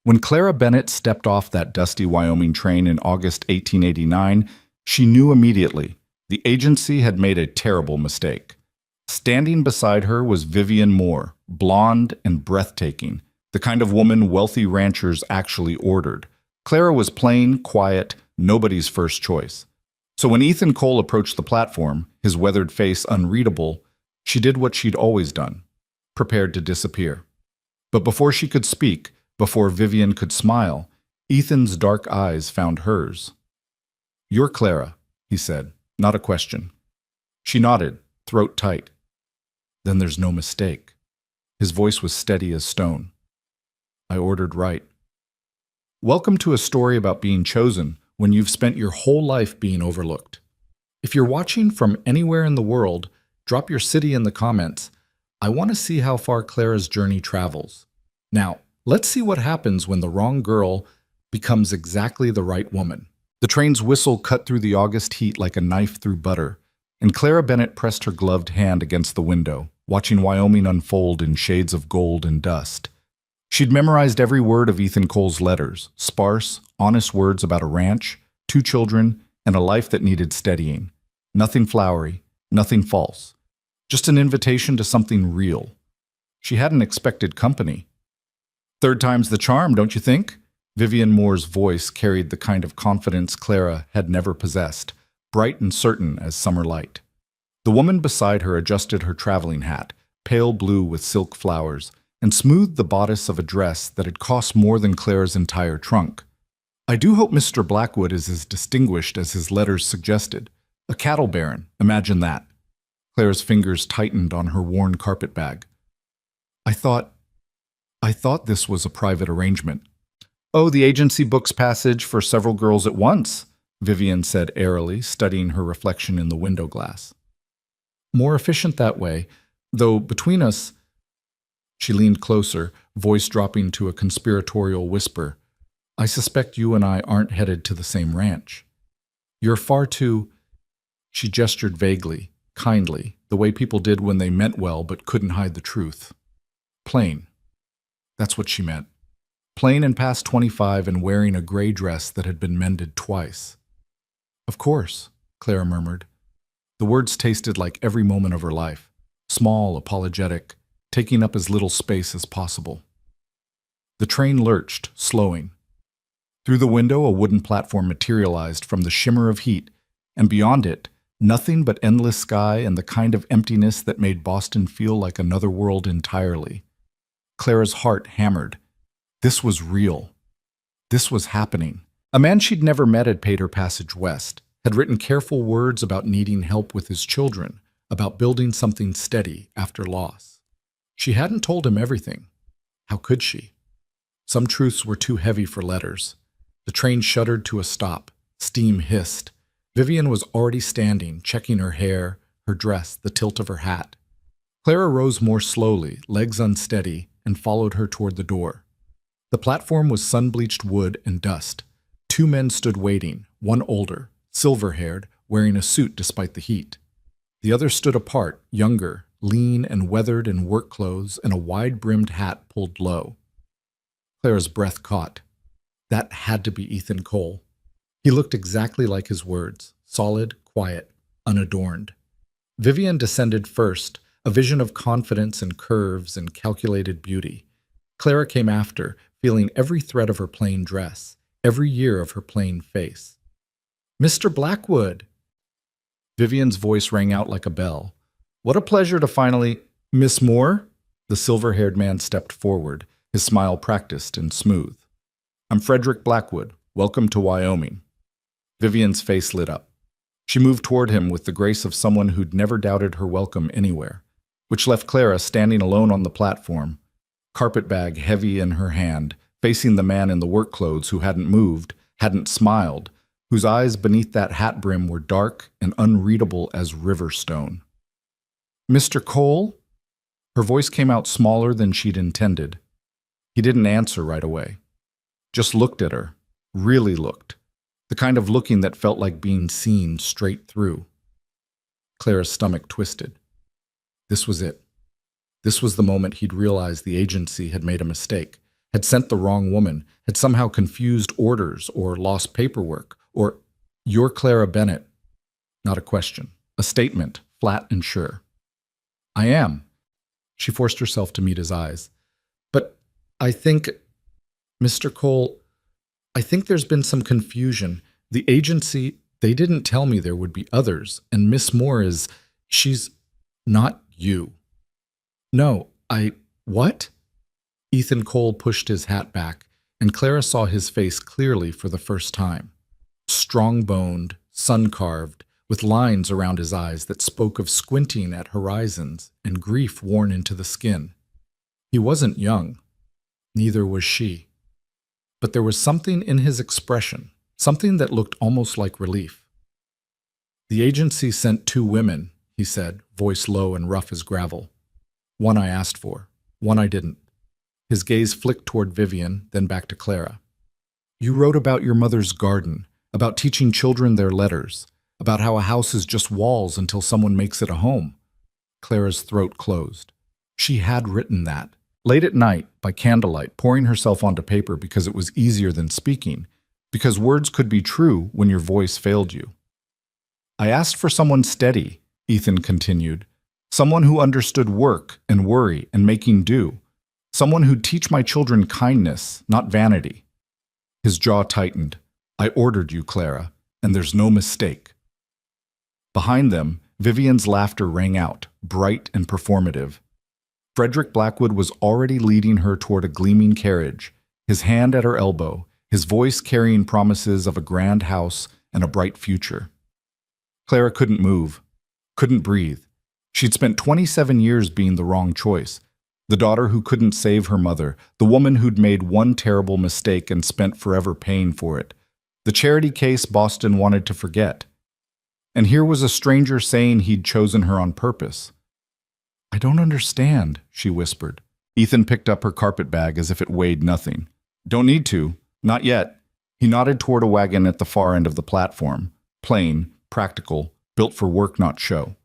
When Clara Bennett stepped off that dusty Wyoming train in August 1889, she knew immediately the agency had made a terrible mistake. Standing beside her was Vivian Moore, blonde and breathtaking, the kind of woman wealthy ranchers actually ordered. Clara was plain, quiet, nobody's first choice. So when Ethan Cole approached the platform, his weathered face unreadable, she did what she'd always done, prepared to disappear. But before she could speak, before Vivian could smile, Ethan's dark eyes found hers. "You're Clara," he said, not a question. She nodded, throat tight. "Then there's no mistake." His voice was steady as stone. "I ordered right." Welcome to a story about being chosen when you've spent your whole life being overlooked. If you're watching from anywhere in the world, drop your city in the comments. I want to see how far Clara's journey travels. Now, let's see what happens when the wrong girl becomes exactly the right woman. The train's whistle cut through the August heat like a knife through butter, and Clara Bennett pressed her gloved hand against the window, watching Wyoming unfold in shades of gold and dust. She'd memorized every word of Ethan Cole's letters, sparse, honest words about a ranch, 2 children, and a life that needed steadying. Nothing flowery, nothing false. Just an invitation to something real. She hadn't expected company. "Third time's the charm, don't you think?" Vivian Moore's voice carried the kind of confidence Clara had never possessed, bright and certain as summer light. The woman beside her adjusted her traveling hat, pale blue with silk flowers, and smoothed the bodice of a dress that had cost more than Clara's entire trunk. "I do hope Mr. Blackwood is as distinguished as his letters suggested. A cattle baron, imagine that." Clara's fingers tightened on her worn carpet bag. I thought this was a private arrangement." "Oh, the agency books passage for several girls at once," Vivian said airily, studying her reflection in the window glass. "More efficient that way, though between us—" She leaned closer, voice dropping to a conspiratorial whisper. "I suspect you and I aren't headed to the same ranch. You're far too—" She gestured vaguely, kindly, the way people did when they meant well but couldn't hide the truth. "Plain." That's what she meant. Plain and past 25 and wearing a gray dress that had been mended twice. "Of course," Clara murmured. The words tasted like every moment of her life, small, apologetic, taking up as little space as possible. The train lurched, slowing. Through the window, a wooden platform materialized from the shimmer of heat, and beyond it, nothing but endless sky and the kind of emptiness that made Boston feel like another world entirely. Clara's heart hammered. This was real. This was happening. A man she'd never met had paid her passage west, had written careful words about needing help with his children, about building something steady after loss. She hadn't told him everything. How could she? Some truths were too heavy for letters. The train shuddered to a stop. Steam hissed. Vivian was already standing, checking her hair, her dress, the tilt of her hat. Clara rose more slowly, legs unsteady, and followed her toward the door. The platform was sun-bleached wood and dust. 2 men stood waiting, one older, silver-haired, wearing a suit despite the heat. The other stood apart, younger, lean and weathered in work clothes and a wide-brimmed hat pulled low. Clara's breath caught. That had to be Ethan Cole. He looked exactly like his words, solid, quiet, unadorned. Vivian descended first, a vision of confidence and curves and calculated beauty. Clara came after, feeling every thread of her plain dress, every year of her plain face. "Mr. Blackwood!" Vivian's voice rang out like a bell. "What a pleasure to finally—" "Miss Moore?" The silver-haired man stepped forward, his smile practiced and smooth. "I'm Frederick Blackwood. Welcome to Wyoming." Vivian's face lit up. She moved toward him with the grace of someone who'd never doubted her welcome anywhere, which left Clara standing alone on the platform, carpetbag heavy in her hand, facing the man in the work clothes who hadn't moved, hadn't smiled, whose eyes beneath that hat brim were dark and unreadable as river stone. "Mr. Cole?" Her voice came out smaller than she'd intended. He didn't answer right away. Just looked at her, really looked. The kind of looking that felt like being seen straight through. Clara's stomach twisted. This was it. This was the moment he'd realized the agency had made a mistake, had sent the wrong woman, had somehow confused orders or lost paperwork, or "You're Clara Bennett." Not a question. A statement, flat and sure. "I am." She forced herself to meet his eyes. "But I think, Mr. Cole, I think there's been some confusion. The agency, they didn't tell me there would be others, and Miss Moore she's not you." "No, what?" Ethan Cole pushed his hat back, and Clara saw his face clearly for the first time. Strong-boned, sun-carved, with lines around his eyes that spoke of squinting at horizons and grief worn into the skin. He wasn't young. Neither was she. But there was something in his expression, something that looked almost like relief. "The agency sent 2 women," he said, voice low and rough as gravel. "One I asked for, one I didn't." His gaze flicked toward Vivian, then back to Clara. "You wrote about your mother's garden, about teaching children their letters, about how a house is just walls until someone makes it a home." Clara's throat closed. She had written that. Late at night, by candlelight, pouring herself onto paper because it was easier than speaking, because words could be true when your voice failed you. "I asked for someone steady," Ethan continued, "someone who understood work and worry and making do, someone who'd teach my children kindness, not vanity." His jaw tightened. "I ordered you, Clara, and there's no mistake." Behind them, Vivian's laughter rang out, bright and performative. Frederick Blackwood was already leading her toward a gleaming carriage, his hand at her elbow, his voice carrying promises of a grand house and a bright future. Clara couldn't move, couldn't breathe. She'd spent 27 years being the wrong choice, the daughter who couldn't save her mother, the woman who'd made one terrible mistake and spent forever paying for it, the charity case Boston wanted to forget. And here was a stranger saying he'd chosen her on purpose. "I don't understand," she whispered. Ethan picked up her carpet bag as if it weighed nothing. "Don't need to. Not yet." He nodded toward a wagon at the far end of the platform. Plain, practical, built for work, not show.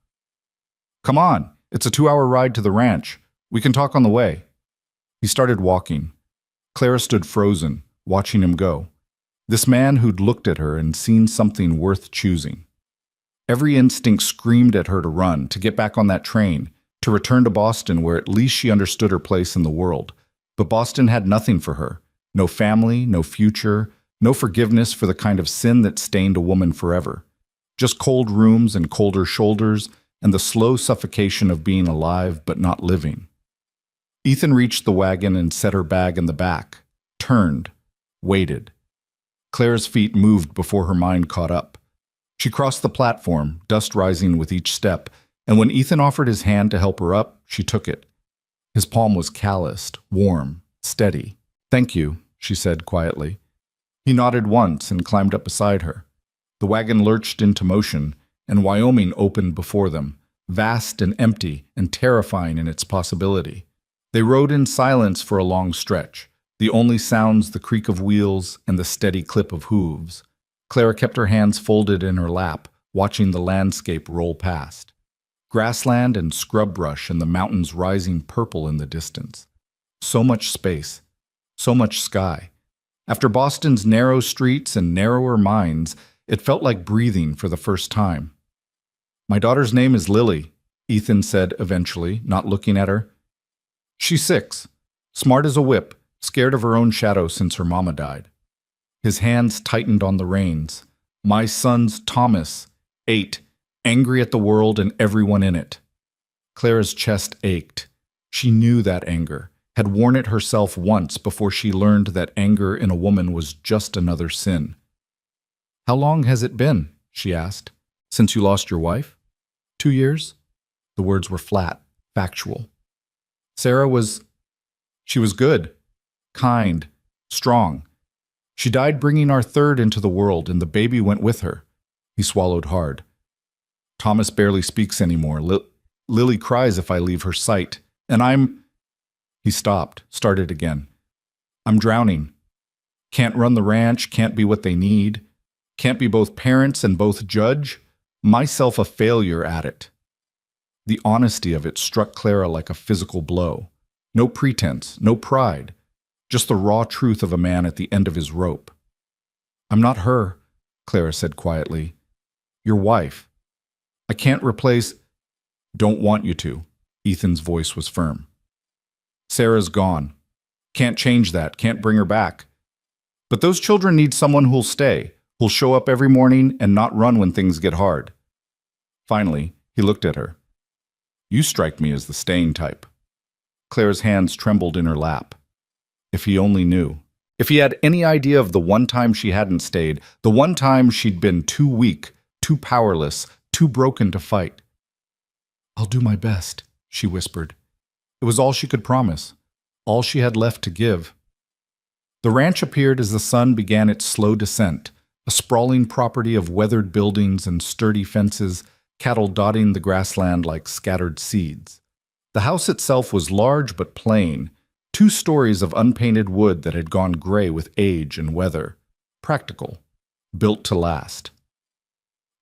"Come on. It's a 2-hour ride to the ranch. We can talk on the way." He started walking. Clara stood frozen, watching him go. This man who'd looked at her and seen something worth choosing. Every instinct screamed at her to run, to get back on that train, to return to Boston where at least she understood her place in the world. But Boston had nothing for her. No family, no future, no forgiveness for the kind of sin that stained a woman forever. Just cold rooms and colder shoulders and the slow suffocation of being alive but not living. Ethan reached the wagon and set her bag in the back, turned, waited. Clara's feet moved before her mind caught up. She crossed the platform, dust rising with each step, and when Ethan offered his hand to help her up, she took it. His palm was calloused, warm, steady. "Thank you," she said quietly. He nodded once and climbed up beside her. The wagon lurched into motion, and Wyoming opened before them, vast and empty and terrifying in its possibility. They rode in silence for a long stretch, the only sounds the creak of wheels and the steady clip of hooves. Clara kept her hands folded in her lap, watching the landscape roll past. Grassland and scrub brush and the mountains rising purple in the distance. So much space, so much sky. After Boston's narrow streets and narrower minds, it felt like breathing for the first time. "My daughter's name is Lily," Ethan said eventually, not looking at her. "She's 6, smart as a whip, scared of her own shadow since her mama died." His hands tightened on the reins. "My son's Thomas, 8, angry at the world and everyone in it." Clara's chest ached. She knew that anger, had worn it herself once before she learned that anger in a woman was just another sin. "How long has it been?" she asked. "Since you lost your wife?" 2 years? The words were flat, factual. She was good, kind, strong. She died bringing our 3rd into the world, and the baby went with her." He swallowed hard. "Thomas barely speaks anymore. Lily cries if I leave her sight, and He stopped, started again. "I'm drowning. Can't run the ranch, can't be what they need. Can't be both parents and both judge. Myself a failure at it." The honesty of it struck Clara like a physical blow. No pretense, no pride. just the raw truth of a man at the end of his rope. "I'm not her," Clara said quietly. "Your wife. I can't replace—" "Don't want you to." Ethan's voice was firm. "Sarah's gone. Can't change that, can't bring her back. But those children need someone who'll stay, who'll show up every morning and not run when things get hard." Finally, he looked at her. "You strike me as the staying type." Claire's hands trembled in her lap. If he only knew. If he had any idea of the one time she hadn't stayed, the one time she'd been too weak, too powerless, too broken to fight. "I'll do my best," she whispered. It was all she could promise, all she had left to give. The ranch appeared as the sun began its slow descent, a sprawling property of weathered buildings and sturdy fences, cattle dotting the grassland like scattered seeds. The house itself was large but plain, 2 stories of unpainted wood that had gone gray with age and weather. Practical. Built to last.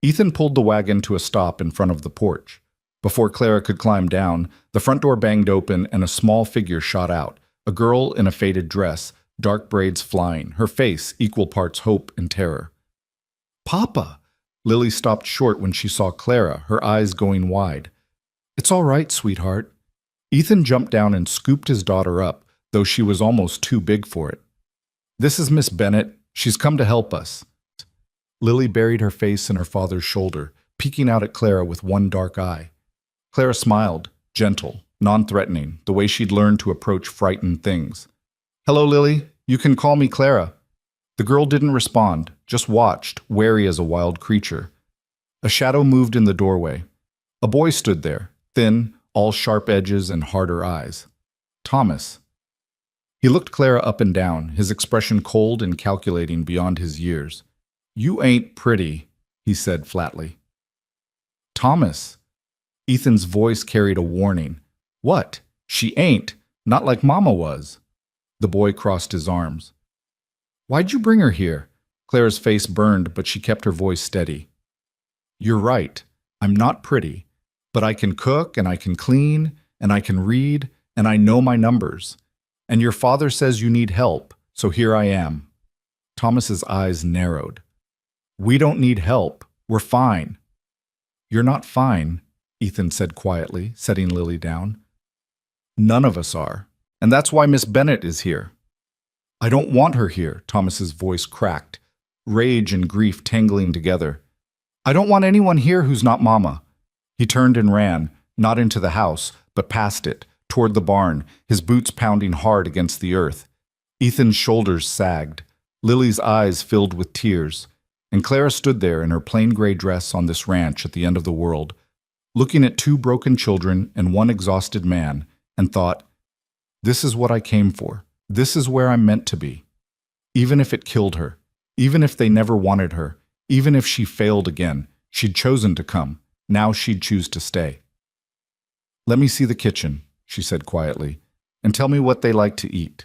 Ethan pulled the wagon to a stop in front of the porch. Before Clara could climb down, the front door banged open and a small figure shot out, a girl in a faded dress, dark braids flying, her face equal parts hope and terror. "Papa!" Lily stopped short when she saw Clara, her eyes going wide. "It's all right, sweetheart." Ethan jumped down and scooped his daughter up, though she was almost too big for it. "This is Miss Bennett. She's come to help us." Lily buried her face in her father's shoulder, peeking out at Clara with one dark eye. Clara smiled, gentle, non-threatening, the way she'd learned to approach frightened things. "Hello, Lily. You can call me Clara." The girl didn't respond, just watched, wary as a wild creature. A shadow moved in the doorway. A boy stood there, thin, all sharp edges and harder eyes. Thomas. He looked Clara up and down, his expression cold and calculating beyond his years. "You ain't pretty," he said flatly. "Thomas." Ethan's voice carried a warning. "What? She ain't. Not like Mama was." The boy crossed his arms. "Why'd you bring her here?" Clara's face burned, but she kept her voice steady. "You're right. I'm not pretty. But I can cook, and I can clean, and I can read, and I know my numbers. And your father says you need help, so here I am." Thomas's eyes narrowed. "We don't need help. We're fine." "You're not fine," Ethan said quietly, setting Lily down. "None of us are. And that's why Miss Bennett is here." "I don't want her here," Thomas's voice cracked, rage and grief tangling together. "I don't want anyone here who's not Mama." He turned and ran, not into the house, but past it, toward the barn, his boots pounding hard against the earth. Ethan's shoulders sagged. Lily's eyes filled with tears. And Clara stood there in her plain gray dress on this ranch at the end of the world, looking at 2 broken children and 1 exhausted man, and thought, "This is what I came for. This is where I'm meant to be." Even if it killed her, even if they never wanted her, even if she failed again, she'd chosen to come. Now she'd choose to stay. "Let me see the kitchen," she said quietly, "and tell me what they like to eat."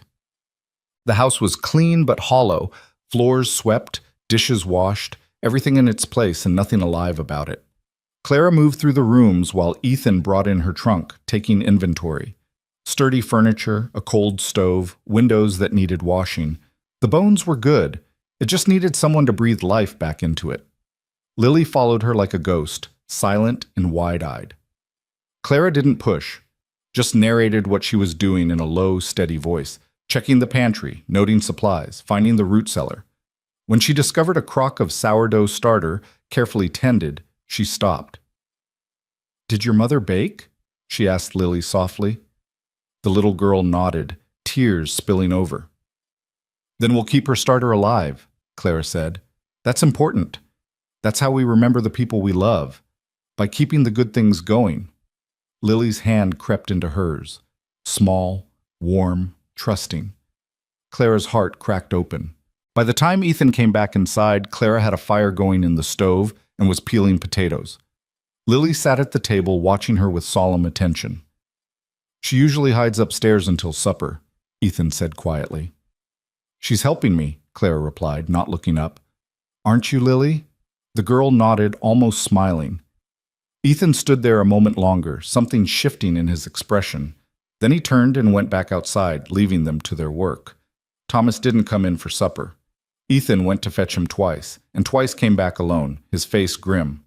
The house was clean but hollow, floors swept, dishes washed, everything in its place and nothing alive about it. Clara moved through the rooms while Ethan brought in her trunk, taking inventory. Sturdy furniture, a cold stove, windows that needed washing. The bones were good. It just needed someone to breathe life back into it. Lily followed her like a ghost, silent and wide-eyed. Clara didn't push, just narrated what she was doing in a low, steady voice, checking the pantry, noting supplies, finding the root cellar. When she discovered a crock of sourdough starter, carefully tended, she stopped. "Did your mother bake?" she asked Lily softly. The little girl nodded, tears spilling over. "Then we'll keep her starter alive," Clara said. "That's important. That's how we remember the people we love, by keeping the good things going." Lily's hand crept into hers, small, warm, trusting. Clara's heart cracked open. By the time Ethan came back inside, Clara had a fire going in the stove and was peeling potatoes. Lily sat at the table watching her with solemn attention. "She usually hides upstairs until supper," Ethan said quietly. "She's helping me," Clara replied, not looking up. "Aren't you, Lily?" The girl nodded, almost smiling. Ethan stood there a moment longer, something shifting in his expression. Then he turned and went back outside, leaving them to their work. Thomas didn't come in for supper. Ethan went to fetch him twice, and twice came back alone, his face grim.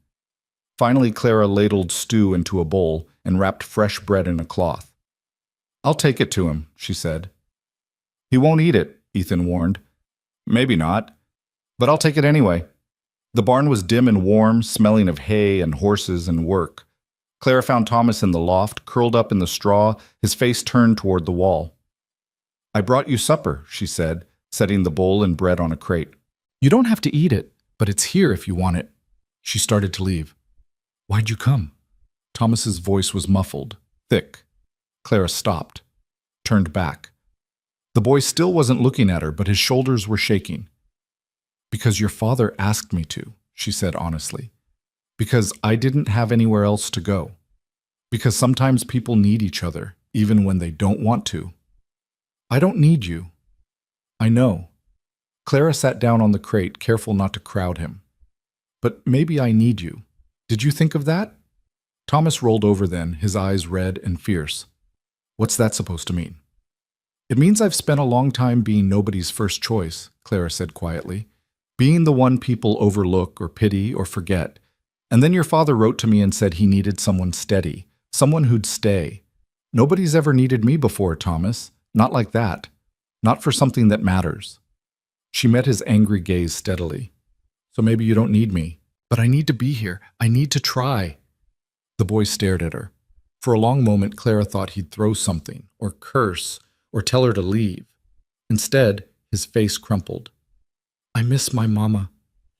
Finally, Clara ladled stew into a bowl and wrapped fresh bread in a cloth. "I'll take it to him," she said. "He won't eat it," Ethan warned. "Maybe not, but I'll take it anyway." The barn was dim and warm, smelling of hay and horses and work. Clara found Thomas in the loft, curled up in the straw, his face turned toward the wall. "I brought you supper," she said, setting the bowl and bread on a crate. "You don't have to eat it, but it's here if you want it." She started to leave. "Why'd you come?" Thomas's voice was muffled, thick. Clara stopped, turned back. The boy still wasn't looking at her, but his shoulders were shaking. "Because your father asked me to," she said honestly. "Because I didn't have anywhere else to go. Because sometimes people need each other, even when they don't want to." "I don't need you." "I know." Clara sat down on the crate, careful not to crowd him. "But maybe I need you. Did you think of that?" Thomas rolled over then, his eyes red and fierce. "What's that supposed to mean?" "It means I've spent a long time being nobody's first choice," Clara said quietly. "Being the one people overlook or pity or forget. And then your father wrote to me and said he needed someone steady, someone who'd stay. Nobody's ever needed me before, Thomas. Not like that. Not for something that matters." She met his angry gaze steadily. "So maybe you don't need me. But I need to be here. I need to try." The boy stared at her. For a long moment, Clara thought he'd throw something, or curse, or tell her to leave. Instead, his face crumpled. "I miss my mama,"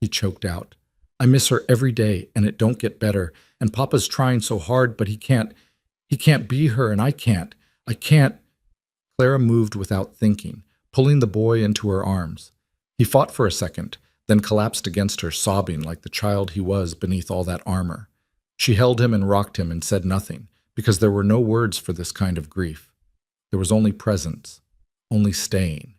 he choked out. "I miss her every day, and it don't get better. And Papa's trying so hard, but he can't be her, and I can't. Clara moved without thinking, pulling the boy into her arms. He fought for a second, then collapsed against her, sobbing like the child he was beneath all that armor. She held him and rocked him and said nothing, because there were no words for this kind of grief. There was only presence, only staying.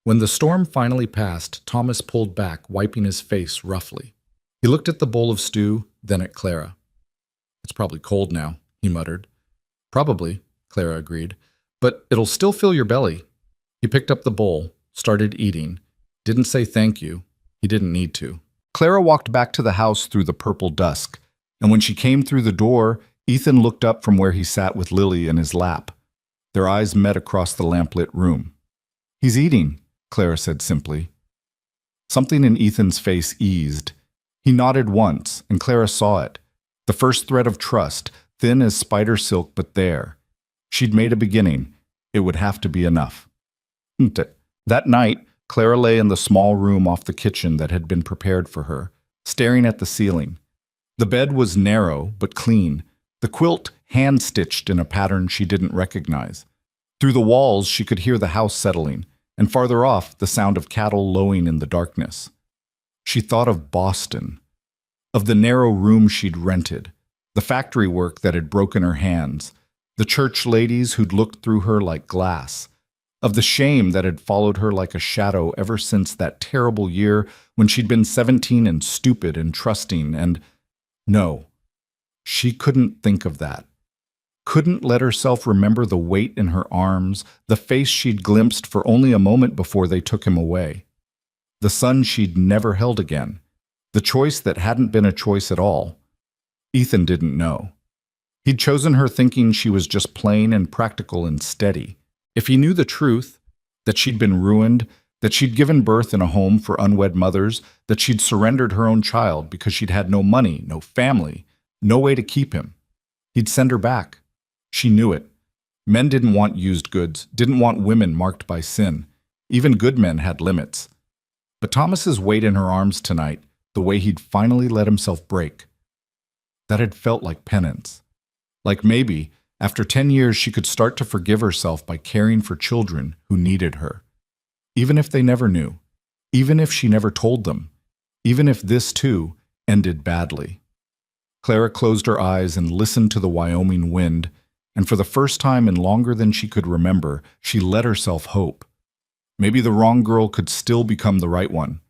When the storm finally passed, Thomas pulled back, wiping his face roughly. He looked at the bowl of stew, then at Clara. "It's probably cold now," he muttered. "Probably," Clara agreed, "but it'll still fill your belly." He picked up the bowl, started eating, didn't say thank you. He didn't need to. Clara walked back to the house through the purple dusk, and when she came through the door, Ethan looked up from where he sat with Lily in his lap. Their eyes met across the lamplit room. "He's eating," Clara said simply. Something in Ethan's face eased. He nodded once, and Clara saw it. The first thread of trust, thin as spider silk, but there. She'd made a beginning. It would have to be enough. That night, Clara lay in the small room off the kitchen that had been prepared for her, staring at the ceiling. The bed was narrow but clean, the quilt hand-stitched in a pattern she didn't recognize. Through the walls she could hear the house settling, and farther off the sound of cattle lowing in the darkness. She thought of Boston, of the narrow room she'd rented, the factory work that had broken her hands, the church ladies who'd looked through her like glass, of the shame that had followed her like a shadow ever since that terrible year when she'd been 17 and stupid and trusting and... No, she couldn't think of that. Couldn't let herself remember the weight in her arms, the face she'd glimpsed for only a moment before they took him away. The son she'd never held again. The choice that hadn't been a choice at all. Ethan didn't know. He'd chosen her thinking she was just plain and practical and steady. If he knew the truth, that she'd been ruined, that she'd given birth in a home for unwed mothers, that she'd surrendered her own child because she'd had no money, no family, no way to keep him, he'd send her back. She knew it. Men didn't want used goods, didn't want women marked by sin. Even good men had limits. But Thomas's weight in her arms tonight, the way he'd finally let himself break, that had felt like penance. Like maybe, after 10 years, she could start to forgive herself by caring for children who needed her. Even if they never knew. Even if she never told them. Even if this, too, ended badly. Clara closed her eyes and listened to the Wyoming wind, and for the first time in longer than she could remember, she let herself hope. Maybe the wrong girl could still become the right one.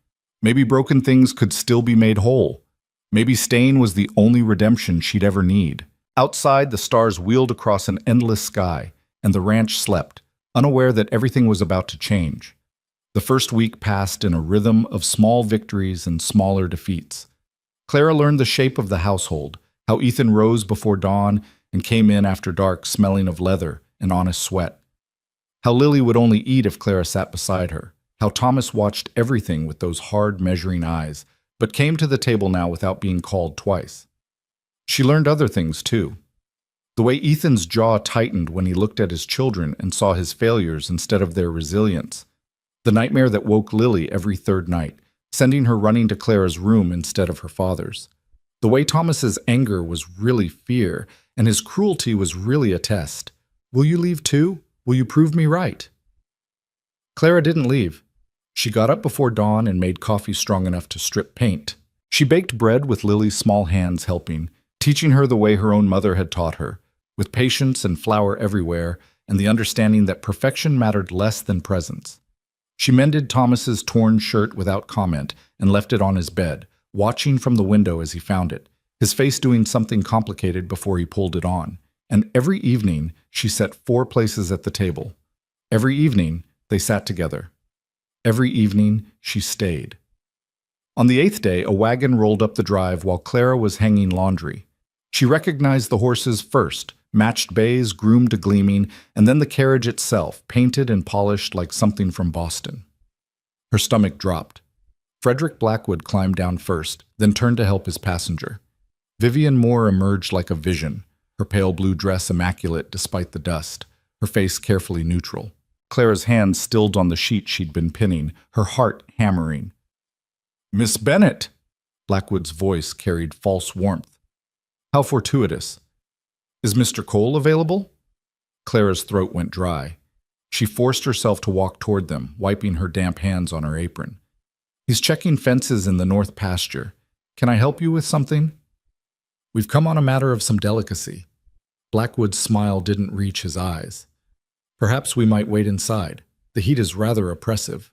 Maybe broken things could still be made whole. Maybe staying was the only redemption she'd ever need. Outside, the stars wheeled across an endless sky, and the ranch slept, unaware that everything was about to change. The first week passed in a rhythm of small victories and smaller defeats. Clara learned the shape of the household, how Ethan rose before dawn and came in after dark smelling of leather and honest sweat. How Lily would only eat if Clara sat beside her. How Thomas watched everything with those hard measuring eyes, but came to the table now without being called twice. She learned other things too. The way Ethan's jaw tightened when he looked at his children and saw his failures instead of their resilience. The nightmare that woke Lily every third night, sending her running to Clara's room instead of her father's. The way Thomas's anger was really fear, and his cruelty was really a test. Will you leave too? Will you prove me right? Clara didn't leave. She got up before dawn and made coffee strong enough to strip paint. She baked bread with Lily's small hands helping, teaching her the way her own mother had taught her, with patience and flour everywhere and the understanding that perfection mattered less than presence. She mended Thomas's torn shirt without comment and left it on his bed, watching from the window as he found it, his face doing something complicated before he pulled it on. And every evening, she set 4 places at the table. Every evening, they sat together. Every evening, she stayed. On the 8th day, a wagon rolled up the drive while Clara was hanging laundry. She recognized the horses first, matched bays groomed to gleaming, and then the carriage itself, painted and polished like something from Boston. Her stomach dropped. Frederick Blackwood climbed down first, then turned to help his passenger. Vivian Moore emerged like a vision, her pale blue dress immaculate despite the dust, her face carefully neutral. Clara's hands stilled on the sheet she'd been pinning, her heart hammering. "Miss Bennet!" Blackwood's voice carried false warmth. How fortuitous. "Is Mr. Cole available?" Clara's throat went dry. She forced herself to walk toward them, wiping her damp hands on her apron. "He's checking fences in the north pasture. Can I help you with something?" "We've come on a matter of some delicacy." Blackwood's smile didn't reach his eyes. "Perhaps we might wait inside. The heat is rather oppressive."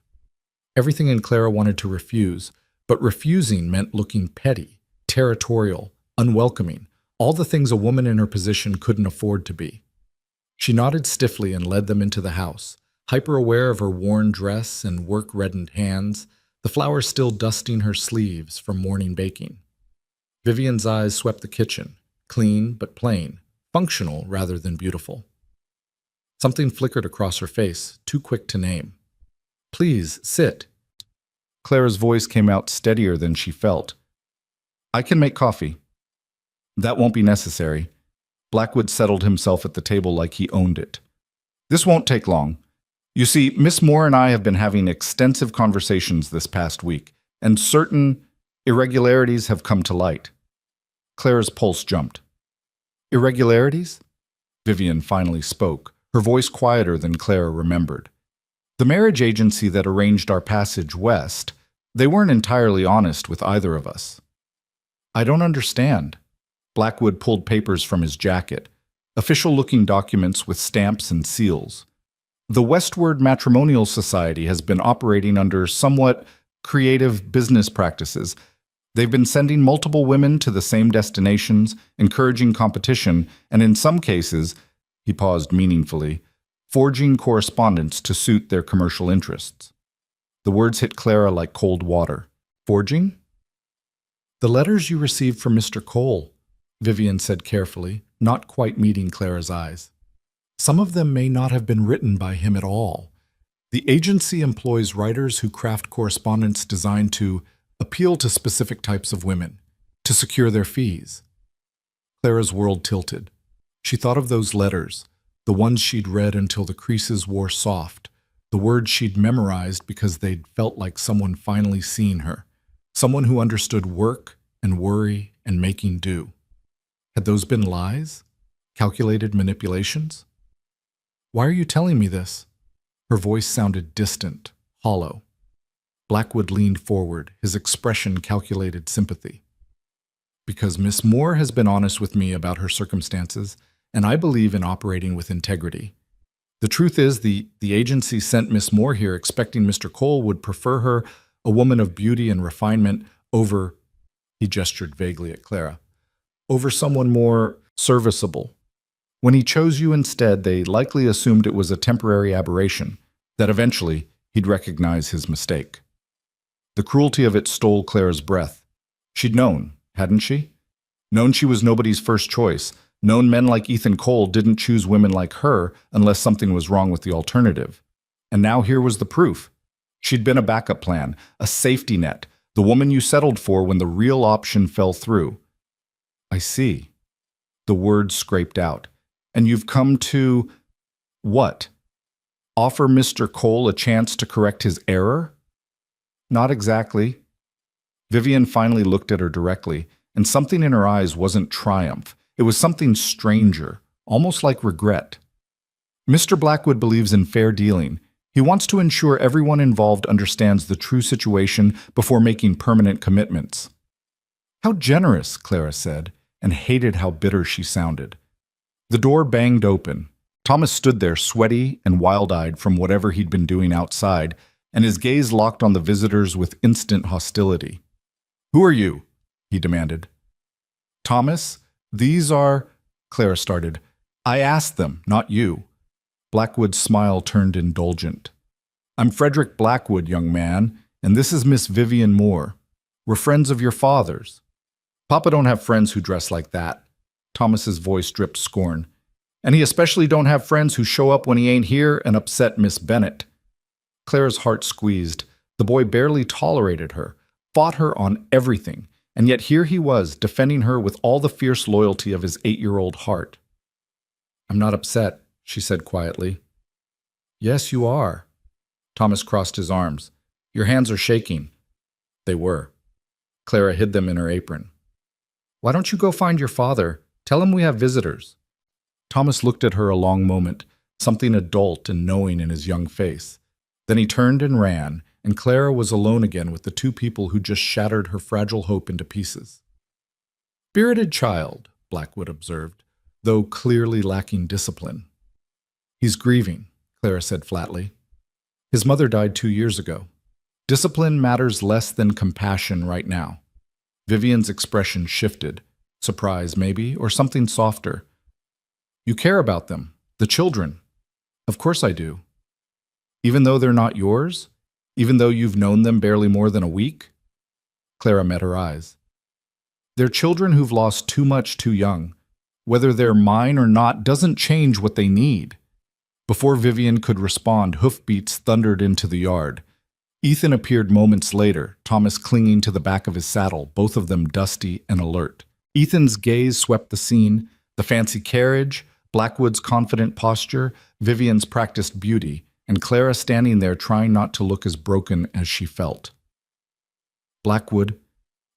Everything in Clara wanted to refuse, but refusing meant looking petty, territorial, unwelcoming, all the things a woman in her position couldn't afford to be. She nodded stiffly and led them into the house, hyper-aware of her worn dress and work-reddened hands, the flour still dusting her sleeves from morning baking. Vivian's eyes swept the kitchen, clean but plain, functional rather than beautiful. Something flickered across her face, too quick to name. "Please, sit." Clara's voice came out steadier than she felt. "I can make coffee." "That won't be necessary." Blackwood settled himself at the table like he owned it. "This won't take long. You see, Miss Moore and I have been having extensive conversations this past week, and certain irregularities have come to light." Clara's pulse jumped. "Irregularities?" Vivian finally spoke, her voice quieter than Clara remembered. "The marriage agency that arranged our passage west, they weren't entirely honest with either of us." "I don't understand." Blackwood pulled papers from his jacket, official-looking documents with stamps and seals. "The Westward Matrimonial Society has been operating under somewhat creative business practices. They've been sending multiple women to the same destinations, encouraging competition, and in some cases," he paused meaningfully, "forging correspondence to suit their commercial interests." The words hit Clara like cold water. "Forging?" "The letters you received from Mr. Cole," Vivian said carefully, not quite meeting Clara's eyes. "Some of them may not have been written by him at all. The agency employs writers who craft correspondence designed to appeal to specific types of women, to secure their fees." Clara's world tilted. She thought of those letters, the ones she'd read until the creases wore soft, the words she'd memorized because they'd felt like someone finally seen her, someone who understood work and worry and making do. Had those been lies? Calculated manipulations? "Why are you telling me this?" Her voice sounded distant, hollow. Blackwood leaned forward, his expression calculated sympathy. "Because Miss Moore has been honest with me about her circumstances, and I believe in operating with integrity. The truth is, the agency sent Miss Moore here expecting Mr. Cole would prefer her, a woman of beauty and refinement, over," he gestured vaguely at Clara, "over someone more serviceable." When he chose you instead, they likely assumed it was a temporary aberration, that eventually he'd recognize his mistake. The cruelty of it stole Clara's breath. She'd known, hadn't she? Known she was nobody's first choice, known men like Ethan Cole didn't choose women like her unless something was wrong with the alternative. And now here was the proof. She'd been a backup plan, a safety net, the woman you settled for when the real option fell through. I see. The words scraped out. And you've come to… what? Offer Mr. Cole a chance to correct his error? Not exactly. Vivian finally looked at her directly, and something in her eyes wasn't triumph. It was something stranger, almost like regret. Mr. Blackwood believes in fair dealing. He wants to ensure everyone involved understands the true situation before making permanent commitments. How generous, Clara said, and hated how bitter she sounded. The door banged open. Thomas stood there sweaty and wild-eyed from whatever he'd been doing outside, and his gaze locked on the visitors with instant hostility. "Who are you?" he demanded. "Thomas, these are…" Clara started. "I asked them, not you." Blackwood's smile turned indulgent. "I'm Frederick Blackwood, young man, and this is Miss Vivian Moore. We're friends of your father's." "Papa don't have friends who dress like that." Thomas's voice dripped scorn. "And he especially don't have friends who show up when he ain't here and upset Miss Bennett." Clara's heart squeezed. The boy barely tolerated her, fought her on everything, and yet here he was, defending her with all the fierce loyalty of his 8-year-old heart. "I'm not upset," she said quietly. "Yes, you are." Thomas crossed his arms. "Your hands are shaking." They were. Clara hid them in her apron. "Why don't you go find your father? Tell him we have visitors." Thomas looked at her a long moment, something adult and knowing in his young face. Then he turned and ran, and Clara was alone again with the two people who just shattered her fragile hope into pieces. "Spirited child," Blackwood observed, though clearly lacking discipline. "He's grieving," Clara said flatly. "His mother died 2 years ago. Discipline matters less than compassion right now." Vivian's expression shifted. Surprise, maybe, or something softer. "You care about them, the children." "Of course I do." "Even though they're not yours? Even though you've known them barely more than a week?" Clara met her eyes. "They're children who've lost too much too young. Whether they're mine or not doesn't change what they need." Before Vivian could respond, hoofbeats thundered into the yard. Ethan appeared moments later, Thomas clinging to the back of his saddle, both of them dusty and alert. Ethan's gaze swept the scene, the fancy carriage, Blackwood's confident posture, Vivian's practiced beauty, and Clara standing there trying not to look as broken as she felt. "Blackwood,"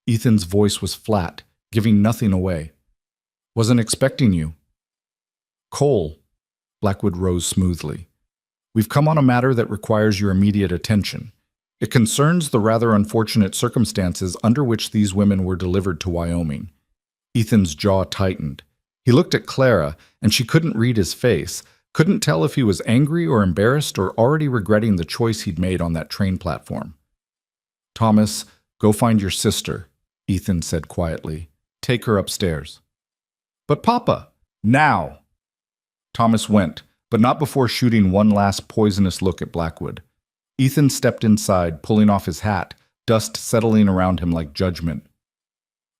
Ethan's voice was flat, giving nothing away. "Wasn't expecting you." "Cole," Blackwood rose smoothly. "We've come on a matter that requires your immediate attention. It concerns the rather unfortunate circumstances under which these women were delivered to Wyoming." Ethan's jaw tightened. He looked at Clara, and she couldn't read his face, couldn't tell if he was angry or embarrassed or already regretting the choice he'd made on that train platform. "Thomas, go find your sister," Ethan said quietly. "Take her upstairs." "But Papa, now!" Thomas went, but not before shooting one last poisonous look at Blackwood. Ethan stepped inside, pulling off his hat, dust settling around him like judgment.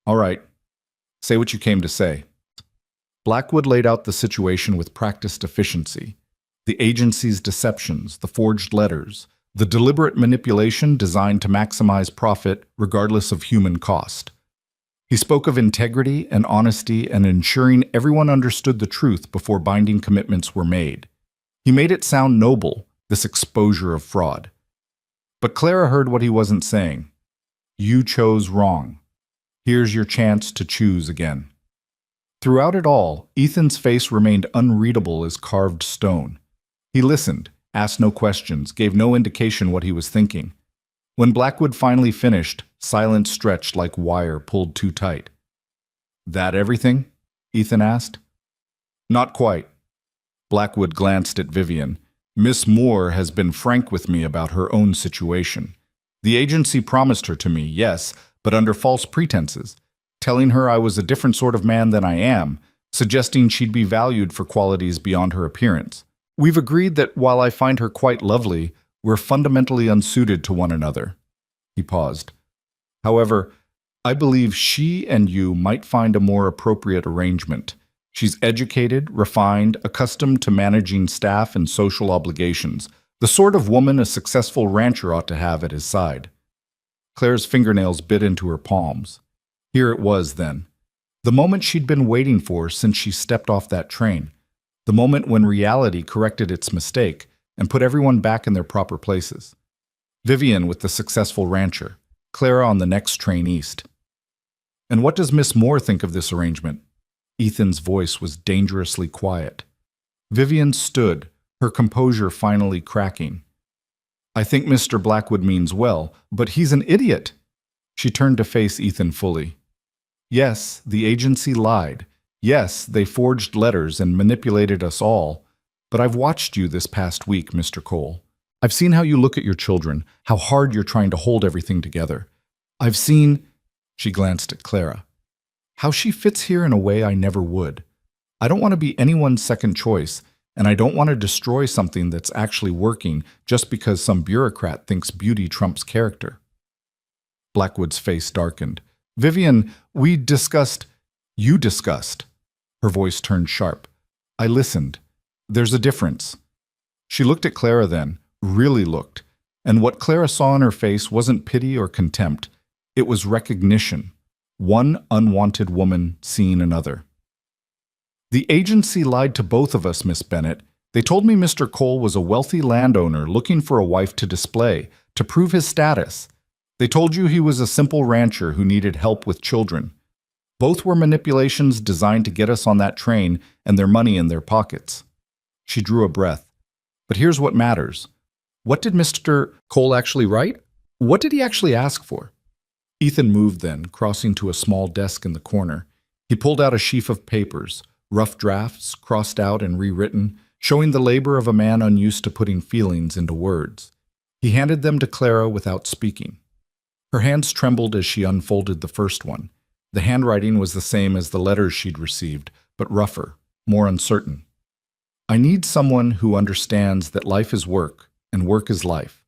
"All right, say what you came to say." Blackwood laid out the situation with practiced efficiency. The agency's deceptions, the forged letters, the deliberate manipulation designed to maximize profit regardless of human cost. He spoke of integrity and honesty and ensuring everyone understood the truth before binding commitments were made. He made it sound noble, this exposure of fraud. But Clara heard what he wasn't saying. "You chose wrong. Here's your chance to choose again." Throughout it all, Ethan's face remained unreadable as carved stone. He listened, asked no questions, gave no indication what he was thinking. When Blackwood finally finished, silence stretched like wire pulled too tight. "That everything?" Ethan asked. "Not quite." Blackwood glanced at Vivian. "Miss Moore has been frank with me about her own situation. The agency promised her to me, yes, but under false pretenses, telling her I was a different sort of man than I am, suggesting she'd be valued for qualities beyond her appearance. We've agreed that while I find her quite lovely, we're fundamentally unsuited to one another. He paused. However, I believe she and you might find a more appropriate arrangement. She's educated, refined, accustomed to managing staff and social obligations, the sort of woman a successful rancher ought to have at his side. Claire's fingernails bit into her palms. Here it was, then. The moment she'd been waiting for since she stepped off that train. The moment when reality corrected its mistake and put everyone back in their proper places. Vivian with the successful rancher, Clara on the next train east. And what does Miss Moore think of this arrangement? Ethan's voice was dangerously quiet. Vivian stood, her composure finally cracking. I think Mr. Blackwood means well, but he's an idiot. She turned to face Ethan fully. Yes, the agency lied. Yes, they forged letters and manipulated us all. But I've watched you this past week, Mr. Cole. I've seen how you look at your children, how hard you're trying to hold everything together. I've seen, she glanced at Clara, how she fits here in a way I never would. I don't want to be anyone's second choice, and I don't want to destroy something that's actually working just because some bureaucrat thinks beauty trumps character. Blackwood's face darkened. Vivian, we discussed. You discussed. Her voice turned sharp. I listened. There's a difference. She looked at Clara then, really looked, and what Clara saw in her face wasn't pity or contempt. It was recognition. One unwanted woman seeing another. The agency lied to both of us, Miss Bennett. They told me Mr. Cole was a wealthy landowner looking for a wife to display, to prove his status. They told you he was a simple rancher who needed help with children. Both were manipulations designed to get us on that train and their money in their pockets. She drew a breath. But here's what matters. What did Mr. Cole actually write? What did he actually ask for? Ethan moved then, crossing to a small desk in the corner. He pulled out a sheaf of papers, rough drafts, crossed out and rewritten, showing the labor of a man unused to putting feelings into words. He handed them to Clara without speaking. Her hands trembled as she unfolded the first one. The handwriting was the same as the letters she'd received, but rougher, more uncertain. I need someone who understands that life is work, and work is life.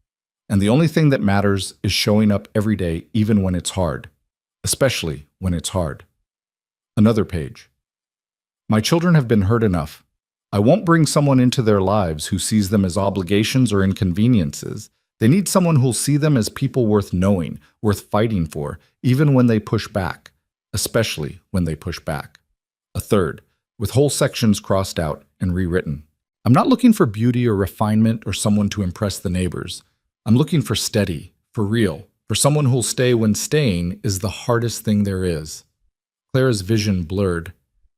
And the only thing that matters is showing up every day even when it's hard, especially when it's hard. Another page. My children have been hurt enough. I won't bring someone into their lives who sees them as obligations or inconveniences. They need someone who'll see them as people worth knowing, worth fighting for, even when they push back, especially when they push back. A third, with whole sections crossed out and rewritten. I'm not looking for beauty or refinement or someone to impress the neighbors. I'm looking for steady, for real, for someone who'll stay when staying is the hardest thing there is. Clara's vision blurred.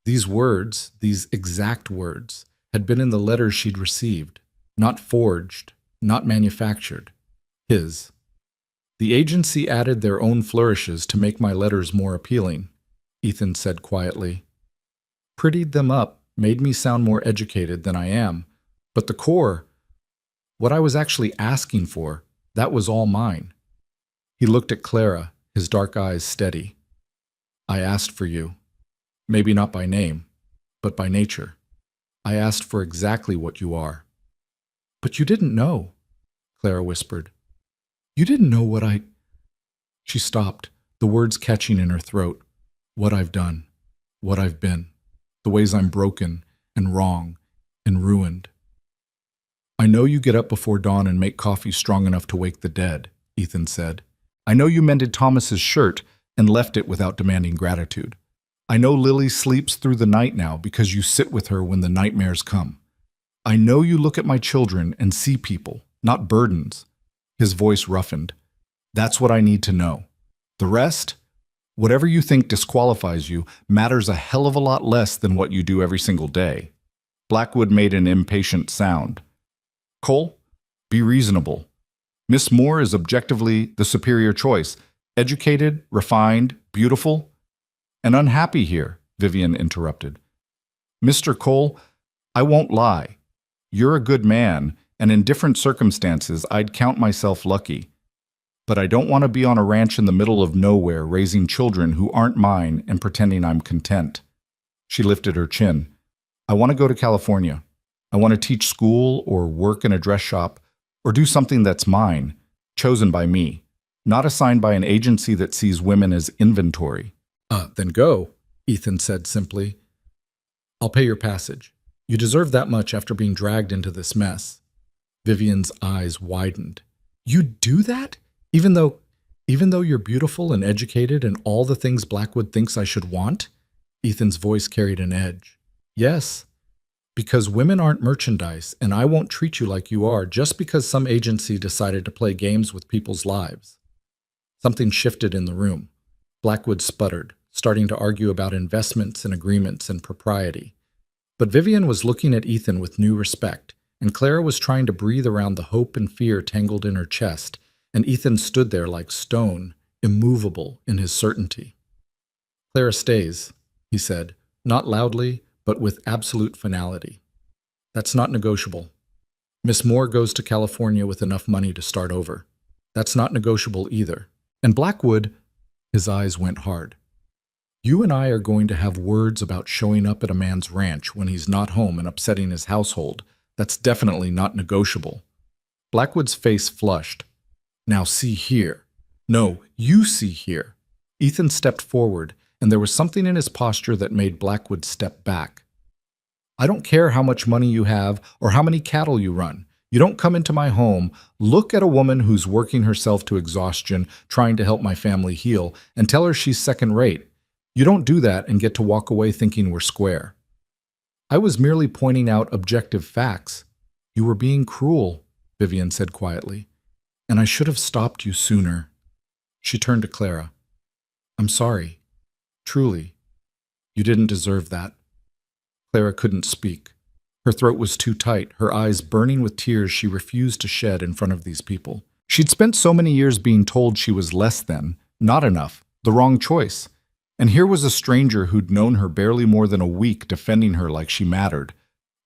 These words, these exact words, had been in the letters she'd received, not forged, not manufactured. His. The agency added their own flourishes to make my letters more appealing, Ethan said quietly. Prettied them up, made me sound more educated than I am, but the core, what I was actually asking for, that was all mine. He looked at Clara, his dark eyes steady. I asked for you. Maybe not by name, but by nature. I asked for exactly what you are. But you didn't know, Clara whispered. You didn't know what I... She stopped, the words catching in her throat. What I've done, what I've been, the ways I'm broken and wrong and ruined. I know you get up before dawn and make coffee strong enough to wake the dead, Ethan said. I know you mended Thomas's shirt and left it without demanding gratitude. I know Lily sleeps through the night now because you sit with her when the nightmares come. I know you look at my children and see people, not burdens. His voice roughened. That's what I need to know. The rest, whatever you think disqualifies you, matters a hell of a lot less than what you do every single day. Blackwood made an impatient sound. Cole, be reasonable. Miss Moore is objectively the superior choice. Educated, refined, beautiful, and unhappy here, Vivian interrupted. Mr. Cole, I won't lie. You're a good man, and in different circumstances, I'd count myself lucky. But I don't want to be on a ranch in the middle of nowhere raising children who aren't mine and pretending I'm content. She lifted her chin. I want to go to California. I want to teach school or work in a dress shop or do something that's mine, chosen by me, not assigned by an agency that sees women as inventory. Then go, Ethan said simply. I'll pay your passage. You deserve that much after being dragged into this mess. Vivian's eyes widened. You'd do that? Even though you're beautiful and educated and all the things Blackwood thinks I should want? Ethan's voice carried an edge. Yes, because women aren't merchandise, and I won't treat you like you are just because some agency decided to play games with people's lives. Something shifted in the room. Blackwood sputtered, starting to argue about investments and agreements and propriety. But Vivian was looking at Ethan with new respect, and Clara was trying to breathe around the hope and fear tangled in her chest, and Ethan stood there like stone, immovable in his certainty. Clara stays, he said, not loudly, but with absolute finality. That's not negotiable. Miss Moore goes to California with enough money to start over. That's not negotiable either. And Blackwood, his eyes went hard. You and I are going to have words about showing up at a man's ranch when he's not home and upsetting his household. That's definitely not negotiable. Blackwood's face flushed. Now see here. No, you see here. Ethan stepped forward, and there was something in his posture that made Blackwood step back. I don't care how much money you have or how many cattle you run. You don't come into my home, look at a woman who's working herself to exhaustion, trying to help my family heal, and tell her she's second rate. You don't do that and get to walk away thinking we're square. I was merely pointing out objective facts. You were being cruel, Vivian said quietly, and I should have stopped you sooner. She turned to Clara. I'm sorry. Truly. You didn't deserve that. Clara couldn't speak. Her throat was too tight, her eyes burning with tears she refused to shed in front of these people. She'd spent so many years being told she was less than, not enough, the wrong choice. And here was a stranger who'd known her barely more than a week defending her like she mattered,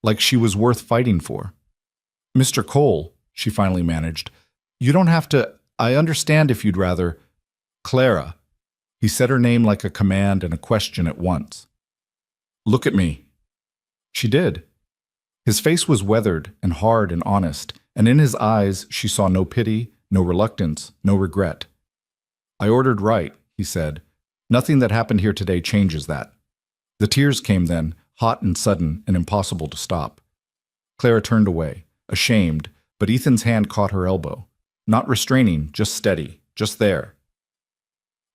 like she was worth fighting for. Mr. Cole, she finally managed, you don't have to, I understand if you'd rather. Clara. He said her name like a command and a question at once. Look at me. She did. His face was weathered and hard and honest, and in his eyes she saw no pity, no reluctance, no regret. I ordered right, he said. Nothing that happened here today changes that. The tears came then, hot and sudden and impossible to stop. Clara turned away, ashamed, but Ethan's hand caught her elbow. Not restraining, just steady, just there.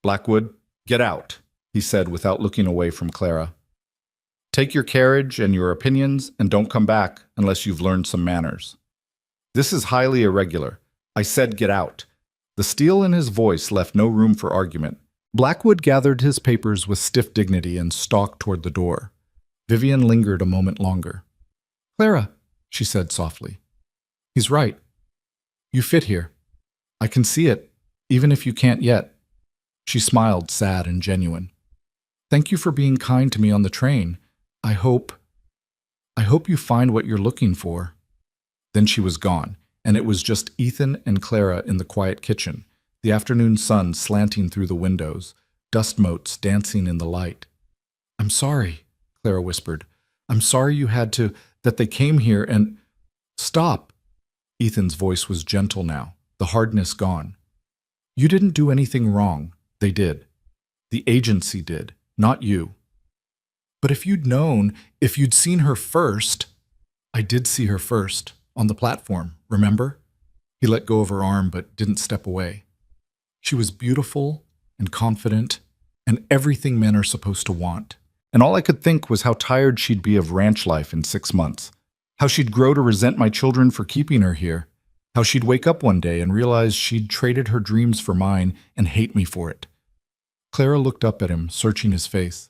Blackwood, get out, he said without looking away from Clara. Take your carriage and your opinions and don't come back unless you've learned some manners. This is highly irregular. I said get out. The steel in his voice left no room for argument. Blackwood gathered his papers with stiff dignity and stalked toward the door. Vivian lingered a moment longer. Clara, she said softly. He's right. You fit here. I can see it, even if you can't yet. She smiled, sad and genuine. Thank you for being kind to me on the train. I hope you find what you're looking for. Then she was gone, and it was just Ethan and Clara in the quiet kitchen, the afternoon sun slanting through the windows, dust motes dancing in the light. I'm sorry, Clara whispered. I'm sorry you had to, that they came here and… Stop! Ethan's voice was gentle now, the hardness gone. You didn't do anything wrong. They did. The agency did, not you. But if you'd known, if you'd seen her first… I did see her first, on the platform, remember? He let go of her arm but didn't step away. She was beautiful and confident and everything men are supposed to want. And all I could think was how tired she'd be of ranch life in 6 months, how she'd grow to resent my children for keeping her here, how she'd wake up one day and realize she'd traded her dreams for mine and hate me for it. Clara looked up at him, searching his face.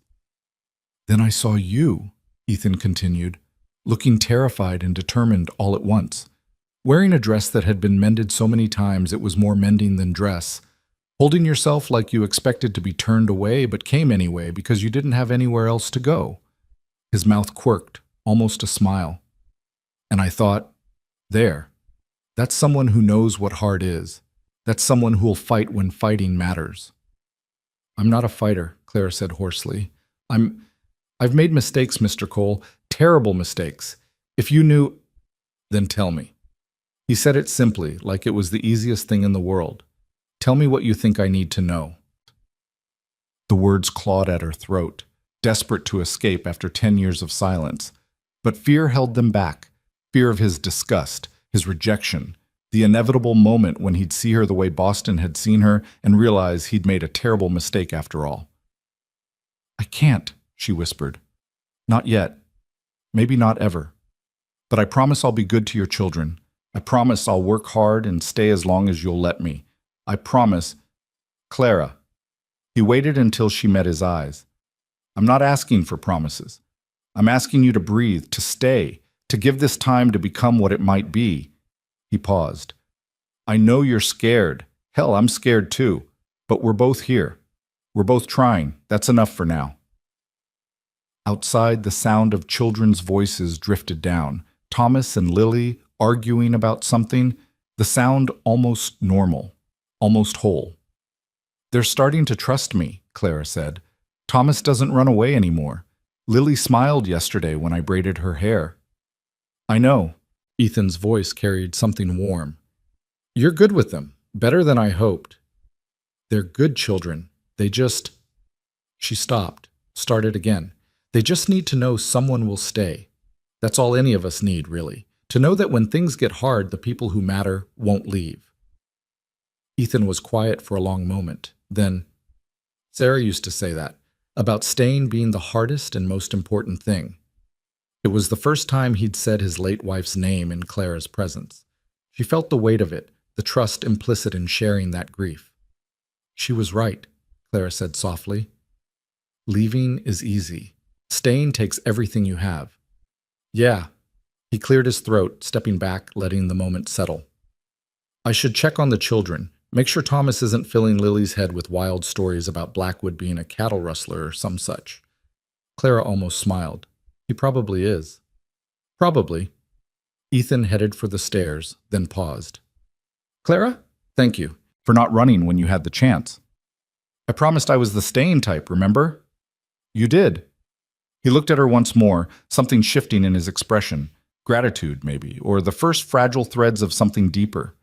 Then I saw you, Ethan continued, looking terrified and determined all at once, wearing a dress that had been mended so many times it was more mending than dress, holding yourself like you expected to be turned away but came anyway because you didn't have anywhere else to go. His mouth quirked, almost a smile. And I thought, there, that's someone who knows what hard is. That's someone who'll fight when fighting matters. I'm not a fighter, Clara said hoarsely. I've made mistakes, Mr. Cole, terrible mistakes. If you knew, then tell me. He said it simply, like it was the easiest thing in the world. Tell me what you think I need to know. The words clawed at her throat, desperate to escape after 10 years of silence. But fear held them back. Fear of his disgust, his rejection, the inevitable moment when he'd see her the way Boston had seen her and realize he'd made a terrible mistake after all. I can't, she whispered. Not yet. Maybe not ever. But I promise I'll be good to your children. I promise I'll work hard and stay as long as you'll let me. I promise. Clara. He waited until she met his eyes. I'm not asking for promises. I'm asking you to breathe, to stay, to give this time to become what it might be. He paused. I know you're scared. Hell, I'm scared too. But we're both here. We're both trying. That's enough for now. Outside, the sound of children's voices drifted down. Thomas and Lily arguing about something. The sound almost normal, almost whole. They're starting to trust me, Clara said. Thomas doesn't run away anymore. Lily smiled yesterday when I braided her hair. I know. Ethan's voice carried something warm. You're good with them, better than I hoped. They're good children. They just... She stopped, started again. They just need to know someone will stay. That's all any of us need, really. To know that when things get hard, the people who matter won't leave. Ethan was quiet for a long moment. Then, Sarah used to say that, about staying being the hardest and most important thing. It was the first time he'd said his late wife's name in Clara's presence. She felt the weight of it, the trust implicit in sharing that grief. She was right, Clara said softly. Leaving is easy. Staying takes everything you have. Yeah. He cleared his throat, stepping back, letting the moment settle. I should check on the children. Make sure Thomas isn't filling Lily's head with wild stories about Blackwood being a cattle rustler or some such. Clara almost smiled. He probably is. Probably. Ethan headed for the stairs, then paused. Clara, thank you for not running when you had the chance. I promised I was the staying type, remember? You did. He looked at her once more, something shifting in his expression. Gratitude, maybe, or the first fragile threads of something deeper.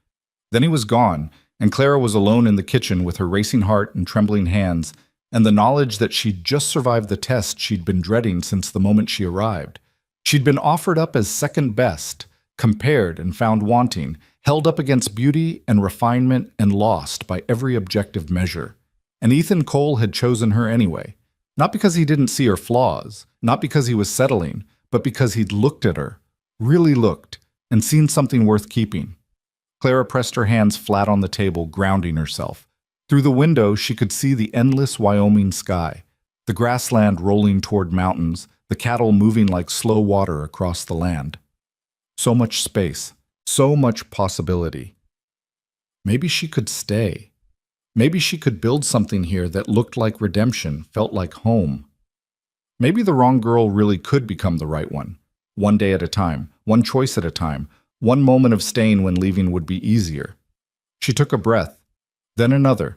Then he was gone, and Clara was alone in the kitchen with her racing heart and trembling hands, and the knowledge that she'd just survived the test she'd been dreading since the moment she arrived. She'd been offered up as second best, compared and found wanting, held up against beauty and refinement and lost by every objective measure. And Ethan Cole had chosen her anyway. Not because he didn't see her flaws, not because he was settling, but because he'd looked at her, really looked, and seen something worth keeping. Clara pressed her hands flat on the table, grounding herself. Through the window, she could see the endless Wyoming sky, the grassland rolling toward mountains, the cattle moving like slow water across the land. So much space, so much possibility. Maybe she could stay. Maybe she could build something here that looked like redemption, felt like home. Maybe the wrong girl really could become the right one. One day at a time, one choice at a time, one moment of staying when leaving would be easier. She took a breath, then another.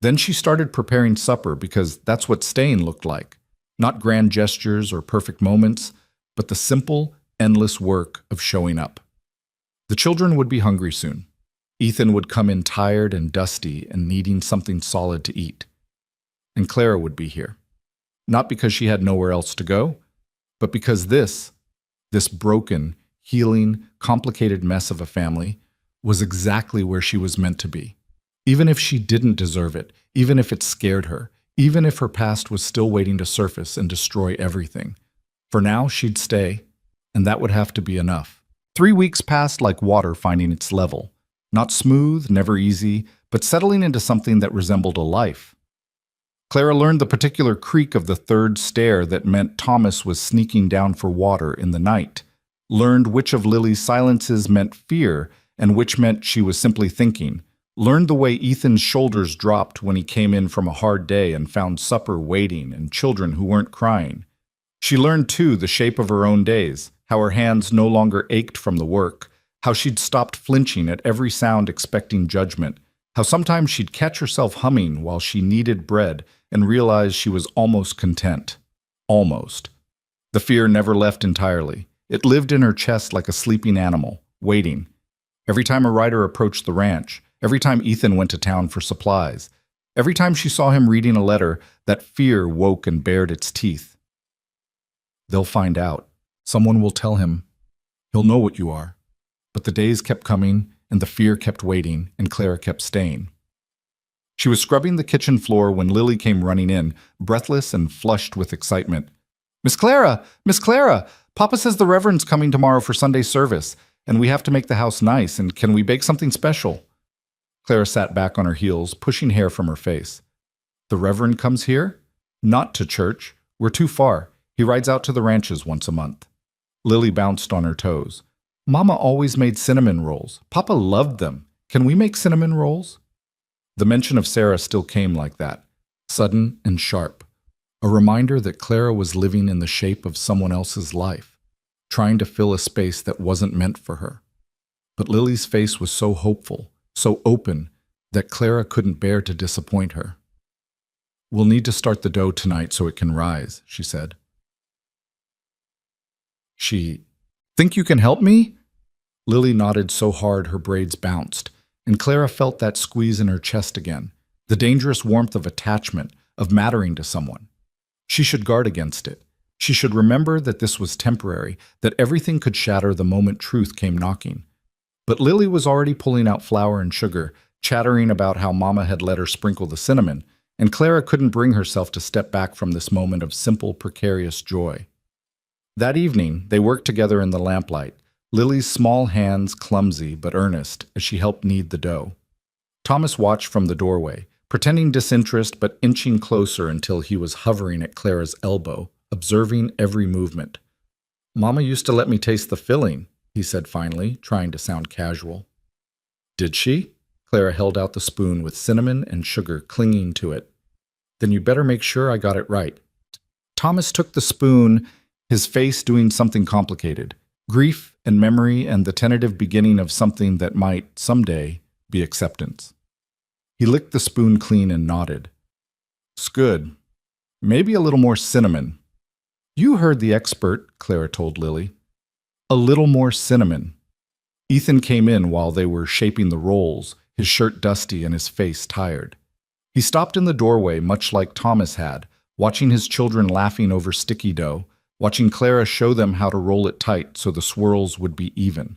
Then she started preparing supper because that's what staying looked like. Not grand gestures or perfect moments, but the simple, endless work of showing up. The children would be hungry soon. Ethan would come in tired and dusty and needing something solid to eat. And Clara would be here. Not because she had nowhere else to go, but because this broken, healing, complicated mess of a family was exactly where she was meant to be. Even if she didn't deserve it, even if it scared her, even if her past was still waiting to surface and destroy everything. For now, she'd stay, and that would have to be enough. 3 weeks passed like water finding its level. Not smooth, never easy, but settling into something that resembled a life. Clara learned the particular creak of the third stair that meant Thomas was sneaking down for water in the night. Learned which of Lily's silences meant fear and which meant she was simply thinking. Learned the way Ethan's shoulders dropped when he came in from a hard day and found supper waiting and children who weren't crying. She learned, too, the shape of her own days, how her hands no longer ached from the work, how she'd stopped flinching at every sound expecting judgment, how sometimes she'd catch herself humming while she kneaded bread and realized she was almost content. Almost. The fear never left entirely. It lived in her chest like a sleeping animal, waiting. Every time a rider approached the ranch, every time Ethan went to town for supplies, every time she saw him reading a letter, that fear woke and bared its teeth. They'll find out. Someone will tell him. He'll know what you are. But the days kept coming, and the fear kept waiting, and Clara kept staying. She was scrubbing the kitchen floor when Lily came running in, breathless and flushed with excitement. Miss Clara! Miss Clara! Papa says the Reverend's coming tomorrow for Sunday service, and we have to make the house nice, and can we bake something special? Clara sat back on her heels, pushing hair from her face. The Reverend comes here? Not to church. We're too far. He rides out to the ranches once a month. Lily bounced on her toes. Mama always made cinnamon rolls. Papa loved them. Can we make cinnamon rolls? The mention of Sarah still came like that, sudden and sharp. A reminder that Clara was living in the shape of someone else's life, trying to fill a space that wasn't meant for her. But Lily's face was so hopeful, so open, that Clara couldn't bear to disappoint her. We'll need to start the dough tonight so it can rise, she said. Think you can help me? Lily nodded so hard her braids bounced, and Clara felt that squeeze in her chest again, the dangerous warmth of attachment, of mattering to someone. She should guard against it. She should remember that this was temporary, that everything could shatter the moment truth came knocking. But Lily was already pulling out flour and sugar, chattering about how Mama had let her sprinkle the cinnamon, and Clara couldn't bring herself to step back from this moment of simple, precarious joy. That evening, they worked together in the lamplight, Lily's small hands clumsy but earnest as she helped knead the dough. Thomas watched from the doorway, pretending disinterest but inching closer until he was hovering at Clara's elbow, observing every movement. Mama used to let me taste the filling, he said finally, trying to sound casual. Did she? Clara held out the spoon with cinnamon and sugar clinging to it. Then you better make sure I got it right. Thomas took the spoon, his face doing something complicated. Grief and memory and the tentative beginning of something that might, someday, be acceptance. He licked the spoon clean and nodded. "'S good. Maybe a little more cinnamon." "You heard the expert," Clara told Lily. "A little more cinnamon." Ethan came in while they were shaping the rolls, his shirt dusty and his face tired. He stopped in the doorway much like Thomas had, watching his children laughing over sticky dough, watching Clara show them how to roll it tight so the swirls would be even.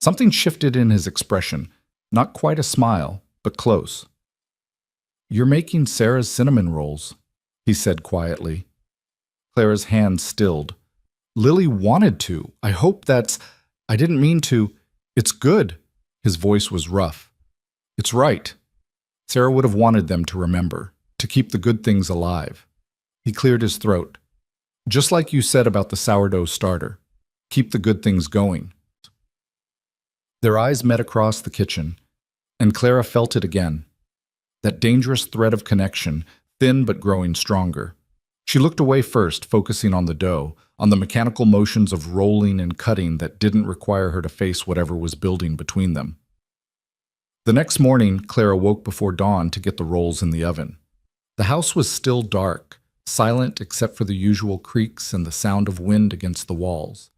Something shifted in his expression, not quite a smile, but close. "You're making Sarah's cinnamon rolls," he said quietly. Clara's hand stilled. "Lily wanted to. I didn't mean to. It's good." His voice was rough. "It's right. Sarah would have wanted them to remember, to keep the good things alive." He cleared his throat. "Just like you said about the sourdough starter. Keep the good things going." Their eyes met across the kitchen, and Clara felt it again. That dangerous thread of connection, thin but growing stronger. She looked away first, focusing on the dough, on the mechanical motions of rolling and cutting that didn't require her to face whatever was building between them. The next morning, Clara woke before dawn to get the rolls in the oven. The house was still dark, silent except for the usual creaks and the sound of wind against the walls.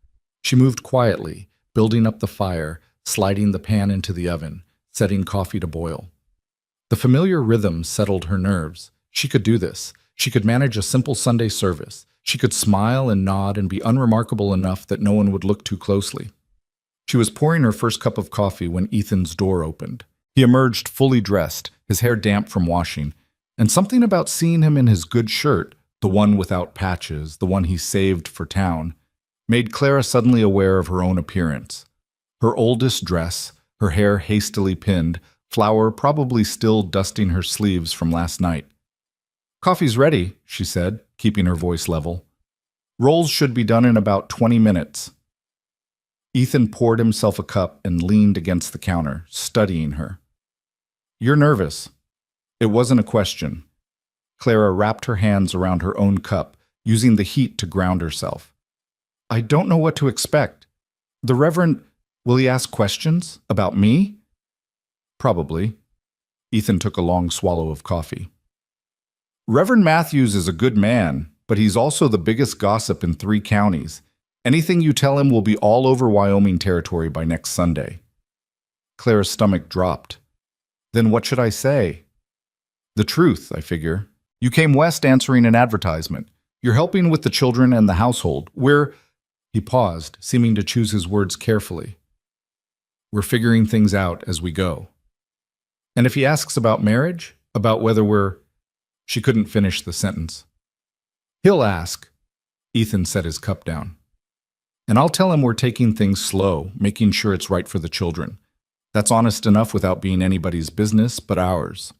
She moved quietly, building up the fire, sliding the pan into the oven, setting coffee to boil. The familiar rhythm settled her nerves. She could do this. She could manage a simple Sunday service. She could smile and nod and be unremarkable enough that no one would look too closely. She was pouring her first cup of coffee when Ethan's door opened. He emerged fully dressed, his hair damp from washing, and something about seeing him in his good shirt, the one without patches, the one he saved for town, made Clara suddenly aware of her own appearance. Her oldest dress, her hair hastily pinned, flour probably still dusting her sleeves from last night. "Coffee's ready," she said, keeping her voice level. "Rolls should be done in about 20 minutes. Ethan poured himself a cup and leaned against the counter, studying her. "You're nervous." It wasn't a question. Clara wrapped her hands around her own cup, using the heat to ground herself. "I don't know what to expect. The Reverend, will he ask questions about me?" "Probably." Ethan took a long swallow of coffee. "Reverend Matthews is a good man. but he's also the biggest gossip in 3 counties. Anything you tell him will be all over Wyoming territory by next Sunday." Clara's stomach dropped. "Then what should I say?" "The truth, I figure. You came west answering an advertisement. You're helping with the children and the household. He paused, seeming to choose his words carefully. "We're figuring things out as we go. And if he asks about marriage, about whether we're—" She couldn't finish the sentence. "He'll ask." Ethan set his cup down. "And I'll tell him we're taking things slow, making sure it's right for the children. That's honest enough without being anybody's business but ours."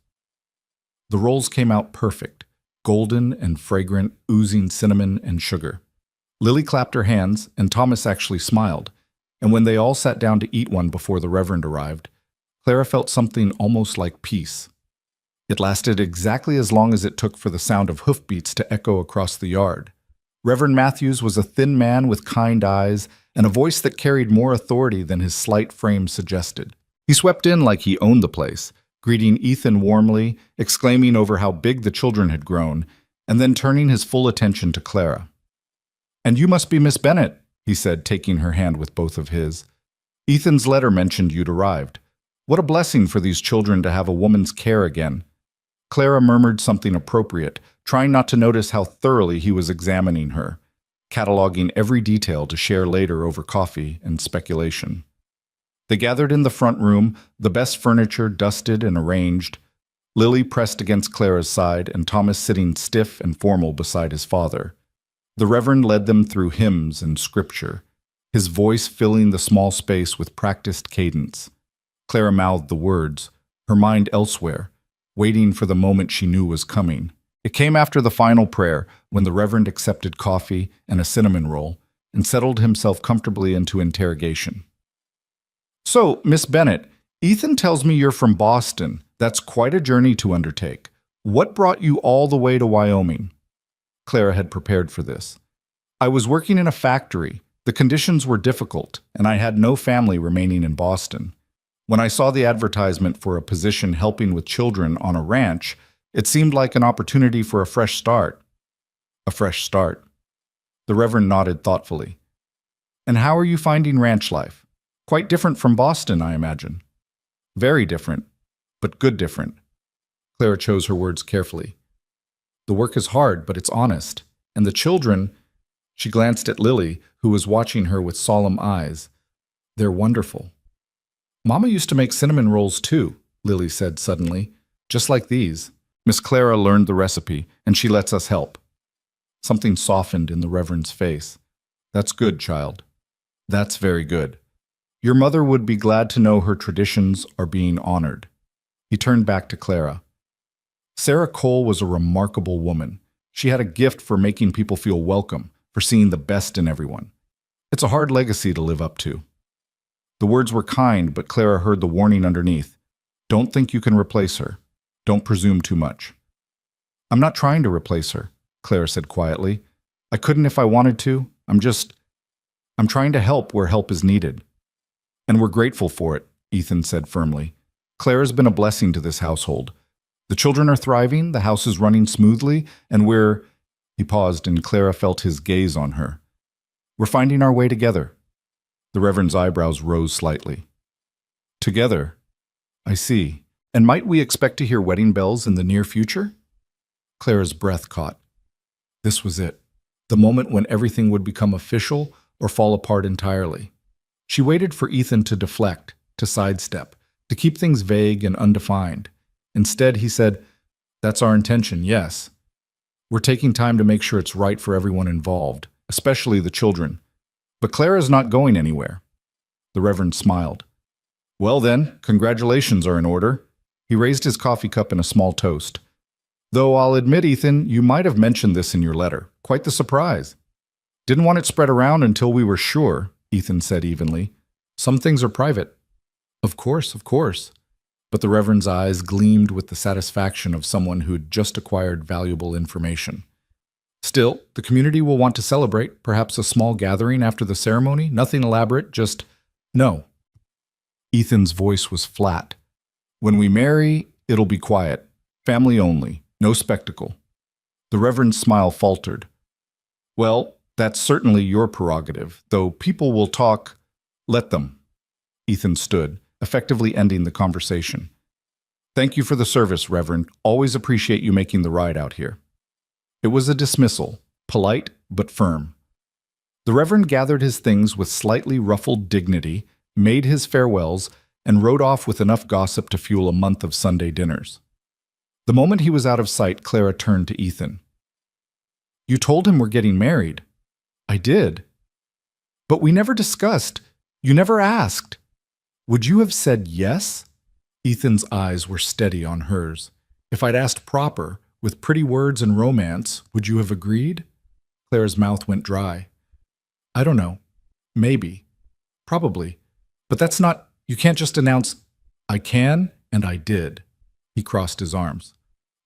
The rolls came out perfect, golden and fragrant, oozing cinnamon and sugar. Lily clapped her hands, and Thomas actually smiled, and when they all sat down to eat one before the Reverend arrived, Clara felt something almost like peace. It lasted exactly as long as it took for the sound of hoofbeats to echo across the yard. Reverend Matthews was a thin man with kind eyes and a voice that carried more authority than his slight frame suggested. He swept in like he owned the place, greeting Ethan warmly, exclaiming over how big the children had grown, and then turning his full attention to Clara. "And you must be Miss Bennett," he said, taking her hand with both of his. "Ethan's letter mentioned you'd arrived. What a blessing for these children to have a woman's care again." Clara murmured something appropriate, trying not to notice how thoroughly he was examining her, cataloging every detail to share later over coffee and speculation. They gathered in the front room, the best furniture dusted and arranged, Lily pressed against Clara's side and Thomas sitting stiff and formal beside his father. The Reverend led them through hymns and scripture, his voice filling the small space with practiced cadence. Clara mouthed the words, her mind elsewhere, waiting for the moment she knew was coming. It came after the final prayer, when the Reverend accepted coffee and a cinnamon roll and settled himself comfortably into interrogation. "So, Miss Bennett, Ethan tells me you're from Boston. That's quite a journey to undertake. What brought you all the way to Wyoming?" Clara had prepared for this. "I was working in a factory. The conditions were difficult, and I had no family remaining in Boston. When I saw the advertisement for a position helping with children on a ranch, it seemed like an opportunity for a fresh start." "A fresh start." The Reverend nodded thoughtfully. "And how are you finding ranch life? Quite different from Boston, I imagine." "Very different, but good different." Clara chose her words carefully. "The work is hard, but it's honest. And the children—" She glanced at Lily, who was watching her with solemn eyes. "They're wonderful." "Mama used to make cinnamon rolls too," Lily said suddenly. "Just like these. Miss Clara learned the recipe, and she lets us help." Something softened in the Reverend's face. "That's good, child. That's very good. Your mother would be glad to know her traditions are being honored." He turned back to Clara. "Sarah Cole was a remarkable woman. She had a gift for making people feel welcome, for seeing the best in everyone. It's a hard legacy to live up to." The words were kind, but Clara heard the warning underneath. "Don't think you can replace her. Don't presume too much." "I'm not trying to replace her," Clara said quietly. "I couldn't if I wanted to. I'm trying to help where help is needed." "And we're grateful for it," Ethan said firmly. "Clara's been a blessing to this household. The children are thriving, the house is running smoothly, and we're—" He paused, and Clara felt his gaze on her. "We're finding our way together." The Reverend's eyebrows rose slightly. "Together? I see. And might we expect to hear wedding bells in the near future?" Clara's breath caught. This was it, the moment when everything would become official or fall apart entirely. She waited for Ethan to deflect, to sidestep, to keep things vague and undefined. Instead, he said, "That's our intention, yes. We're taking time to make sure it's right for everyone involved, especially the children. But Clara's not going anywhere." The Reverend smiled. "Well then, congratulations are in order." He raised his coffee cup in a small toast. "Though I'll admit, Ethan, you might have mentioned this in your letter. Quite the surprise." "Didn't want it spread around until we were sure," Ethan said evenly. "Some things are private." Of course. But the Reverend's eyes gleamed with the satisfaction of someone who'd just acquired valuable information. "Still, the community will want to celebrate, perhaps a small gathering after the ceremony, nothing elaborate, just—" "No." Ethan's voice was flat. "When we marry, it'll be quiet, family only, no spectacle." The Reverend's smile faltered, Well, that's certainly your prerogative, though people will talk. Let them. Ethan stood, effectively ending the conversation. Thank you for the service, Reverend. Always appreciate you making the ride out here. It was a dismissal, polite but firm. The Reverend gathered his things with slightly ruffled dignity, made his farewells, and rode off with enough gossip to fuel a month of Sunday dinners. The moment he was out of sight, Clara turned to Ethan. You told him we're getting married. I did. But we never discussed. You never asked. Would you have said yes? Ethan's eyes were steady on hers. If I'd asked proper, with pretty words and romance, would you have agreed? Clara's mouth went dry. I don't know. Maybe. Probably. But that's not... You can't just announce, I can, and I did. He crossed his arms.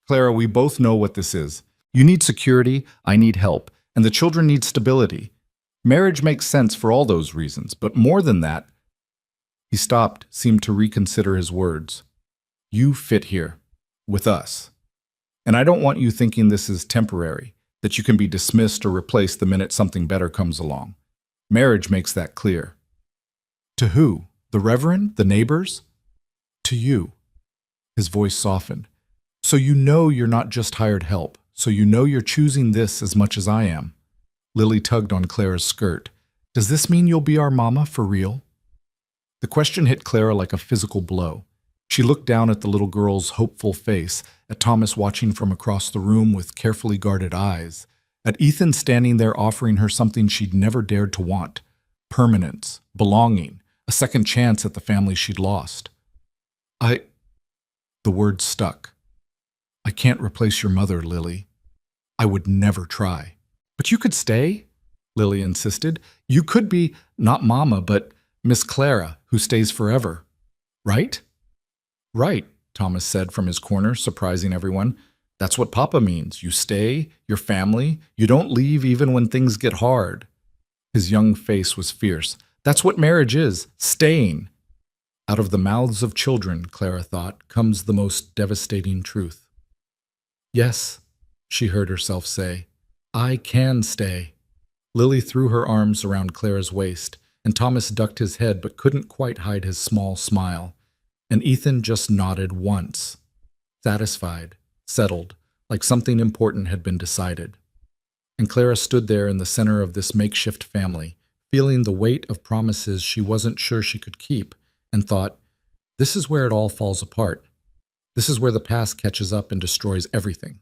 Clara, we both know what this is. You need security, I need help, and the children need stability. Marriage makes sense for all those reasons, but more than that... He stopped, seemed to reconsider his words. You fit here. With us. And I don't want you thinking this is temporary, that you can be dismissed or replaced the minute something better comes along. Marriage makes that clear. To who? The Reverend? The neighbors? To you. His voice softened. So you know you're not just hired help. So you know you're choosing this as much as I am. Lily tugged on Clara's skirt. Does this mean you'll be our mama for real? The question hit Clara like a physical blow. She looked down at the little girl's hopeful face, at Thomas watching from across the room with carefully guarded eyes, at Ethan standing there offering her something she'd never dared to want. Permanence, belonging, a second chance at the family she'd lost. The word stuck. I can't replace your mother, Lily. I would never try. But you could stay, Lily insisted. You could be, not Mama, but Miss Clara, who stays forever. Right? Right, Thomas said from his corner, surprising everyone. That's what Papa means. You stay, your family. You don't leave even when things get hard. His young face was fierce. That's what marriage is, staying. Out of the mouths of children, Clara thought, comes the most devastating truth. Yes, she heard herself say, I can stay. Lily threw her arms around Clara's waist, and Thomas ducked his head but couldn't quite hide his small smile. And Ethan just nodded once, satisfied, settled, like something important had been decided. And Clara stood there in the center of this makeshift family, feeling the weight of promises she wasn't sure she could keep, and thought, this is where it all falls apart. This is where the past catches up and destroys everything.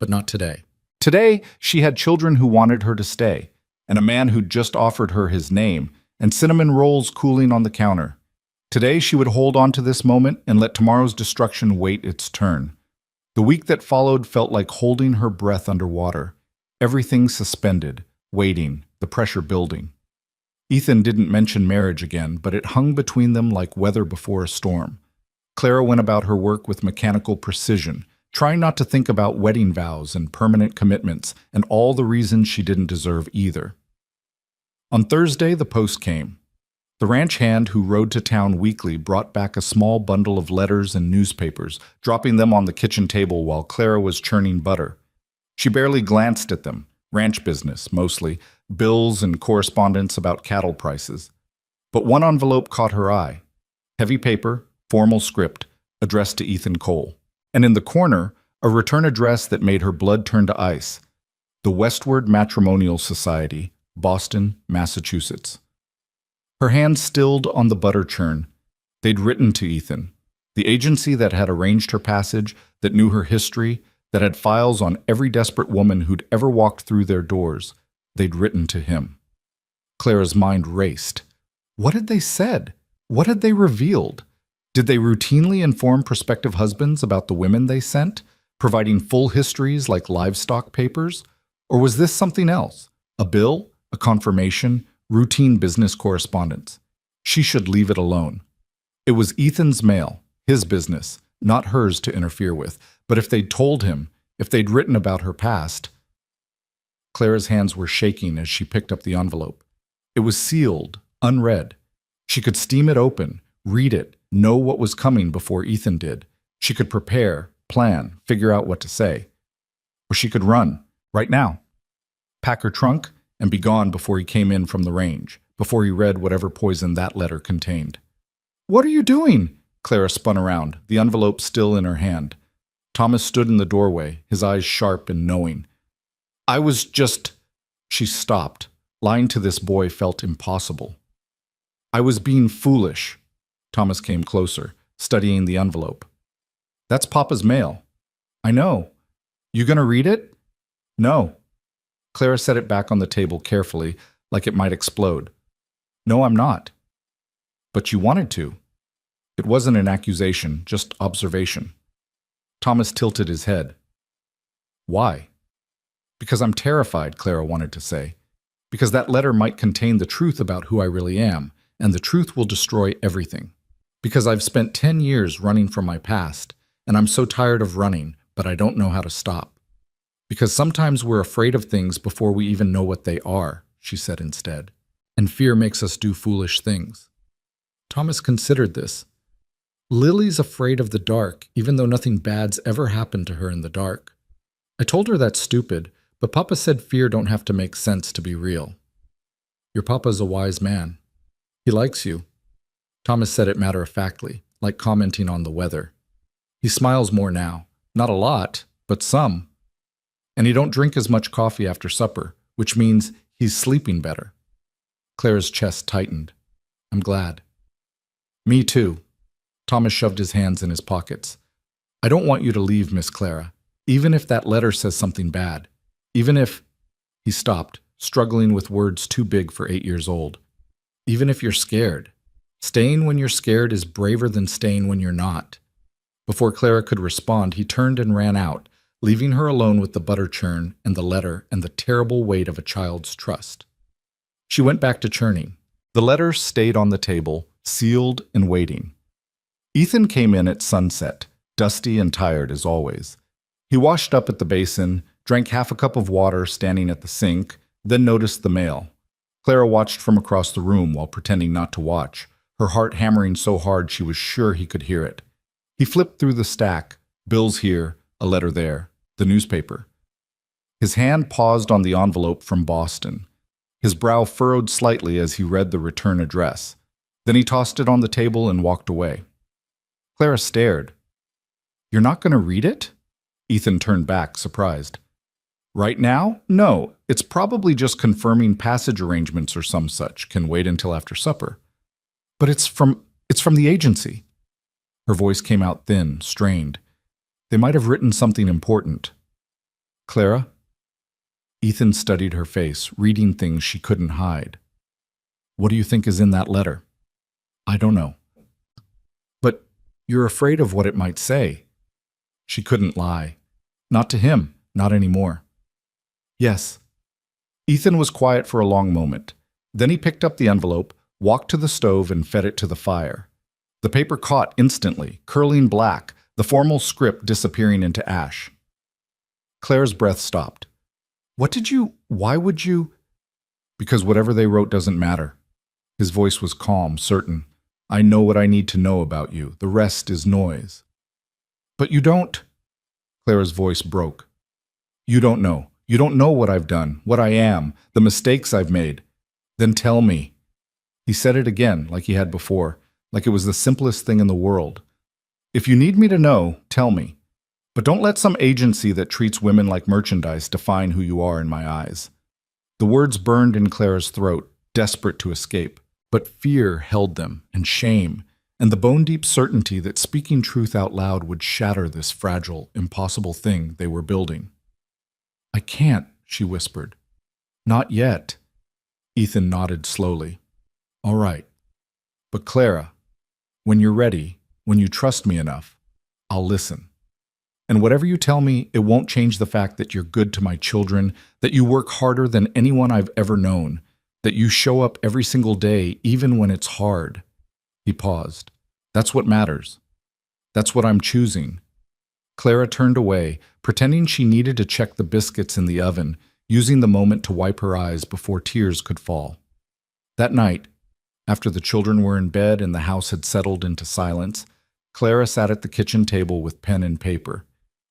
But not today. Today, she had children who wanted her to stay, and a man who'd just offered her his name, and cinnamon rolls cooling on the counter. Today, she would hold on to this moment and let tomorrow's destruction wait its turn. The week that followed felt like holding her breath underwater. Everything suspended, waiting, the pressure building. Ethan didn't mention marriage again, but it hung between them like weather before a storm. Clara went about her work with mechanical precision, trying not to think about wedding vows and permanent commitments and all the reasons she didn't deserve either. On Thursday, the post came. The ranch hand who rode to town weekly brought back a small bundle of letters and newspapers, dropping them on the kitchen table while Clara was churning butter. She barely glanced at them, ranch business, mostly, bills and correspondence about cattle prices. But one envelope caught her eye. Heavy paper, formal script, addressed to Ethan Cole. And in the corner, a return address that made her blood turn to ice. The Westward Matrimonial Society, Boston, Massachusetts. Her hand stilled on the butter churn. They'd written to Ethan, the agency that had arranged her passage, that knew her history, that had files on every desperate woman who'd ever walked through their doors. They'd written to him. Clara's mind raced. What had they said? What had they revealed? Did they routinely inform prospective husbands about the women they sent, providing full histories like livestock papers? Or was this something else? A bill? A confirmation? Routine business correspondence? She should leave it alone. It was Ethan's mail, his business, not hers to interfere with. But if they'd told him, if they'd written about her past... Clara's hands were shaking as she picked up the envelope. It was sealed, unread. She could steam it open, read it, know what was coming before Ethan did. She could prepare, plan, figure out what to say. Or she could run, right now. Pack her trunk and be gone before he came in from the range, before he read whatever poison that letter contained. "What are you doing?" Clara spun around, the envelope still in her hand. Thomas stood in the doorway, his eyes sharp and knowing. "I was just—" She stopped. Lying to this boy felt impossible. "I was being foolish." Thomas came closer, studying the envelope. "That's Papa's mail." "I know. You gonna read it?" "No." Clara set it back on the table carefully, like it might explode. "No, I'm not." "But you wanted to." It wasn't an accusation, just observation. Thomas tilted his head. "Why?" "Because I'm terrified," Clara wanted to say. "Because that letter might contain the truth about who I really am, and the truth will destroy everything. Because I've spent 10 years running from my past, and I'm so tired of running, but I don't know how to stop. Because sometimes we're afraid of things before we even know what they are," she said instead. "And fear makes us do foolish things." Thomas considered this. Lily's afraid of the dark, even though nothing bad's ever happened to her in the dark. I told her that's stupid, but Papa said fear don't have to make sense to be real. Your Papa's a wise man. He likes you. Thomas said it matter-of-factly, like commenting on the weather. He smiles more now. Not a lot, but some. And he don't drink as much coffee after supper, which means he's sleeping better. Clara's chest tightened. I'm glad. Me too. Thomas shoved his hands in his pockets. I don't want you to leave, Miss Clara, even if that letter says something bad. Even if... He stopped, struggling with words too big for 8 years old. Even if you're scared. Staying when you're scared is braver than staying when you're not. Before Clara could respond, he turned and ran out, leaving her alone with the butter churn and the letter and the terrible weight of a child's trust. She went back to churning. The letter stayed on the table, sealed and waiting. Ethan came in at sunset, dusty and tired as always. He washed up at the basin, drank half a cup of water standing at the sink, then noticed the mail. Clara watched from across the room while pretending not to watch, her heart hammering so hard she was sure he could hear it. He flipped through the stack, bills here, a letter there, the newspaper. His hand paused on the envelope from Boston. His brow furrowed slightly as he read the return address. Then he tossed it on the table and walked away. Clara stared. You're not going to read it? Ethan turned back, surprised. Right now? No, it's probably just confirming passage arrangements or some such. Can wait until after supper. But it's from the agency. Her voice came out thin, strained. They might have written something important. Clara? Ethan studied her face, reading things she couldn't hide. What do you think is in that letter? I don't know. But you're afraid of what it might say. She couldn't lie. Not to him, not anymore. Yes. Ethan was quiet for a long moment. Then he picked up the envelope, walked to the stove, and fed it to the fire. The paper caught instantly, curling black, the formal script disappearing into ash. Claire's breath stopped. Why would you? Because whatever they wrote doesn't matter. His voice was calm, certain. I know what I need to know about you. The rest is noise. But you don't. Clara's voice broke. You don't know. You don't know what I've done, what I am, the mistakes I've made. Then tell me. He said it again, like he had before, like it was the simplest thing in the world. If you need me to know, tell me. But don't let some agency that treats women like merchandise define who you are in my eyes. The words burned in Clara's throat, desperate to escape. But fear held them, and shame, and the bone-deep certainty that speaking truth out loud would shatter this fragile, impossible thing they were building. I can't, she whispered. Not yet. Ethan nodded slowly. All right. But Clara, when you're ready, when you trust me enough, I'll listen. And whatever you tell me, it won't change the fact that you're good to my children, that you work harder than anyone I've ever known, that you show up every single day, even when it's hard. He paused. That's what matters. That's what I'm choosing. Clara turned away, pretending she needed to check the biscuits in the oven, using the moment to wipe her eyes before tears could fall. That night, after the children were in bed and the house had settled into silence, Clara sat at the kitchen table with pen and paper.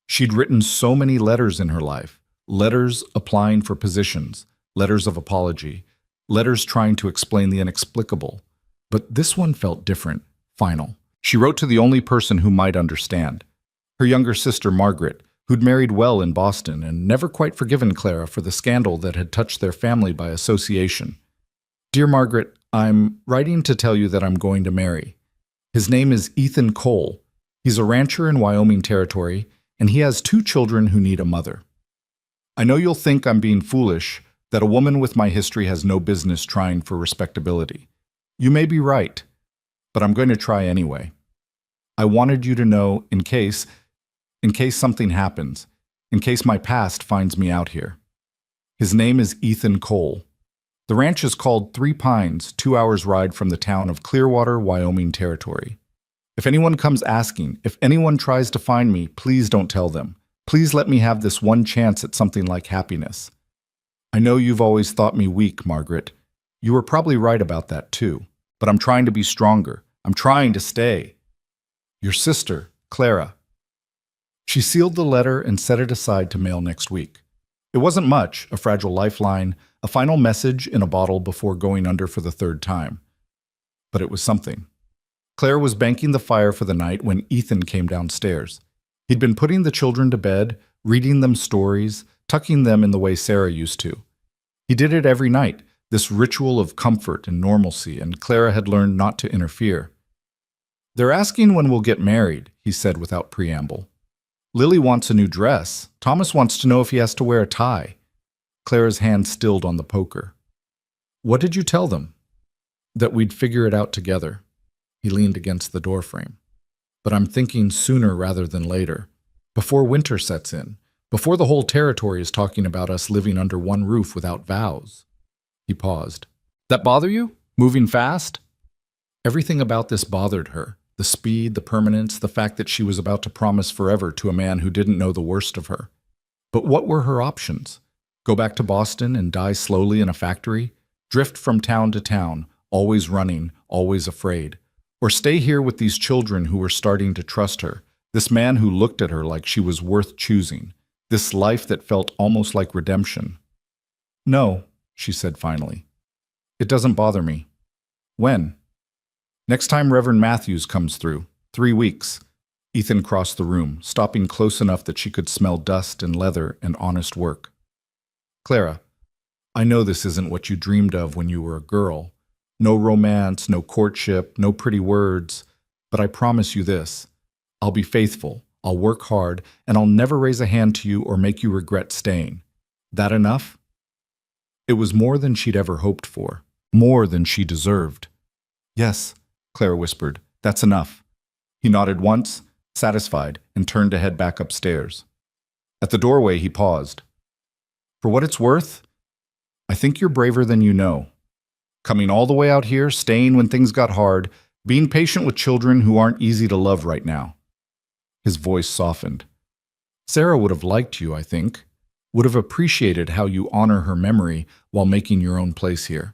She'd written so many letters in her life, letters applying for positions, letters of apology, letters trying to explain the inexplicable. But this one felt different, final. She wrote to the only person who might understand, her younger sister Margaret, who'd married well in Boston and never quite forgiven Clara for the scandal that had touched their family by association. Dear Margaret, I'm writing to tell you that I'm going to marry. His name is Ethan Cole. He's a rancher in Wyoming Territory, and he has 2 children who need a mother. I know you'll think I'm being foolish, that a woman with my history has no business trying for respectability. You may be right, but I'm going to try anyway. I wanted you to know in case something happens, in case my past finds me out here. His name is Ethan Cole. The ranch is called 3 Pines, 2 hours' ride from the town of Clearwater, Wyoming Territory. If anyone comes asking, if anyone tries to find me, please don't tell them. Please let me have this one chance at something like happiness. I know you've always thought me weak, Margaret. You were probably right about that too. But I'm trying to be stronger. I'm trying to stay. Your sister, Clara. She sealed the letter and set it aside to mail next week. It wasn't much, a fragile lifeline, a final message in a bottle before going under for the 3rd time. But it was something. Claire was banking the fire for the night when Ethan came downstairs. He'd been putting the children to bed, reading them stories, tucking them in the way Sarah used to. He did it every night, this ritual of comfort and normalcy, and Clara had learned not to interfere. They're asking when we'll get married, he said without preamble. Lily wants a new dress. Thomas wants to know if he has to wear a tie. Clara's hand stilled on the poker. What did you tell them? That we'd figure it out together. He leaned against the doorframe. But I'm thinking sooner rather than later. Before winter sets in. Before the whole territory is talking about us living under one roof without vows. He paused. That bother you? Moving fast? Everything about this bothered her. The speed, the permanence, the fact that she was about to promise forever to a man who didn't know the worst of her. But what were her options? Go back to Boston and die slowly in a factory? Drift from town to town, always running, always afraid? Or stay here with these children who were starting to trust her, this man who looked at her like she was worth choosing, this life that felt almost like redemption? No, she said finally. It doesn't bother me. When? Next time Reverend Matthews comes through, 3 weeks. Ethan crossed the room, stopping close enough that she could smell dust and leather and honest work. Clara, I know this isn't what you dreamed of when you were a girl. No romance, no courtship, no pretty words. But I promise you this. I'll be faithful, I'll work hard, and I'll never raise a hand to you or make you regret staying. That enough? It was more than she'd ever hoped for, more than she deserved. Yes, Clara whispered, that's enough. He nodded once, satisfied, and turned to head back upstairs. At the doorway, he paused. For what it's worth, I think you're braver than you know. Coming all the way out here, staying when things got hard, being patient with children who aren't easy to love right now. His voice softened. Sarah would have liked you, I think, would have appreciated how you honor her memory while making your own place here.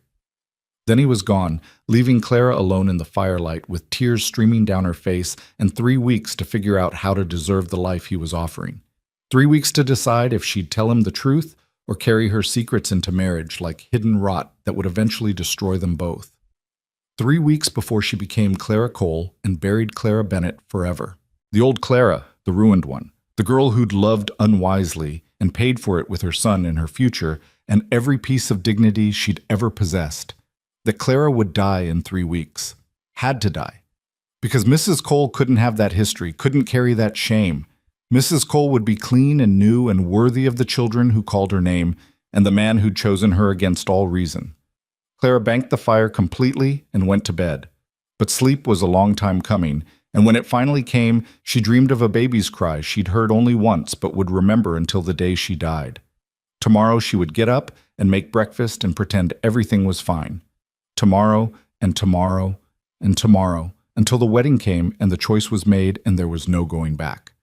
Then he was gone, leaving Clara alone in the firelight with tears streaming down her face and 3 weeks to figure out how to deserve the life he was offering. 3 weeks to decide if she'd tell him the truth or carry her secrets into marriage like hidden rot that would eventually destroy them both. 3 weeks before she became Clara Cole and buried Clara Bennett forever. The old Clara, the ruined one, the girl who'd loved unwisely and paid for it with her son and her future and every piece of dignity she'd ever possessed. That Clara would die in 3 weeks. Had to die. Because Mrs. Cole couldn't have that history, couldn't carry that shame. Mrs. Cole would be clean and new and worthy of the children who called her name and the man who'd chosen her against all reason. Clara banked the fire completely and went to bed. But sleep was a long time coming, and when it finally came, she dreamed of a baby's cry she'd heard only once but would remember until the day she died. Tomorrow she would get up and make breakfast and pretend everything was fine. Tomorrow and tomorrow and tomorrow until the wedding came and the choice was made and there was no going back.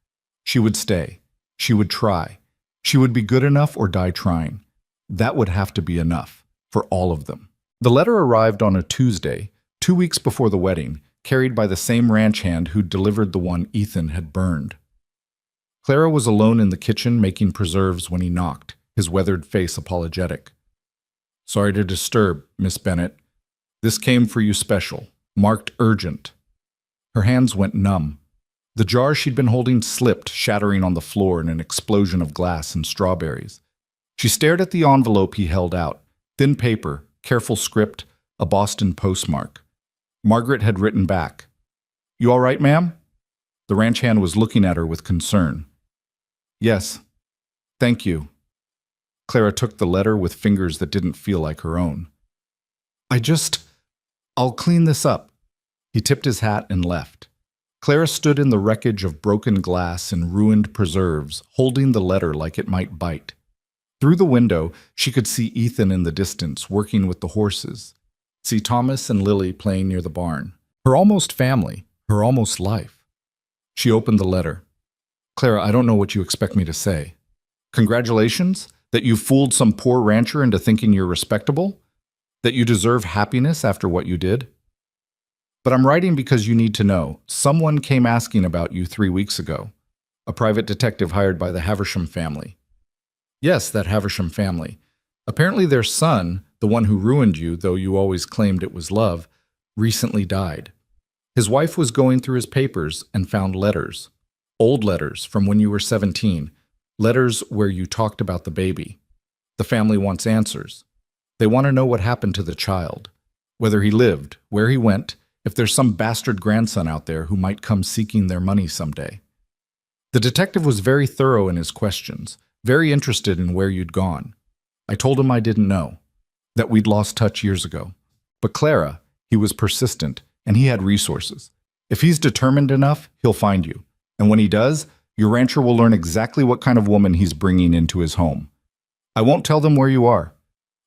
She would stay. She would try. She would be good enough or die trying. That would have to be enough for all of them. The letter arrived on a Tuesday, 2 weeks before the wedding, carried by the same ranch hand who'd delivered the one Ethan had burned. Clara was alone in the kitchen making preserves when he knocked. his weathered face apologetic. Sorry to disturb, Miss Bennett. This came for you special, marked urgent. Her hands went numb. The jar she'd been holding slipped, shattering on the floor in an explosion of glass and strawberries. She stared at the envelope he held out. Thin paper, careful script, a Boston postmark. Margaret had written back. You all right, ma'am? The ranch hand was looking at her with concern. Yes. Thank you. Clara took the letter with fingers that didn't feel like her own. I'll clean this up. He tipped his hat and left. Clara stood in the wreckage of broken glass and ruined preserves, holding the letter like it might bite. Through the window, she could see Ethan in the distance, working with the horses. See Thomas and Lily playing near the barn. Her almost family, her almost life. She opened the letter. Clara, I don't know what you expect me to say. Congratulations? That you fooled some poor rancher into thinking you're respectable? That you deserve happiness after what you did? But I'm writing because you need to know. Someone came asking about you 3 weeks ago. A private detective hired by the Haversham family. Yes, that Haversham family. Apparently their son, the one who ruined you, though you always claimed it was love, recently died. His wife was going through his papers and found letters. Old letters from when you were 17. Letters where you talked about the baby. The family wants answers. They want to know what happened to the child. Whether he lived, where he went, if there's some bastard grandson out there who might come seeking their money someday. The detective was very thorough in his questions, very interested in where you'd gone. I told him I didn't know, that we'd lost touch years ago. But Clara, he was persistent, and he had resources. If he's determined enough, he'll find you. And when he does, your rancher will learn exactly what kind of woman he's bringing into his home. I won't tell them where you are.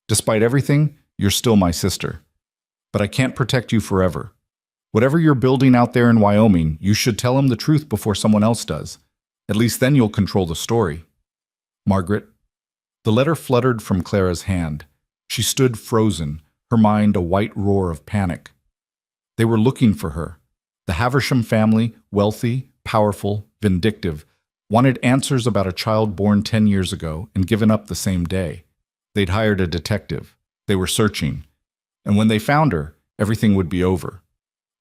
Despite everything, you're still my sister. But I can't protect you forever. Whatever you're building out there in Wyoming, you should tell him the truth before someone else does. At least then you'll control the story. Margaret. The letter fluttered from Clara's hand. She stood frozen, her mind a white roar of panic. They were looking for her. The Haversham family, wealthy, powerful, vindictive, wanted answers about a child born 10 years ago and given up the same day. They'd hired a detective. They were searching. And when they found her, everything would be over.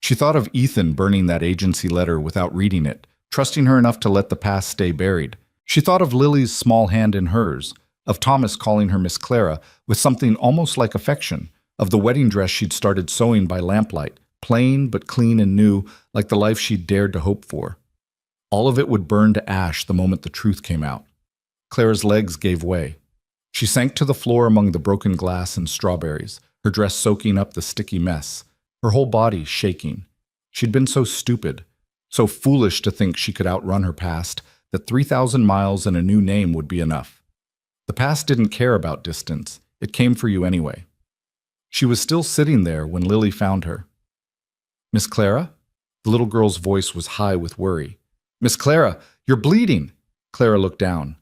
She thought of Ethan burning that agency letter without reading it, trusting her enough to let the past stay buried. She thought of Lily's small hand in hers, of Thomas calling her Miss Clara with something almost like affection, of the wedding dress she'd started sewing by lamplight, plain but clean and new, like the life she'd dared to hope for. All of it would burn to ash the moment the truth came out. Clara's legs gave way. She sank to the floor among the broken glass and strawberries, her dress soaking up the sticky mess, her whole body shaking. She'd been so stupid, so foolish to think she could outrun her past, that 3,000 miles and a new name would be enough. The past didn't care about distance. It came for you anyway. She was still sitting there when Lily found her. Miss Clara? The little girl's voice was high with worry. Miss Clara, you're bleeding! Clara looked down.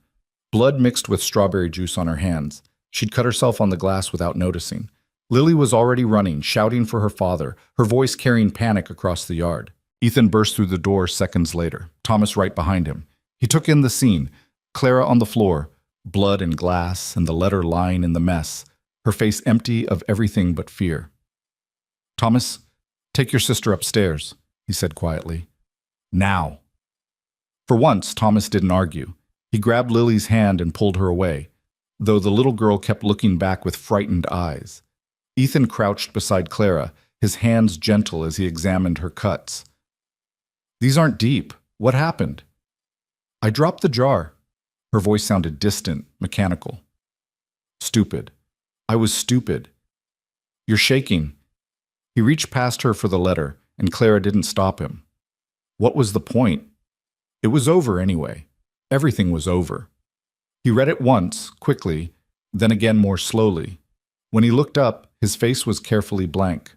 Blood mixed with strawberry juice on her hands. She'd cut herself on the glass without noticing. Lily was already running, shouting for her father, her voice carrying panic across the yard. Ethan burst through the door seconds later, Thomas right behind him. He took in the scene, Clara on the floor, blood and glass and the letter lying in the mess, her face empty of everything but fear. Thomas, take your sister upstairs, he said quietly. Now. For once, Thomas didn't argue. He grabbed Lily's hand and pulled her away, though the little girl kept looking back with frightened eyes. Ethan crouched beside Clara, his hands gentle as he examined her cuts. These aren't deep. What happened? I dropped the jar. Her voice sounded distant, mechanical. Stupid. I was stupid. You're shaking. He reached past her for the letter, and Clara didn't stop him. What was the point? It was over anyway. Everything was over. He read it once, quickly, then again more slowly. When he looked up, his face was carefully blank.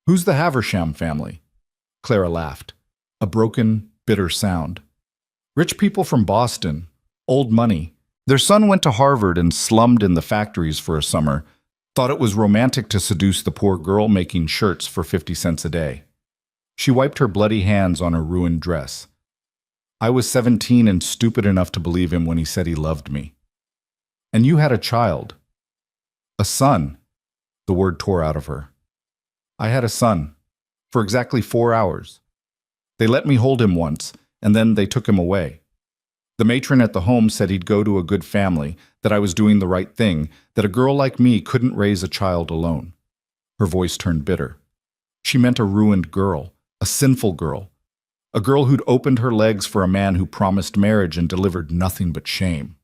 Who's the Haversham family? Clara laughed. A broken, bitter sound. Rich people from Boston. Old money. Their son went to Harvard and slummed in the factories for a summer. Thought it was romantic to seduce the poor girl making shirts for 50 cents a day. She wiped her bloody hands on her ruined dress. I was 17 and stupid enough to believe him when he said he loved me. And you had a child. A son. The word tore out of her. I had a son. For exactly 4 hours. They let me hold him once, and then they took him away. The matron at the home said he'd go to a good family, that I was doing the right thing, that a girl like me couldn't raise a child alone. Her voice turned bitter. She meant a ruined girl, a sinful girl, a girl who'd opened her legs for a man who promised marriage and delivered nothing but shame.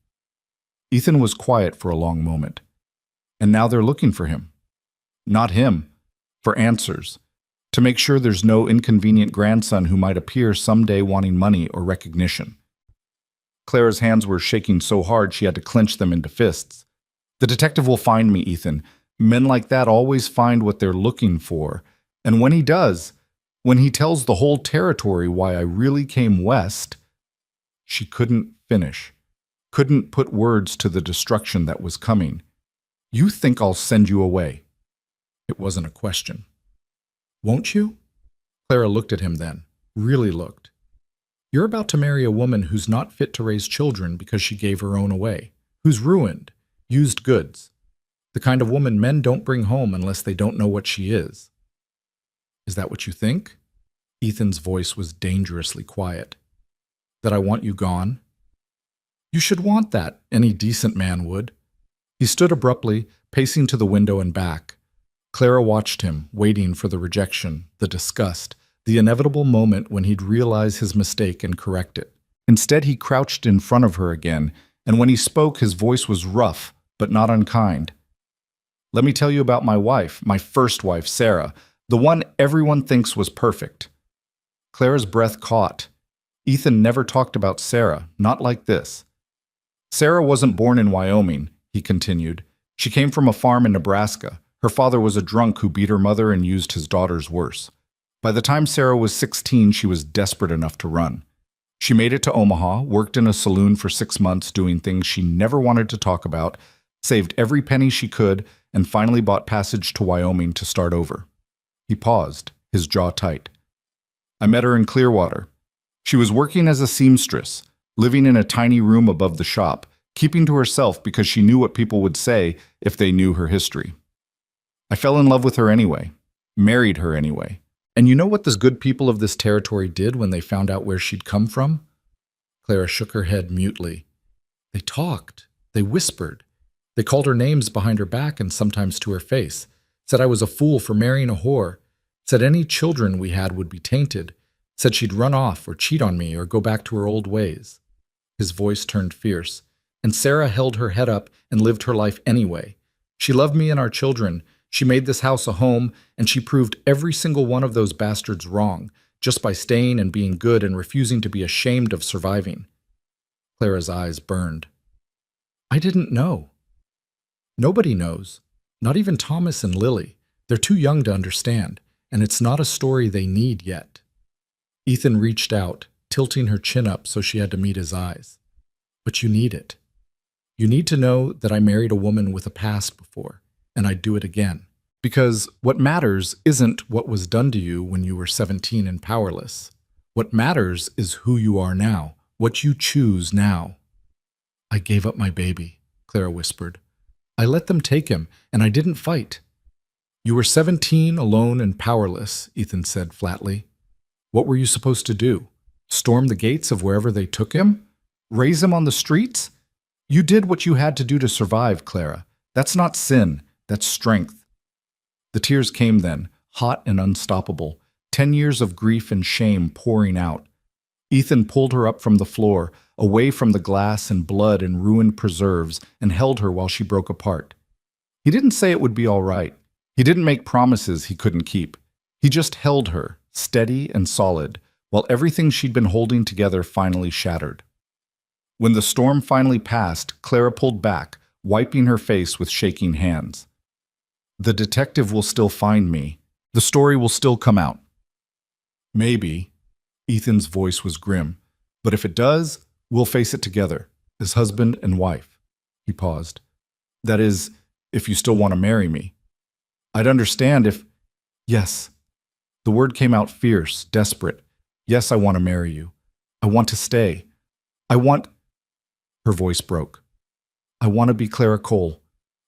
Ethan was quiet for a long moment. And now they're looking for him. Not him, for answers, to make sure there's no inconvenient grandson who might appear someday wanting money or recognition. Clara's hands were shaking so hard she had to clench them into fists. The detective will find me, Ethan. Men like that always find what they're looking for. And when he does, when he tells the whole territory why I really came west, she couldn't finish, couldn't put words to the destruction that was coming. You think I'll send you away? It wasn't a question. Won't you? Clara looked at him then, really looked. You're about to marry a woman who's not fit to raise children because she gave her own away, who's ruined, used goods, the kind of woman men don't bring home unless they don't know what she is. Is that what you think? Ethan's voice was dangerously quiet. That I want you gone? You should want that, any decent man would. He stood abruptly, pacing to the window and back. Clara watched him, waiting for the rejection, the disgust, the inevitable moment when he'd realize his mistake and correct it. Instead, he crouched in front of her again, and when he spoke, his voice was rough, but not unkind. Let me tell you about my wife, my first wife, Sarah, the one everyone thinks was perfect. Clara's breath caught. Ethan never talked about Sarah, not like this. Sarah wasn't born in Wyoming, he continued. She came from a farm in Nebraska. Her father was a drunk who beat her mother and used his daughters worse. By the time Sarah was 16, she was desperate enough to run. She made it to Omaha, worked in a saloon for 6 months doing things she never wanted to talk about, saved every penny she could, and finally bought passage to Wyoming to start over. He paused, his jaw tight. I met her in Clearwater. She was working as a seamstress, living in a tiny room above the shop, keeping to herself because she knew what people would say if they knew her history. I fell in love with her anyway, married her anyway. And you know what the good people of this territory did when they found out where she'd come from? Clara shook her head mutely. They talked. They whispered. They called her names behind her back and sometimes to her face. Said I was a fool for marrying a whore. Said any children we had would be tainted. Said she'd run off or cheat on me or go back to her old ways. His voice turned fierce. And Sarah held her head up and lived her life anyway. She loved me and our children. She made this house a home, and she proved every single one of those bastards wrong, just by staying and being good and refusing to be ashamed of surviving. Clara's eyes burned. I didn't know. Nobody knows. Not even Thomas and Lily. They're too young to understand, and it's not a story they need yet. Ethan reached out, tilting her chin up so she had to meet his eyes. But you need it. You need to know that I married a woman with a past before. And I'd do it again. Because what matters isn't what was done to you when you were 17 and powerless. What matters is who you are now, what you choose now. I gave up my baby, Clara whispered. I let them take him, and I didn't fight. You were 17, alone and powerless, Ethan said flatly. What were you supposed to do? Storm the gates of wherever they took him? Raise him on the streets? You did what you had to do to survive, Clara. That's not sin. That's strength. The tears came then, hot and unstoppable, 10 years of grief and shame pouring out. Ethan pulled her up from the floor, away from the glass and blood and ruined preserves, and held her while she broke apart. He didn't say it would be all right. He didn't make promises he couldn't keep. He just held her, steady and solid, while everything she'd been holding together finally shattered. When the storm finally passed, Clara pulled back, wiping her face with shaking hands. The detective will still find me. The story will still come out. Maybe. Ethan's voice was grim. But if it does, we'll face it together, as husband and wife. He paused. That is, if you still want to marry me. I'd understand if... Yes. The word came out fierce, desperate. Yes, I want to marry you. I want to stay. I want... Her voice broke. I want to be Clara Cole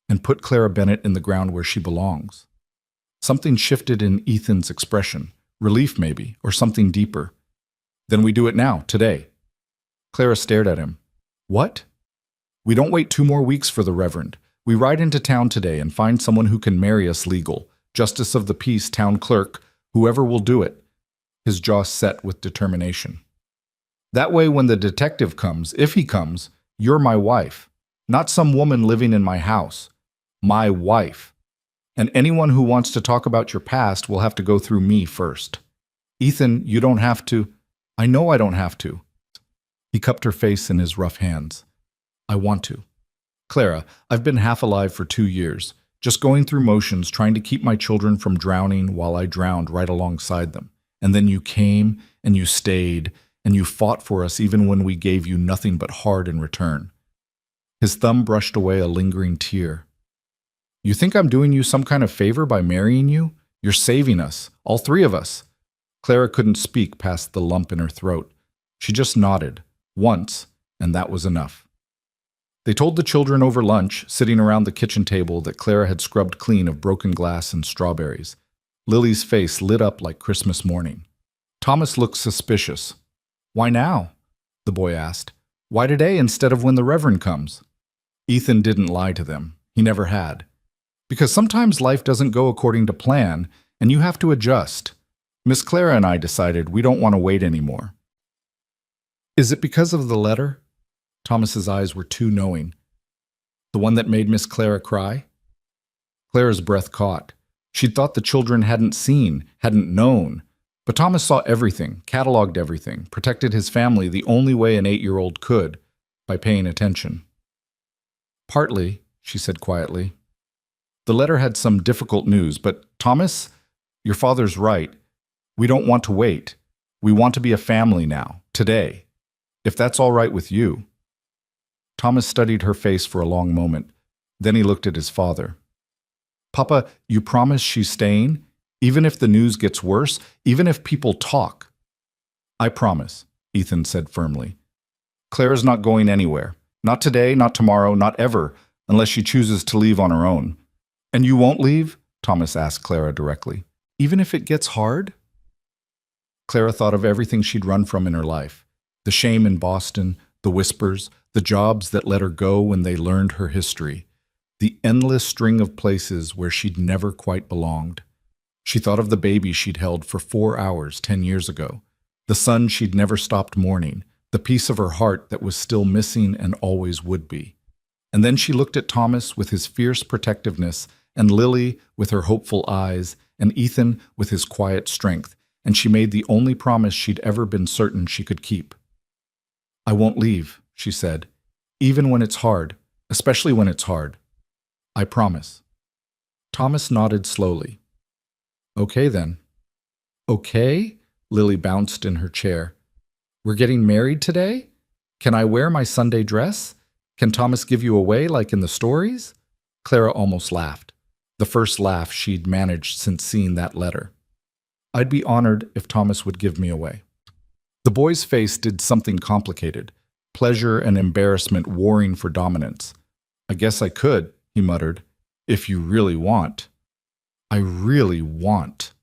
and put Clara Bennett in the ground where she belongs. Something shifted in Ethan's expression, relief maybe, or something deeper. Then we do it now, today. Clara stared at him. What? We don't wait 2 more weeks for the Reverend. We ride into town today and find someone who can marry us legal, justice of the peace, town clerk, whoever will do it. His jaw set with determination. That way when the detective comes, if he comes, you're my wife, not some woman living in my house. My wife. And anyone who wants to talk about your past will have to go through me first. Ethan, you don't have to. I know I don't have to. He cupped her face in his rough hands. I want to. Clara, I've been half alive for 2 years, just going through motions trying to keep my children from drowning while I drowned right alongside them. And then you came, and you stayed, and you fought for us even when we gave you nothing but hard in return. His thumb brushed away a lingering tear. You think I'm doing you some kind of favor by marrying you? You're saving us, all 3 of us. Clara couldn't speak past the lump in her throat. She just nodded, once, and that was enough. They told the children over lunch, sitting around the kitchen table, that Clara had scrubbed clean of broken glass and strawberries. Lily's face lit up like Christmas morning. Thomas looked suspicious. Why now? The boy asked. Why today instead of when the Reverend comes? Ethan didn't lie to them. He never had. Because sometimes life doesn't go according to plan, and you have to adjust. Miss Clara and I decided we don't want to wait anymore. Is it because of the letter? Thomas's eyes were too knowing. The one that made Miss Clara cry? Clara's breath caught. She'd thought the children hadn't seen, hadn't known. But Thomas saw everything, cataloged everything, protected his family the only way an 8-year-old could, by paying attention. Partly, she said quietly. The letter had some difficult news, but Thomas, your father's right. We don't want to wait. We want to be a family now, today. If that's all right with you. Thomas studied her face for a long moment. Then he looked at his father. Papa, you promise she's staying? Even if the news gets worse? Even if people talk? I promise, Ethan said firmly. Clara's not going anywhere. Not today, not tomorrow, not ever, unless she chooses to leave on her own. And you won't leave? Thomas asked Clara directly. Even if it gets hard? Clara thought of everything she'd run from in her life. The shame in Boston, the whispers, the jobs that let her go when they learned her history. The endless string of places where she'd never quite belonged. She thought of the baby she'd held for 4 hours 10 years ago, the son she'd never stopped mourning, the piece of her heart that was still missing and always would be. And then she looked at Thomas with his fierce protectiveness, and Lily with her hopeful eyes, and Ethan with his quiet strength, and she made the only promise she'd ever been certain she could keep. I won't leave, she said, even when it's hard, especially when it's hard. I promise. Thomas nodded slowly. Okay, then. Okay? Lily bounced in her chair. We're getting married today? Can I wear my Sunday dress? Can Thomas give you away like in the stories? Clara almost laughed, the first laugh she'd managed since seeing that letter. I'd be honored if Thomas would give me away. The boy's face did something complicated, pleasure and embarrassment warring for dominance. I guess I could, he muttered, if you really want. I really want.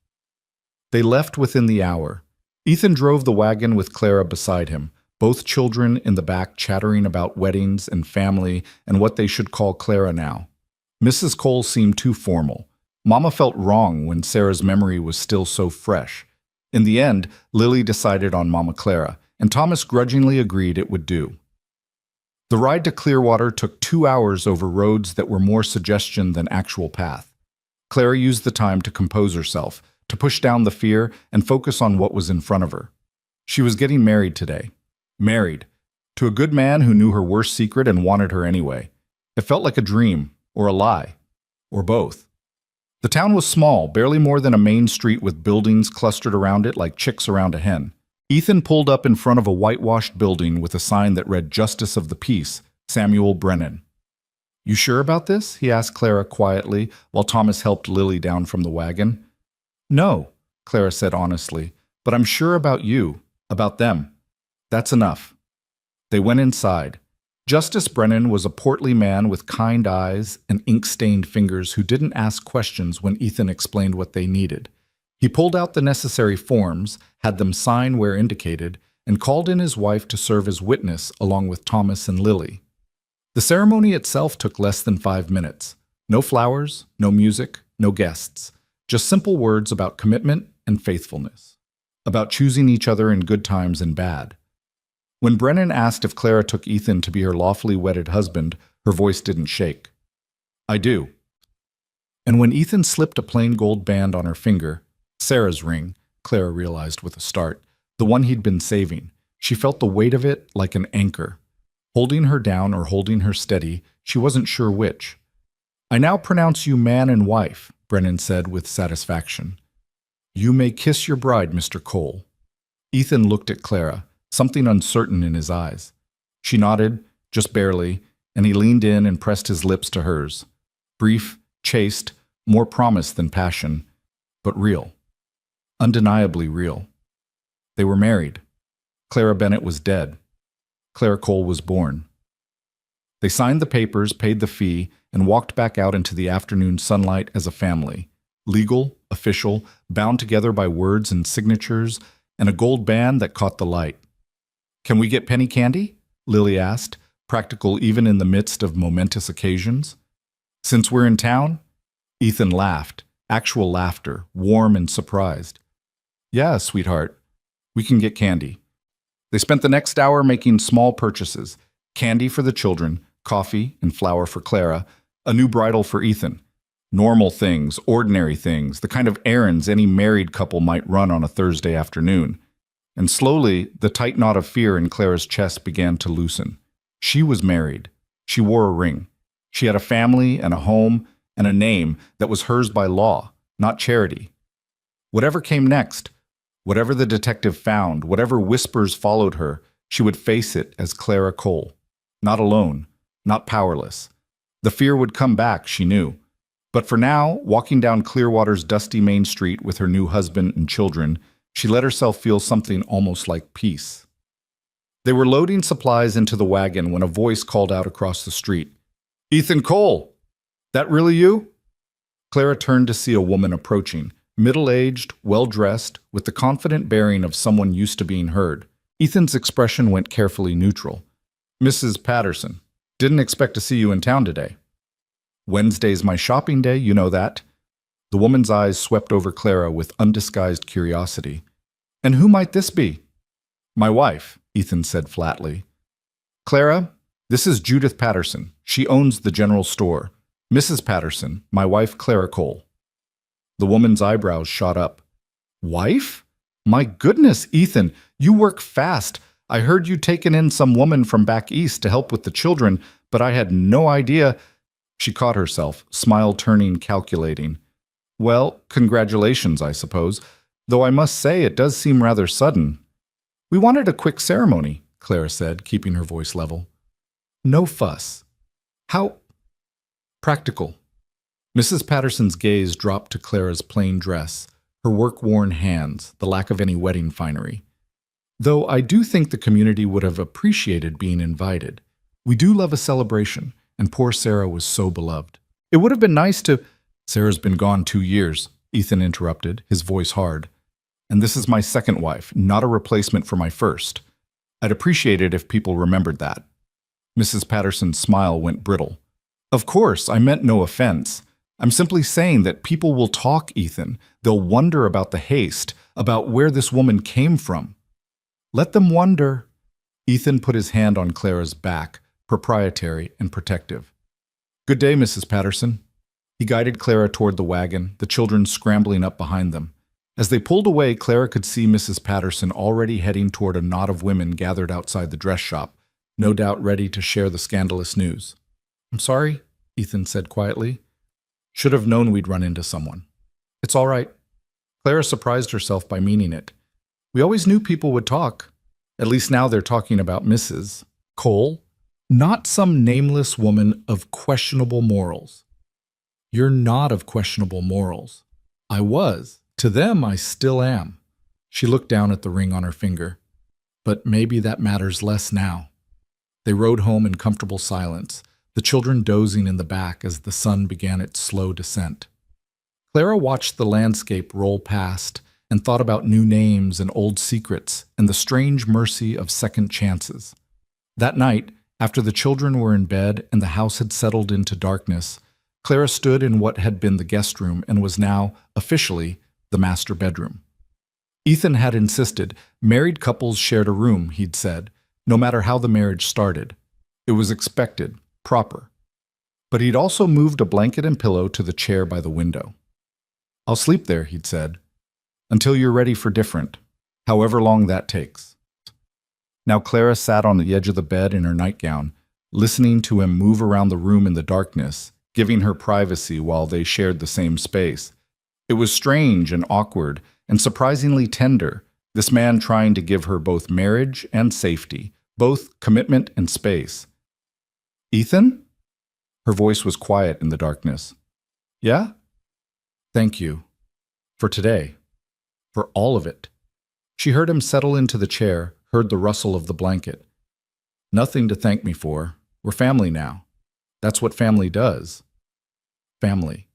They left within the hour. Ethan drove the wagon with Clara beside him, both children in the back chattering about weddings and family and what they should call Clara now. Mrs. Cole seemed too formal. Mama felt wrong when Sarah's memory was still so fresh. In the end, Lily decided on Mama Clara, and Thomas grudgingly agreed it would do. The ride to Clearwater took 2 hours over roads that were more suggestion than actual path. Clara used the time to compose herself, to push down the fear and focus on what was in front of her. She was getting married today. Married. To a good man who knew her worst secret and wanted her anyway. It felt like a dream, or a lie, or both. The town was small, barely more than a main street with buildings clustered around it like chicks around a hen. Ethan pulled up in front of a whitewashed building with a sign that read Justice of the Peace, Samuel Brennan. You sure about this? He asked Clara quietly while Thomas helped Lily down from the wagon. No, Clara said honestly, but I'm sure about you, about them. That's enough. They went inside. Justice Brennan was a portly man with kind eyes and ink-stained fingers who didn't ask questions when Ethan explained what they needed. He pulled out the necessary forms, had them sign where indicated, and called in his wife to serve as witness along with Thomas and Lily. The ceremony itself took less than 5 minutes. No flowers, no music, no guests. Just simple words about commitment and faithfulness. About choosing each other in good times and bad. When Brennan asked if Clara took Ethan to be her lawfully wedded husband, her voice didn't shake. "I do." And when Ethan slipped a plain gold band on her finger, Sarah's ring, Clara realized with a start, the one he'd been saving, she felt the weight of it like an anchor. Holding her down or holding her steady, she wasn't sure which. "I now pronounce you man and wife," Brennan said with satisfaction. "You may kiss your bride, Mr. Cole." Ethan looked at Clara, something uncertain in his eyes. She nodded, just barely, and he leaned in and pressed his lips to hers. Brief, chaste, more promise than passion, but real. Undeniably real. They were married. Clara Bennett was dead. Clara Cole was born. They signed the papers, paid the fee, and walked back out into the afternoon sunlight as a family. Legal, official, bound together by words and signatures, and a gold band that caught the light. "Can we get penny candy?" Lily asked, practical even in the midst of momentous occasions. "Since we're in town?" Ethan laughed, actual laughter, warm and surprised. "Yeah, sweetheart, we can get candy." They spent the next hour making small purchases, candy for the children, coffee and flour for Clara, a new bridle for Ethan. Normal things, ordinary things, the kind of errands any married couple might run on a Thursday afternoon. And slowly, the tight knot of fear in Clara's chest began to loosen. She was married. She wore a ring. She had a family and a home and a name that was hers by law, not charity. Whatever came next, whatever the detective found, whatever whispers followed her, she would face it as Clara Cole. Not alone, not powerless. The fear would come back, she knew. But for now, walking down Clearwater's dusty main street with her new husband and children, she let herself feel something almost like peace. They were loading supplies into the wagon when a voice called out across the street. "Ethan Cole! That really you?" Clara turned to see a woman approaching, middle-aged, well-dressed, with the confident bearing of someone used to being heard. Ethan's expression went carefully neutral. "Mrs. Patterson, didn't expect to see you in town today." "Wednesday's my shopping day, you know that." The woman's eyes swept over Clara with undisguised curiosity. "And who might this be?" "My wife," Ethan said flatly. "Clara, this is Judith Patterson. She owns the general store. Mrs. Patterson, my wife Clara Cole." The woman's eyebrows shot up. "Wife? My goodness, Ethan, you work fast. I heard you'd taken in some woman from back east to help with the children, but I had no idea." She caught herself, smile turning calculating. "Well, congratulations, I suppose, though I must say it does seem rather sudden." "We wanted a quick ceremony," Clara said, keeping her voice level. "No fuss. How practical." Mrs. Patterson's gaze dropped to Clara's plain dress, her work-worn hands, the lack of any wedding finery. "Though I do think the community would have appreciated being invited. We do love a celebration, and poor Sarah was so beloved. It would have been nice to—" "Sarah's been gone 2 years," Ethan interrupted, his voice hard. "And this is my second wife, not a replacement for my first. I'd appreciate it if people remembered that." Mrs. Patterson's smile went brittle. "Of course, I meant no offense. I'm simply saying that people will talk, Ethan. They'll wonder about the haste, about where this woman came from." "Let them wonder." Ethan put his hand on Clara's back, proprietary and protective. "Good day, Mrs. Patterson." He guided Clara toward the wagon, the children scrambling up behind them. As they pulled away, Clara could see Mrs. Patterson already heading toward a knot of women gathered outside the dress shop, no doubt ready to share the scandalous news. "I'm sorry," Ethan said quietly. "Should have known we'd run into someone." "It's all right." Clara surprised herself by meaning it. "We always knew people would talk. At least now they're talking about Mrs. Cole, not some nameless woman of questionable morals." "You're not of questionable morals." "I was. To them, I still am." She looked down at the ring on her finger. "But maybe that matters less now." They rode home in comfortable silence, the children dozing in the back as the sun began its slow descent. Clara watched the landscape roll past and thought about new names and old secrets and the strange mercy of second chances. That night, after the children were in bed and the house had settled into darkness, Clara stood in what had been the guest room and was now, officially, the master bedroom. Ethan had insisted married couples shared a room, he'd said, no matter how the marriage started. It was expected, proper. But he'd also moved a blanket and pillow to the chair by the window. "I'll sleep there," he'd said, "until you're ready for different, however long that takes." Now Clara sat on the edge of the bed in her nightgown, listening to him move around the room in the darkness, giving her privacy while they shared the same space. It was strange and awkward and surprisingly tender, this man trying to give her both marriage and safety, both commitment and space. "Ethan?" Her voice was quiet in the darkness. "Yeah?" "Thank you. For today. For all of it." She heard him settle into the chair, heard the rustle of the blanket. "Nothing to thank me for. We're family now. That's what family does." Family.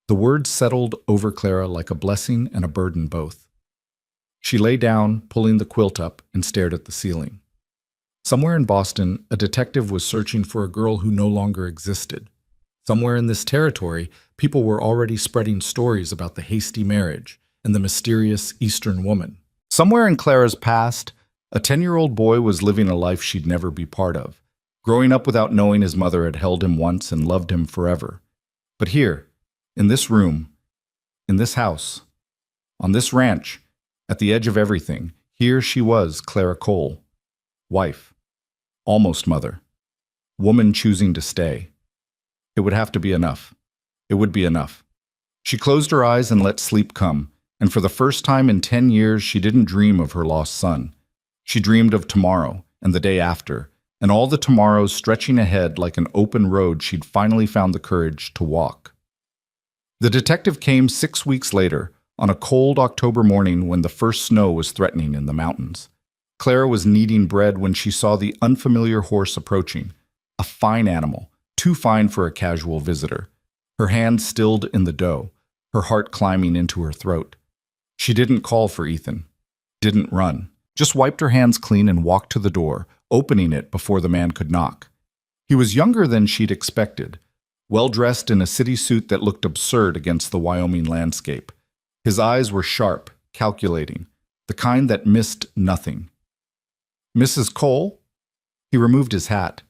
The words settled over Clara like a blessing and a burden both. She lay down, pulling the quilt up, and stared at the ceiling. Somewhere in Boston, a detective was searching for a girl who no longer existed. Somewhere in this territory, people were already spreading stories about the hasty marriage and the mysterious Eastern woman. Somewhere in Clara's past, a 10-year-old boy was living a life she'd never be part of, growing up without knowing his mother had held him once and loved him forever. But here, in this room, in this house, on this ranch, at the edge of everything, here she was, Clara Cole, wife, almost mother, woman choosing to stay. It would have to be enough. It would be enough. She closed her eyes and let sleep come, and for the first time in 10 years she didn't dream of her lost son. She dreamed of tomorrow, and the day after, and all the tomorrows stretching ahead like an open road she'd finally found the courage to walk. The detective came 6 weeks later, on a cold October morning when the first snow was threatening in the mountains. Clara was kneading bread when she saw the unfamiliar horse approaching, a fine animal, too fine for a casual visitor. Her hand stilled in the dough, her heart climbing into her throat. She didn't call for Ethan, didn't run, just wiped her hands clean and walked to the door, opening it before the man could knock. He was younger than she'd expected, well-dressed in a city suit that looked absurd against the Wyoming landscape. His eyes were sharp, calculating, the kind that missed nothing. "Mrs. Cole?" He removed his hat.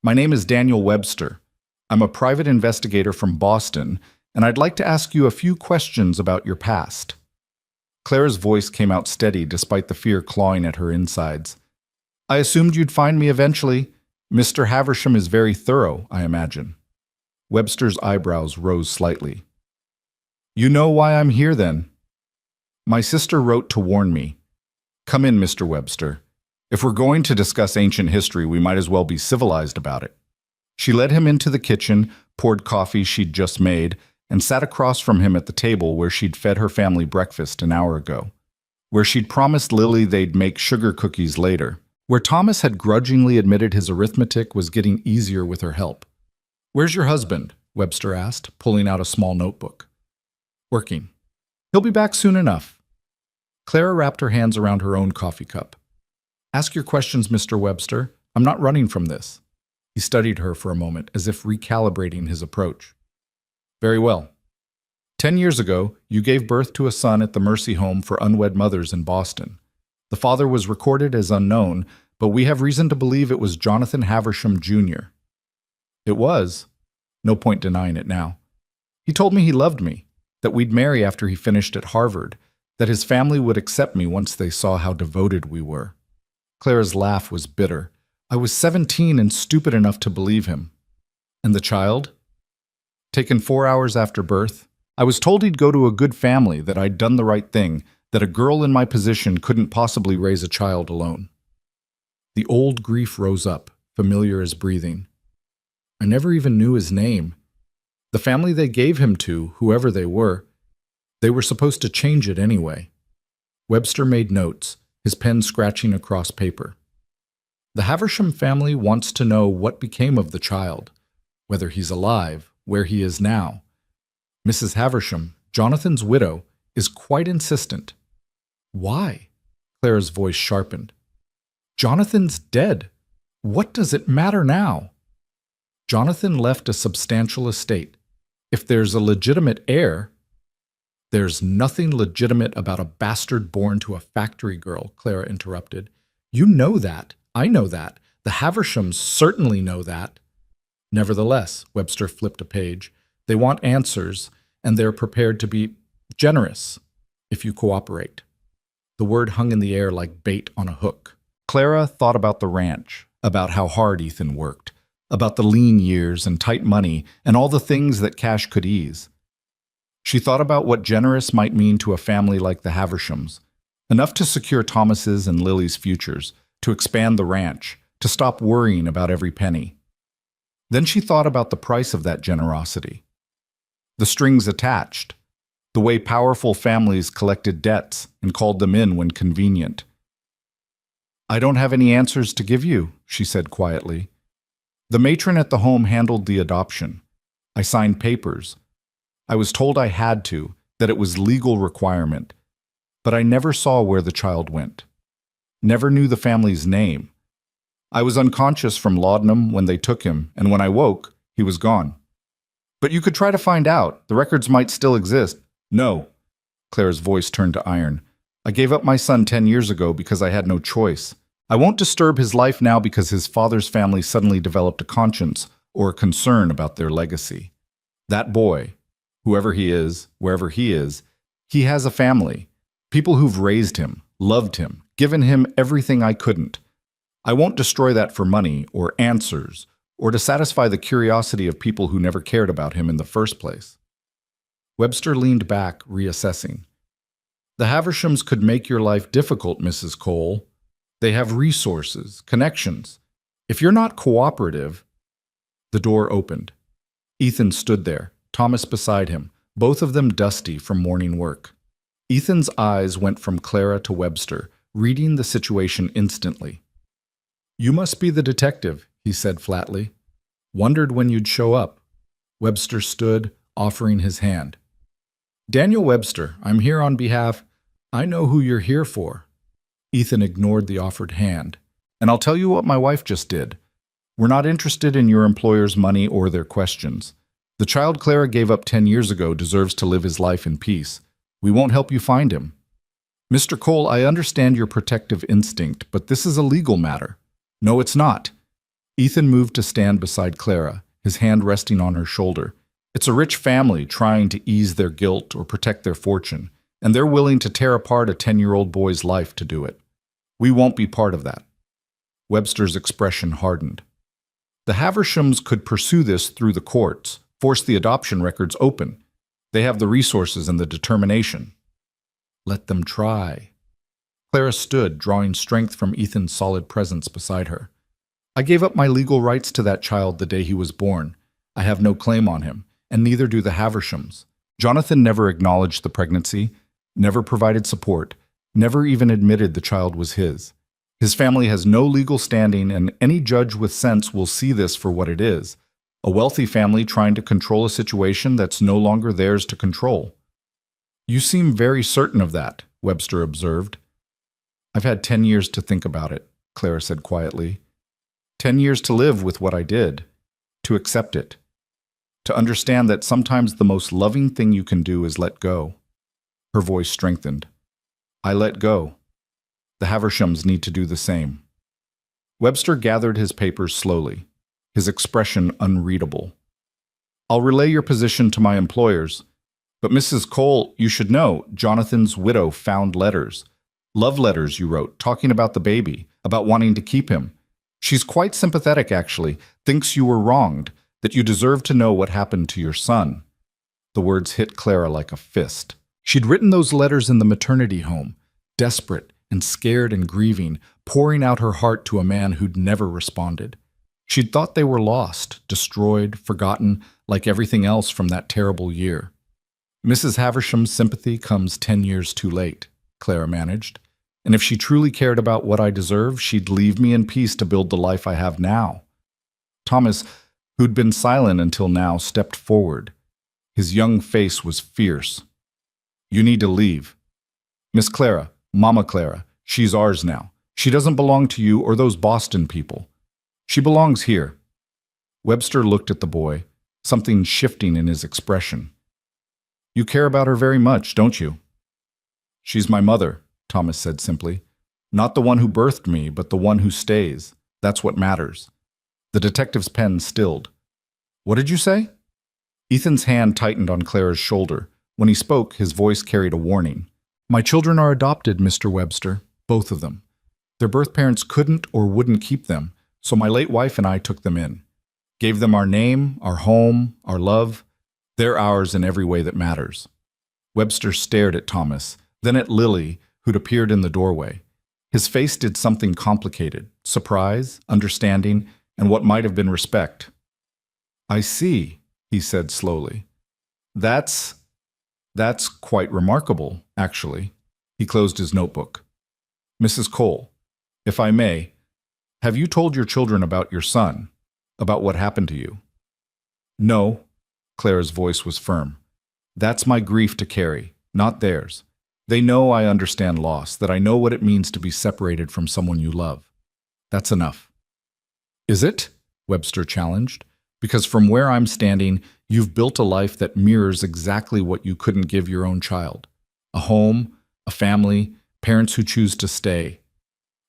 "My name is Daniel Webster. I'm a private investigator from Boston, and I'd like to ask you a few questions about your past." Clara's voice came out steady despite the fear clawing at her insides. "I assumed you'd find me eventually. Mr. Haversham is very thorough, I imagine." Webster's eyebrows rose slightly. "You know why I'm here, then?" "My sister wrote to warn me. Come in, Mr. Webster. If we're going to discuss ancient history, we might as well be civilized about it." She led him into the kitchen, poured coffee she'd just made, and sat across from him at the table where she'd fed her family breakfast an hour ago, where she'd promised Lily they'd make sugar cookies later, where Thomas had grudgingly admitted his arithmetic was getting easier with her help. "Where's your husband?" Webster asked, pulling out a small notebook. "Working. He'll be back soon enough." Clara wrapped her hands around her own coffee cup. "Ask your questions, Mr. Webster. I'm not running from this." He studied her for a moment, as if recalibrating his approach. "Very well. 10 years ago, you gave birth to a son at the Mercy Home for Unwed Mothers in Boston. The father was recorded as unknown, but we have reason to believe it was Jonathan Haversham, Jr. "It was. No point denying it now. He told me he loved me, that we'd marry after he finished at Harvard, that his family would accept me once they saw how devoted we were." Clara's laugh was bitter. "I was 17 and stupid enough to believe him." "And the child?" "Taken 4 hours after birth. I was told he'd go to a good family, that I'd done the right thing, that a girl in my position couldn't possibly raise a child alone." The old grief rose up, familiar as breathing. "I never even knew his name. The family they gave him to, whoever they were supposed to change it anyway." Webster made notes, his pen scratching across paper. The Haversham family wants to know what became of the child, whether he's alive, where he is now. Mrs. Haversham, Jonathan's widow, is quite insistent. Why? Clara's voice sharpened. Jonathan's dead. What does it matter now? Jonathan left a substantial estate. If there's a legitimate heir, there's nothing legitimate about a bastard born to a factory girl, Clara interrupted. You know that. I know that. The Havershams certainly know that. Nevertheless, Webster flipped a page, they want answers, and they're prepared to be generous if you cooperate. The word hung in the air like bait on a hook. Clara thought about the ranch, about how hard Ethan worked, about the lean years and tight money and all the things that cash could ease. She thought about what generous might mean to a family like the Havershams, enough to secure Thomas's and Lily's futures, to expand the ranch, to stop worrying about every penny. Then she thought about the price of that generosity. The strings attached, the way powerful families collected debts and called them in when convenient. I don't have any answers to give you, she said quietly. The matron at the home handled the adoption. I signed papers. I was told I had to, that it was legal requirement, but I never saw where the child went. Never knew the family's name. I was unconscious from laudanum when they took him, and when I woke, he was gone. But you could try to find out. The records might still exist. No. Clara's voice turned to iron. I gave up my son 10 years ago because I had no choice. I won't disturb his life now because his father's family suddenly developed a conscience or a concern about their legacy. That boy, whoever he is, wherever he is, he has a family. People who've raised him, loved him, given him everything I couldn't. I won't destroy that for money or answers or to satisfy the curiosity of people who never cared about him in the first place. Webster leaned back, reassessing. The Havershams could make your life difficult, Mrs. Cole. They have resources, connections. If you're not cooperative... The door opened. Ethan stood there, Thomas beside him, both of them dusty from morning work. Ethan's eyes went from Clara to Webster, reading the situation instantly. You must be the detective, he said flatly. Wondered when you'd show up. Webster stood, offering his hand. Daniel Webster, I'm here on behalf... I know who you're here for. Ethan ignored the offered hand. And I'll tell you what my wife just did. We're not interested in your employer's money or their questions. The child Clara gave up 10 years ago deserves to live his life in peace. We won't help you find him. Mr. Cole, I understand your protective instinct, but this is a legal matter. No, it's not. Ethan moved to stand beside Clara, his hand resting on her shoulder. It's a rich family trying to ease their guilt or protect their fortune, and they're willing to tear apart a 10-year-old boy's life to do it. We won't be part of that. Webster's expression hardened. The Havershams could pursue this through the courts, force the adoption records open. They have the resources and the determination. Let them try. Clara stood, drawing strength from Ethan's solid presence beside her. I gave up my legal rights to that child the day he was born. I have no claim on him, and neither do the Havershams. Jonathan never acknowledged the pregnancy, never provided support, never even admitted the child was his. His family has no legal standing, and any judge with sense will see this for what it is, a wealthy family trying to control a situation that's no longer theirs to control. You seem very certain of that, Webster observed. I've had 10 years to think about it, Clara said quietly. 10 years to live with what I did, to accept it, to understand that sometimes the most loving thing you can do is let go. Her voice strengthened. I let go. The Havershams need to do the same. Webster gathered his papers slowly, his expression unreadable. I'll relay your position to my employers, but Mrs. Cole, you should know, Jonathan's widow found letters. Love letters you wrote, talking about the baby, about wanting to keep him. She's quite sympathetic, actually, thinks you were wronged, that you deserve to know what happened to your son. The words hit Clara like a fist. She'd written those letters in the maternity home, desperate and scared and grieving, pouring out her heart to a man who'd never responded. She'd thought they were lost, destroyed, forgotten, like everything else from that terrible year. Mrs. Haversham's sympathy comes 10 years too late, Clara managed. And if she truly cared about what I deserve, she'd leave me in peace to build the life I have now. Thomas, who'd been silent until now, stepped forward. His young face was fierce. You need to leave. Miss Clara, Mama Clara, she's ours now. She doesn't belong to you or those Boston people. She belongs here. Webster looked at the boy, something shifting in his expression. You care about her very much, don't you? She's my mother, Thomas said simply. Not the one who birthed me, but the one who stays. That's what matters. The detective's pen stilled. What did you say? Ethan's hand tightened on Clara's shoulder. When he spoke, his voice carried a warning. My children are adopted, Mr. Webster, both of them. Their birth parents couldn't or wouldn't keep them, so my late wife and I took them in. Gave them our name, our home, our love. They're ours in every way that matters. Webster stared at Thomas, then at Lily, who'd appeared in the doorway. His face did something complicated, surprise, understanding, and what might have been respect. I see, he said slowly. That's quite remarkable, actually. He closed his notebook. Mrs. Cole, if I may, have you told your children about your son, about what happened to you? No, Clara's voice was firm. That's my grief to carry, not theirs. They know I understand loss, that I know what it means to be separated from someone you love. That's enough. Is it? Webster challenged. Because from where I'm standing, you've built a life that mirrors exactly what you couldn't give your own child. A home, a family, parents who choose to stay.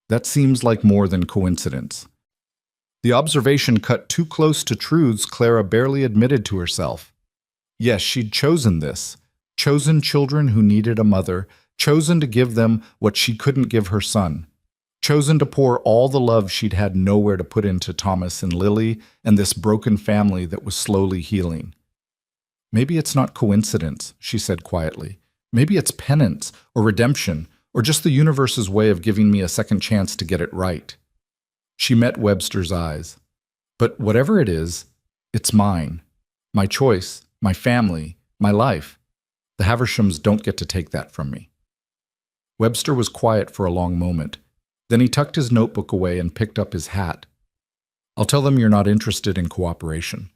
That seems like more than coincidence. The observation cut too close to truths Clara barely admitted to herself. Yes, she'd chosen this. Chosen children who needed a mother, chosen to give them what she couldn't give her son. Chosen to pour all the love she'd had nowhere to put into Thomas and Lily and this broken family that was slowly healing. Maybe it's not coincidence, she said quietly. Maybe it's penance or redemption or just the universe's way of giving me a second chance to get it right. She met Webster's eyes. But whatever it is, it's mine. My choice, my family, my life. The Havershams don't get to take that from me. Webster was quiet for a long moment. Then he tucked his notebook away and picked up his hat. I'll tell them you're not interested in cooperation.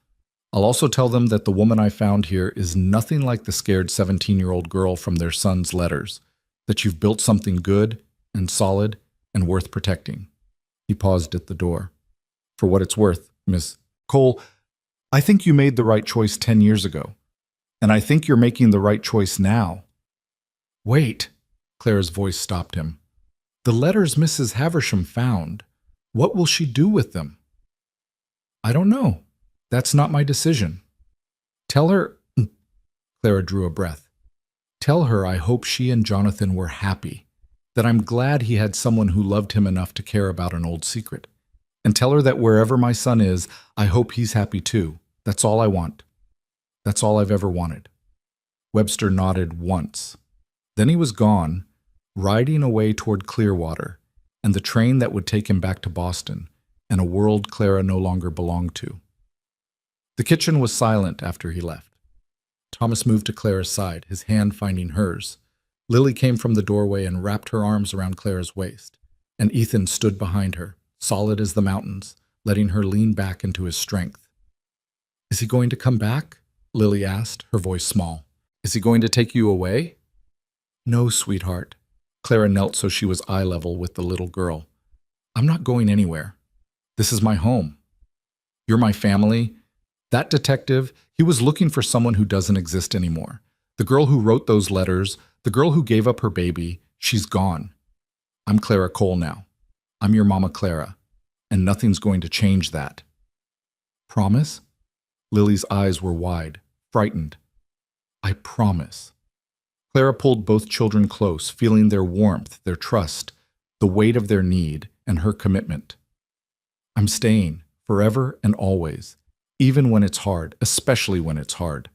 I'll also tell them that the woman I found here is nothing like the scared 17-year-old girl from their son's letters, that you've built something good and solid and worth protecting. He paused at the door. For what it's worth, Miss Cole, I think you made the right choice 10 years ago. And I think you're making the right choice now. Wait, Clara's voice stopped him. The letters Mrs. Haversham found, what will she do with them? I don't know. That's not my decision. Tell her, Clara drew a breath. Tell her I hope she and Jonathan were happy, that I'm glad he had someone who loved him enough to care about an old secret. And tell her that wherever my son is, I hope he's happy too. That's all I want. That's all I've ever wanted. Webster nodded once. Then he was gone, riding away toward Clearwater, and the train that would take him back to Boston, and a world Clara no longer belonged to. The kitchen was silent after he left. Thomas moved to Clara's side, his hand finding hers. Lily came from the doorway and wrapped her arms around Clara's waist, and Ethan stood behind her, solid as the mountains, letting her lean back into his strength. Is he going to come back? Lily asked, her voice small. Is he going to take you away? No, sweetheart. Clara knelt so she was eye level with the little girl. I'm not going anywhere. This is my home. You're my family. That detective, he was looking for someone who doesn't exist anymore. The girl who wrote those letters, the girl who gave up her baby, she's gone. I'm Clara Cole now. I'm your Mama Clara, and nothing's going to change that. Promise? Lily's eyes were wide, frightened. I promise. Clara pulled both children close, feeling their warmth, their trust, the weight of their need, and her commitment. I'm staying, forever and always, even when it's hard, especially when it's hard.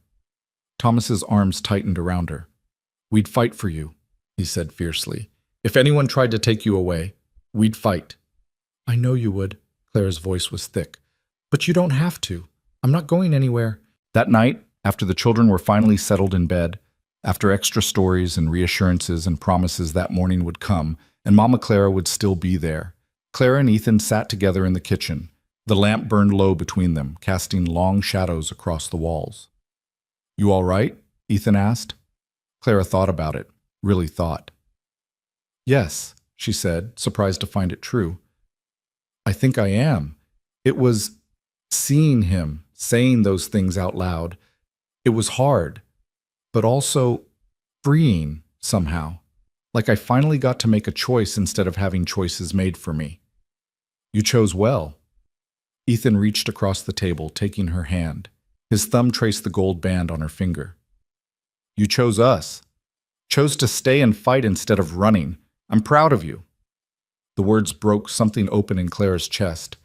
Thomas's arms tightened around her. We'd fight for you, he said fiercely. If anyone tried to take you away, we'd fight. I know you would, Clara's voice was thick. But you don't have to. I'm not going anywhere. That night, after the children were finally settled in bed, After extra stories and reassurances and promises that morning would come, and Mama Clara would still be there. Clara and Ethan sat together in the kitchen. The lamp burned low between them, casting long shadows across the walls. "You all right?" Ethan asked. Clara thought about it, really thought. "Yes," she said, surprised to find it true. "I think I am." It was seeing him, saying those things out loud. It was hard, but also freeing somehow. Like I finally got to make a choice instead of having choices made for me. "You chose well." Ethan reached across the table, taking her hand. His thumb traced the gold band on her finger. "You chose us. Chose to stay and fight instead of running. I'm proud of you." The words broke something open in Clara's chest.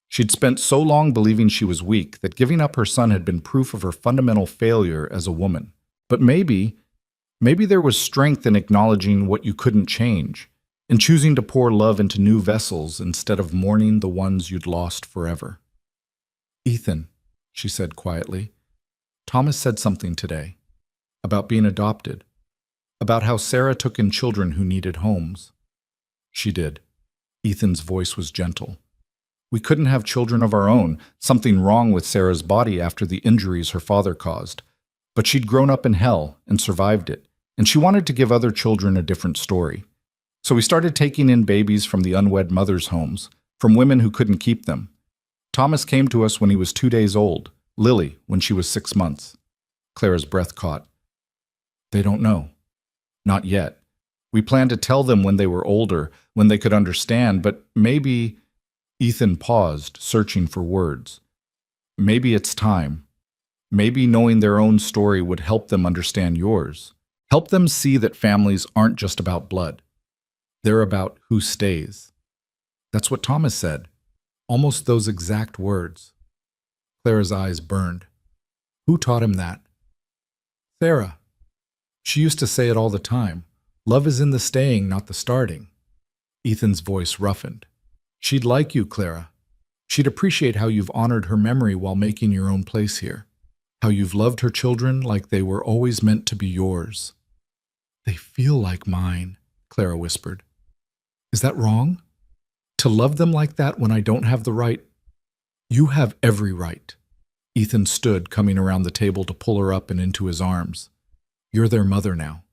She'd spent so long believing she was weak that giving up her son had been proof of her fundamental failure as a woman. But maybe there was strength in acknowledging what you couldn't change, in choosing to pour love into new vessels instead of mourning the ones you'd lost forever. "Ethan," she said quietly, "Thomas said something today. About being adopted. About how Sarah took in children who needed homes." "She did." Ethan's voice was gentle. "We couldn't have children of our own, something wrong with Sarah's body after the injuries her father caused. But she'd grown up in hell and survived it, and she wanted to give other children a different story. So we started taking in babies from the unwed mothers' homes, from women who couldn't keep them. Thomas came to us when he was 2 days old, Lily when she was 6 months. Clara's breath caught. "They don't know. Not yet. We planned to tell them when they were older, when they could understand, but maybe—" Ethan paused, searching for words. "Maybe it's time. Maybe knowing their own story would help them understand yours. Help them see that families aren't just about blood. They're about who stays." That's what Thomas said. Almost those exact words. Clara's eyes burned. Who taught him that? Sarah. She used to say it all the time. Love is in the staying, not the starting. Ethan's voice roughened. She'd like you, Clara. She'd appreciate how you've honored her memory while making your own place here. How you've loved her children like they were always meant to be yours. They feel like mine, Clara whispered. Is that wrong? To love them like that when I don't have the right? You have every right. Ethan stood, coming around the table to pull her up and into his arms. You're their mother now.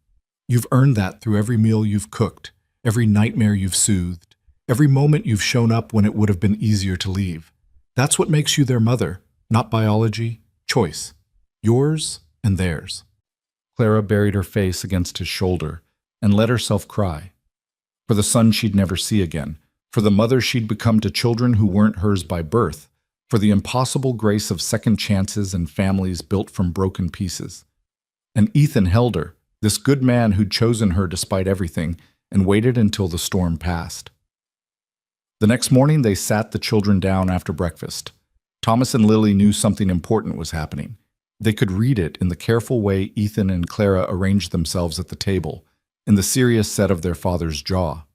You've earned that through every meal you've cooked, every nightmare you've soothed, every moment you've shown up when it would have been easier to leave. That's what makes you their mother, not biology, choice. Yours and theirs. Clara buried her face against his shoulder and let herself cry. For the son she'd never see again, for the mother she'd become to children who weren't hers by birth, for the impossible grace of second chances and families built from broken pieces. And Ethan held her, this good man who'd chosen her despite everything, and waited until the storm passed. The next morning they sat the children down after breakfast. Thomas and Lily knew something important was happening. They could read it in the careful way Ethan and Clara arranged themselves at the table, in the serious set of their father's jaw.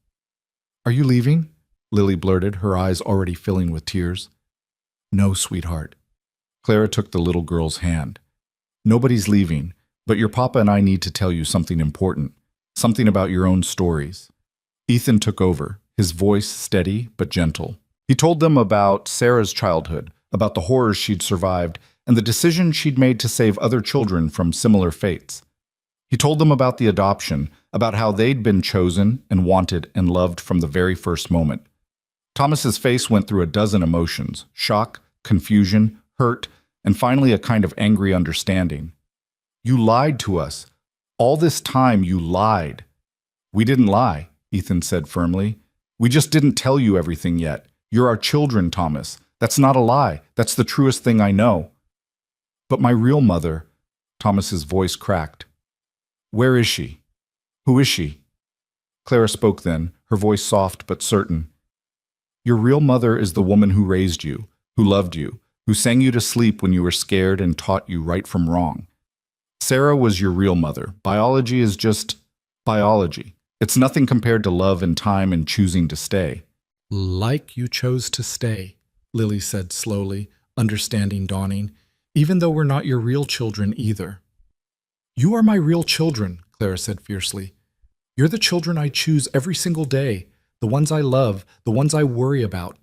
Are you leaving? Lily blurted, her eyes already filling with tears. No, sweetheart. Clara took the little girl's hand. Nobody's leaving, but your papa and I need to tell you something important, something about your own stories. Ethan took over, his voice steady but gentle. He told them about Sarah's childhood, about the horrors she'd survived, and the decision she'd made to save other children from similar fates. He told them about the adoption, about how they'd been chosen and wanted and loved from the very first moment. Thomas's face went through a dozen emotions: shock, confusion, hurt, and finally a kind of angry understanding. You lied to us. All this time you lied. We didn't lie, Ethan said firmly. We just didn't tell you everything yet. You're our children, Thomas. That's not a lie. That's the truest thing I know. But my real mother, Thomas's voice cracked. Where is she? Who is she? Clara spoke then, her voice soft but certain. Your real mother is the woman who raised you, who loved you, who sang you to sleep when you were scared and taught you right from wrong. Sarah was your real mother. Biology is just biology. It's nothing compared to love and time and choosing to stay. Like you chose to stay, Lily said slowly, understanding dawning, even though we're not your real children either. You are my real children, Clara said fiercely. You're the children I choose every single day, the ones I love, the ones I worry about,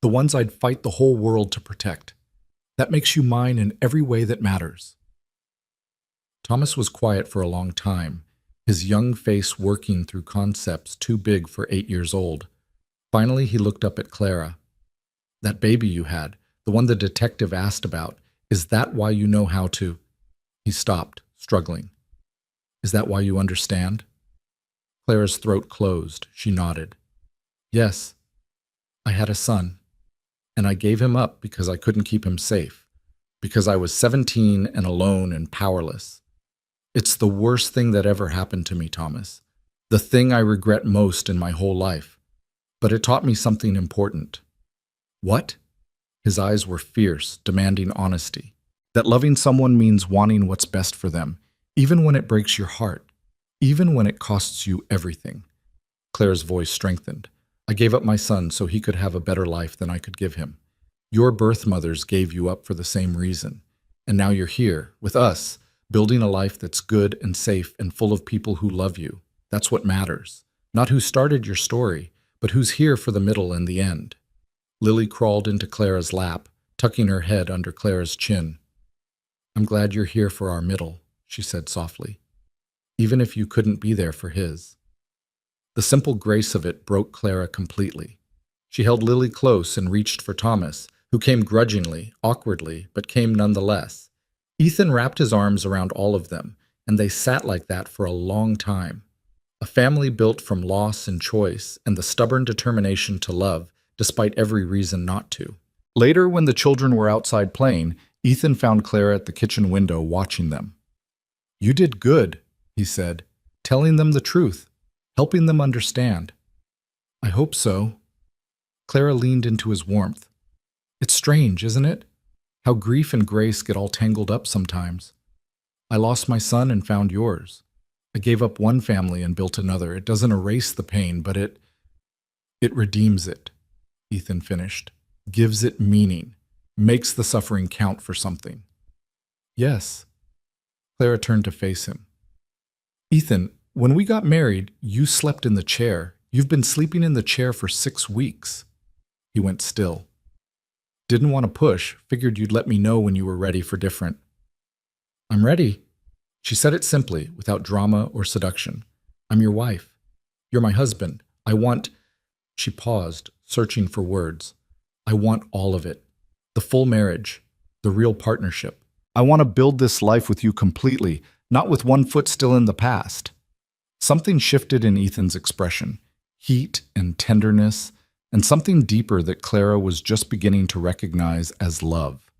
the ones I'd fight the whole world to protect. That makes you mine in every way that matters. Thomas was quiet for a long time, his young face working through concepts too big for 8 years old. Finally, he looked up at Clara. That baby you had, the one the detective asked about, is that why you know how to? He stopped, struggling. Is that why you understand? Clara's throat closed. She nodded. Yes, I had a son, and I gave him up because I couldn't keep him safe, because I was 17 and alone and powerless. It's the worst thing that ever happened to me, Thomas. The thing I regret most in my whole life. But it taught me something important. What? His eyes were fierce, demanding honesty. That loving someone means wanting what's best for them, even when it breaks your heart, even when it costs you everything. Claire's voice strengthened. I gave up my son so he could have a better life than I could give him. Your birth mothers gave you up for the same reason. And now you're here, with us, building a life that's good and safe and full of people who love you. That's what matters. Not who started your story, but who's here for the middle and the end. Lily crawled into Clara's lap, tucking her head under Clara's chin. I'm glad you're here for our middle, she said softly, even if you couldn't be there for his. The simple grace of it broke Clara completely. She held Lily close and reached for Thomas, who came grudgingly, awkwardly, but came nonetheless. Ethan wrapped his arms around all of them, and they sat like that for a long time. A family built from loss and choice and the stubborn determination to love, despite every reason not to. Later, when the children were outside playing, Ethan found Clara at the kitchen window watching them. You did good, he said, telling them the truth, helping them understand. I hope so. Clara leaned into his warmth. It's strange, isn't it? How grief and grace get all tangled up sometimes. I lost my son and found yours. I gave up one family and built another. It doesn't erase the pain, but it redeems it, Ethan finished. Gives it meaning. Makes the suffering count for something. Yes. Clara turned to face him. Ethan, when we got married, you slept in the chair. You've been sleeping in the chair for 6 weeks. He went still. Didn't want to push, figured you'd let me know when you were ready for different. I'm ready. She said it simply, without drama or seduction. I'm your wife. You're my husband. I want... She paused, searching for words. I want all of it. The full marriage. The real partnership. I want to build this life with you completely, not with one foot still in the past. Something shifted in Ethan's expression. Heat and tenderness, and something deeper that Clara was just beginning to recognize as love.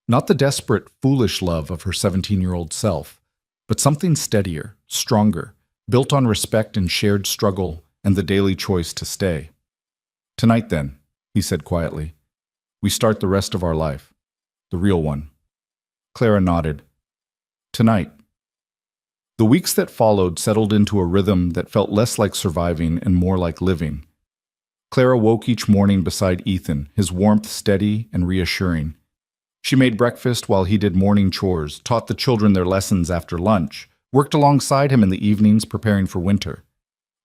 Not the desperate, foolish love of her 17-year-old self, but something steadier, stronger, built on respect and shared struggle and the daily choice to stay. Tonight then, he said quietly, we start the rest of our life, the real one. Clara nodded. Tonight. The weeks that followed settled into a rhythm that felt less like surviving and more like living. Clara woke each morning beside Ethan, his warmth steady and reassuring. She made breakfast while he did morning chores, taught the children their lessons after lunch, worked alongside him in the evenings preparing for winter.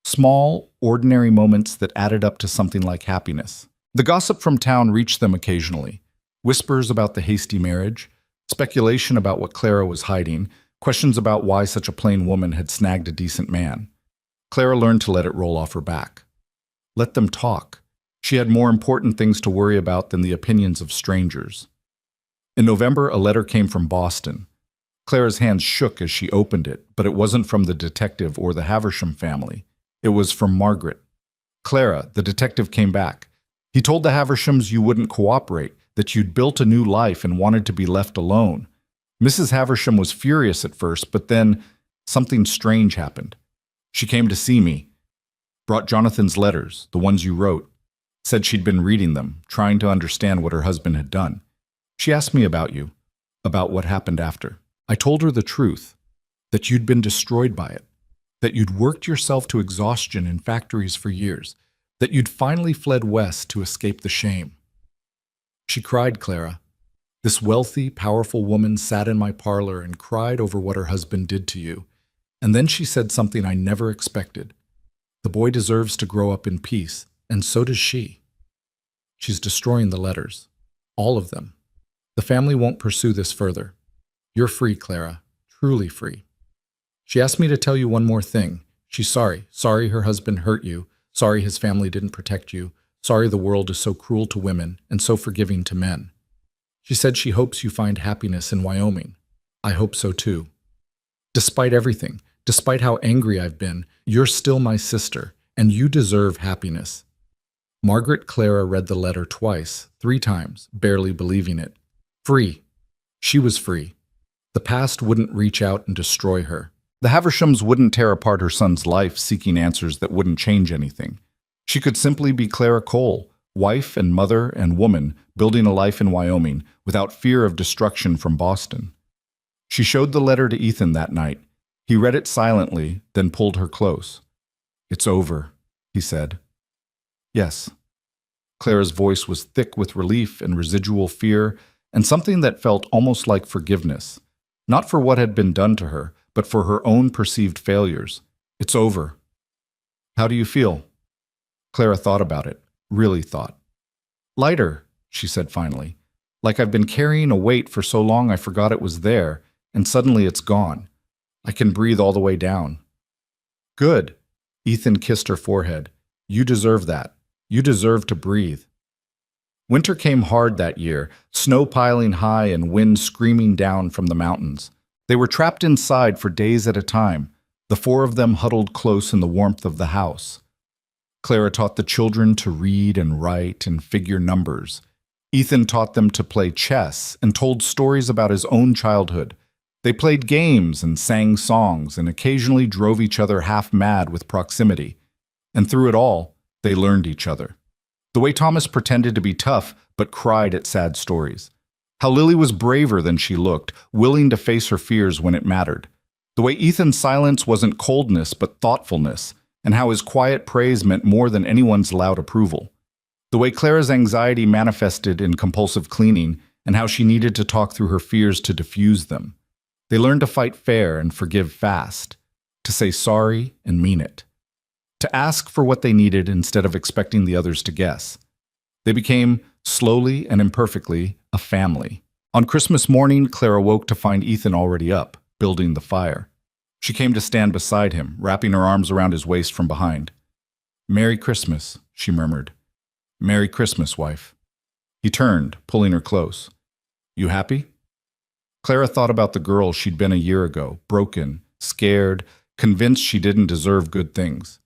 Small, ordinary moments that added up to something like happiness. The gossip from town reached them occasionally. Whispers about the hasty marriage, speculation about what Clara was hiding, questions about why such a plain woman had snagged a decent man. Clara learned to let it roll off her back. Let them talk. She had more important things to worry about than the opinions of strangers. In November, a letter came from Boston. Clara's hands shook as she opened it, but it wasn't from the detective or the Haversham family. It was from Margaret. Clara, the detective came back. He told the Havershams you wouldn't cooperate, that you'd built a new life and wanted to be left alone. Mrs. Haversham was furious at first, but then something strange happened. She came to see me, brought Jonathan's letters, the ones you wrote, said she'd been reading them, trying to understand what her husband had done. She asked me about you, about what happened after. I told her the truth, that you'd been destroyed by it, that you'd worked yourself to exhaustion in factories for years, that you'd finally fled west to escape the shame. She cried, Clara. This wealthy, powerful woman sat in my parlor and cried over what her husband did to you. And then she said something I never expected. The boy deserves to grow up in peace, and so does she. She's destroying the letters. All of them. The family won't pursue this further. You're free, Clara. Truly free. She asked me to tell you one more thing. She's sorry. Sorry her husband hurt you. Sorry his family didn't protect you. Sorry the world is so cruel to women and so forgiving to men. She said she hopes you find happiness in Wyoming. I hope so too. Despite everything, despite how angry I've been, you're still my sister, and you deserve happiness. Margaret Clara read the letter twice, 3 times, barely believing it. Free. She was free. The past wouldn't reach out and destroy her. The Havershams wouldn't tear apart her son's life seeking answers that wouldn't change anything. She could simply be Clara Cole, wife and mother and woman, building a life in Wyoming without fear of destruction from Boston. She showed the letter to Ethan that night. He read it silently, then pulled her close. "It's over," he said. "Yes." Clara's voice was thick with relief and residual fear, and something that felt almost like forgiveness. Not for what had been done to her, but for her own perceived failures. "It's over." "How do you feel?" Clara thought about it, really thought. "Lighter," she said finally. "Like I've been carrying a weight for so long I forgot it was there, and suddenly it's gone. I can breathe all the way down." "Good." Ethan kissed her forehead. "You deserve that. You deserve to breathe." Winter came hard that year, snow piling high and wind screaming down from the mountains. They were trapped inside for days at a time, the 4 of them huddled close in the warmth of the house. Clara taught the children to read and write and figure numbers. Ethan taught them to play chess and told stories about his own childhood. They played games and sang songs and occasionally drove each other half mad with proximity. And through it all, they learned each other. The way Thomas pretended to be tough but cried at sad stories. How Lily was braver than she looked, willing to face her fears when it mattered. The way Ethan's silence wasn't coldness but thoughtfulness, and how his quiet praise meant more than anyone's loud approval. The way Clara's anxiety manifested in compulsive cleaning, and how she needed to talk through her fears to diffuse them. They learned to fight fair and forgive fast, to say sorry and mean it, to ask for what they needed instead of expecting the others to guess. They became, slowly and imperfectly, a family. On Christmas morning, Clara woke to find Ethan already up, building the fire. She came to stand beside him, wrapping her arms around his waist from behind. "Merry Christmas," she murmured. "Merry Christmas, wife." He turned, pulling her close. "You happy?" Clara thought about the girl she'd been a year ago, broken, scared, convinced she didn't deserve good things.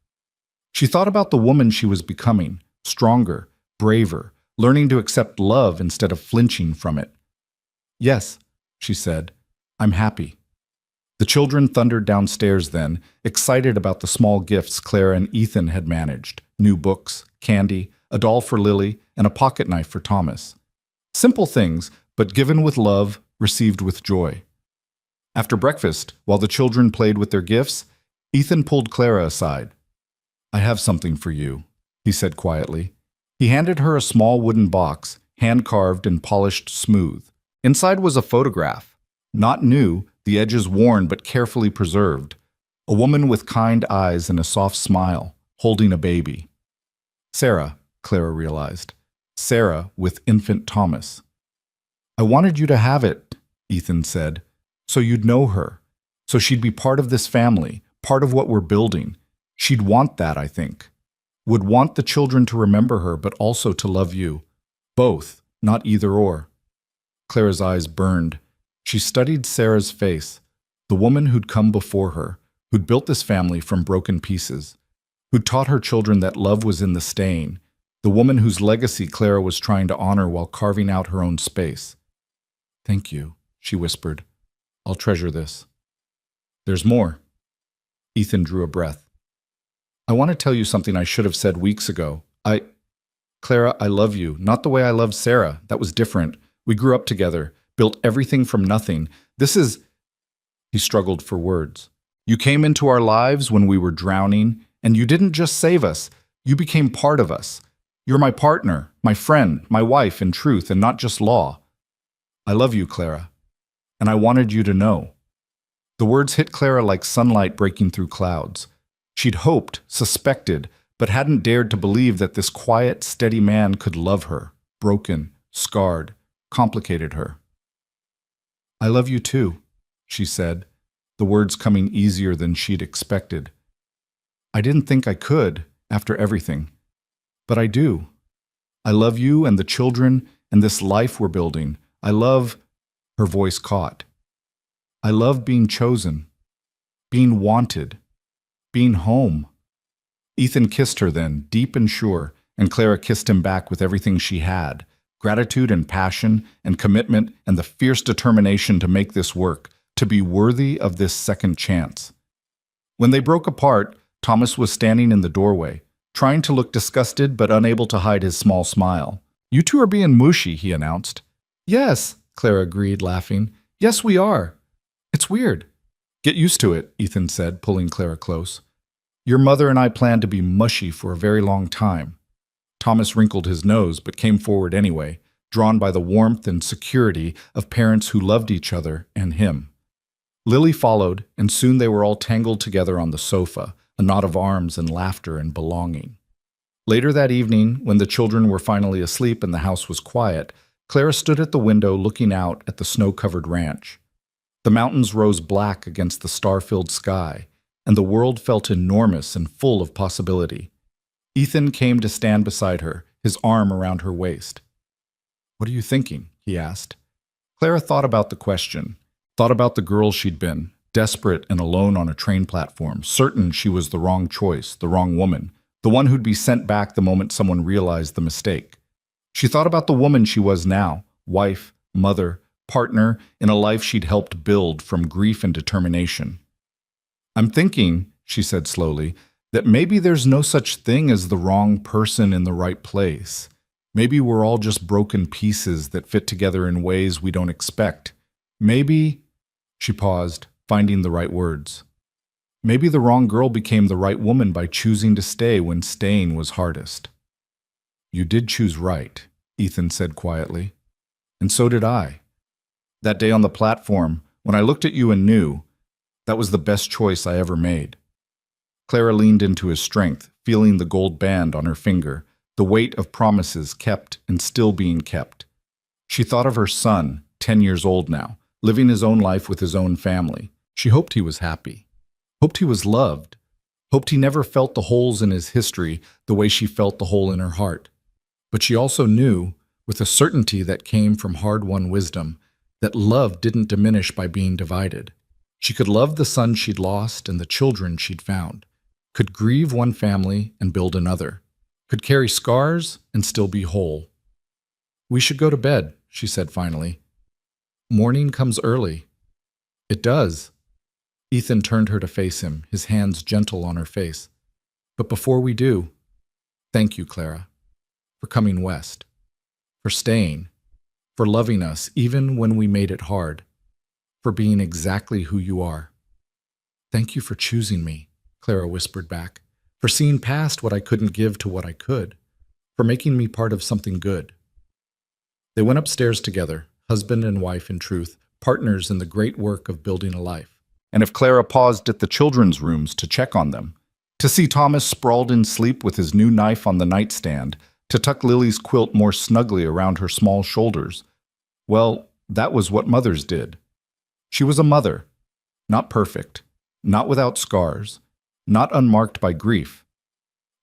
She thought about the woman she was becoming, stronger, braver, learning to accept love instead of flinching from it. "Yes," she said, "I'm happy." The children thundered downstairs then, excited about the small gifts Clara and Ethan had managed, new books, candy, a doll for Lily, and a pocket knife for Thomas. Simple things, but given with love, received with joy. After breakfast, while the children played with their gifts, Ethan pulled Clara aside. "I have something for you," he said quietly. He handed her a small wooden box, hand-carved and polished smooth. Inside was a photograph. Not new, the edges worn but carefully preserved. A woman with kind eyes and a soft smile, holding a baby. Sarah, Clara realized. Sarah with infant Thomas. "I wanted you to have it," Ethan said, "so you'd know her, so she'd be part of this family, part of what we're building. She'd want that, I think. Would want the children to remember her, but also to love you. Both, not either or." Clara's eyes burned. She studied Sarah's face, the woman who'd come before her, who'd built this family from broken pieces, who'd taught her children that love was in the staying, the woman whose legacy Clara was trying to honor while carving out her own space. "Thank you," she whispered. "I'll treasure this." "There's more." Ethan drew a breath. "I want to tell you something I should have said weeks ago. Clara, I love you, not the way I loved Sarah. That was different. We grew up together, built everything from nothing. This is..." He struggled for words. "You came into our lives when we were drowning, and you didn't just save us. You became part of us. You're my partner, my friend, my wife in truth, and not just law." I love you, Clara. And I wanted you to know. The words hit Clara like sunlight breaking through clouds. She'd hoped, suspected, but hadn't dared to believe that this quiet, steady man could love her, broken, scarred, complicated her. I love you too, she said, the words coming easier than she'd expected. I didn't think I could, after everything. But I do. I love you and the children and this life we're building. I love, her voice caught. I love being chosen, being wanted, being home. Ethan kissed her then, deep and sure, and Clara kissed him back with everything she had, gratitude and passion and commitment and the fierce determination to make this work, to be worthy of this second chance. When they broke apart, Thomas was standing in the doorway, trying to look disgusted but unable to hide his small smile. You two are being mushy, he announced. Yes, Clara agreed, laughing. Yes, we are. It's weird. Get used to it, Ethan said, pulling Clara close. Your mother and I planned to be mushy for a very long time. Thomas wrinkled his nose but came forward anyway, drawn by the warmth and security of parents who loved each other and him. Lily followed, and soon they were all tangled together on the sofa, a knot of arms and laughter and belonging. Later that evening, when the children were finally asleep and the house was quiet, Clara stood at the window looking out at the snow-covered ranch. The mountains rose black against the star-filled sky, and the world felt enormous and full of possibility. Ethan came to stand beside her, his arm around her waist. What are you thinking? He asked. Clara thought about the question, thought about the girl she'd been, desperate and alone on a train platform, certain she was the wrong choice, the wrong woman, the one who'd be sent back the moment someone realized the mistake. She thought about the woman she was now, wife, mother, partner, in a life she'd helped build from grief and determination. I'm thinking, she said slowly, that maybe there's no such thing as the wrong person in the right place. Maybe we're all just broken pieces that fit together in ways we don't expect. Maybe, she paused, finding the right words. Maybe the wrong girl became the right woman by choosing to stay when staying was hardest. You did choose right, Ethan said quietly. And so did I. That day on the platform, when I looked at you and knew, that was the best choice I ever made. Clara leaned into his strength, feeling the gold band on her finger, the weight of promises kept and still being kept. She thought of her son, 10 years old now, living his own life with his own family. She hoped he was happy, hoped he was loved, hoped he never felt the holes in his history the way she felt the hole in her heart. But she also knew, with a certainty that came from hard-won wisdom, that love didn't diminish by being divided. She could love the son she'd lost and the children she'd found, could grieve one family and build another, could carry scars and still be whole. We should go to bed, she said finally. Morning comes early. It does. Ethan turned her to face him, his hands gentle on her face. But before we do, thank you, Clara, for coming west, for staying, for loving us even when we made it hard, for being exactly who you are. Thank you for choosing me, Clara whispered back, for seeing past what I couldn't give to what I could, for making me part of something good. They went upstairs together, husband and wife in truth, partners in the great work of building a life. And if Clara paused at the children's rooms to check on them, to see Thomas sprawled in sleep with his new knife on the nightstand, to tuck Lily's quilt more snugly around her small shoulders, well, that was what mothers did. She was a mother, not perfect, not without scars, not unmarked by grief,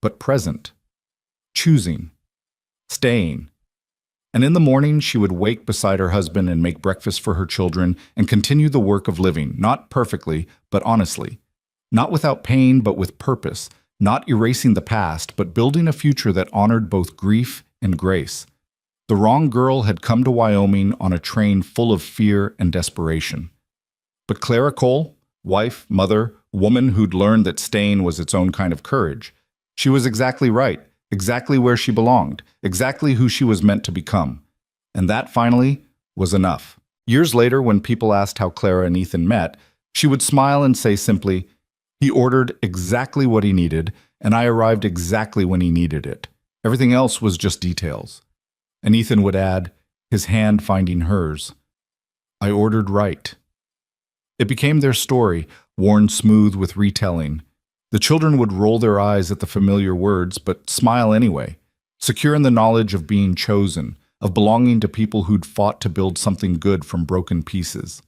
but present, choosing, staying. And in the morning, she would wake beside her husband and make breakfast for her children and continue the work of living, not perfectly, but honestly, not without pain, but with purpose, not erasing the past, but building a future that honored both grief and grace. The wrong girl had come to Wyoming on a train full of fear and desperation. But Clara Cole, wife, mother, woman who'd learned that staying was its own kind of courage, she was exactly right, exactly where she belonged, exactly who she was meant to become. And that, finally, was enough. Years later, when people asked how Clara and Ethan met, she would smile and say simply, "He ordered exactly what he needed, and I arrived exactly when he needed it. Everything else was just details." And Ethan would add, his hand finding hers, I ordered right. It became their story, worn smooth with retelling. The children would roll their eyes at the familiar words, but smile anyway, secure in the knowledge of being chosen, of belonging to people who'd fought to build something good from broken pieces.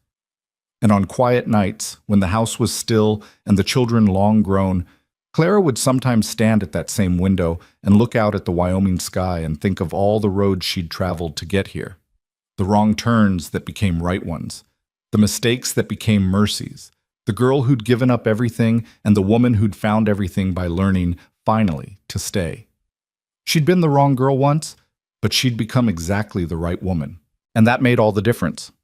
And on quiet nights, when the house was still and the children long grown, Clara would sometimes stand at that same window and look out at the Wyoming sky and think of all the roads she'd traveled to get here. The wrong turns that became right ones, the mistakes that became mercies, the girl who'd given up everything and the woman who'd found everything by learning, finally, to stay. She'd been the wrong girl once, but she'd become exactly the right woman. And that made all the difference.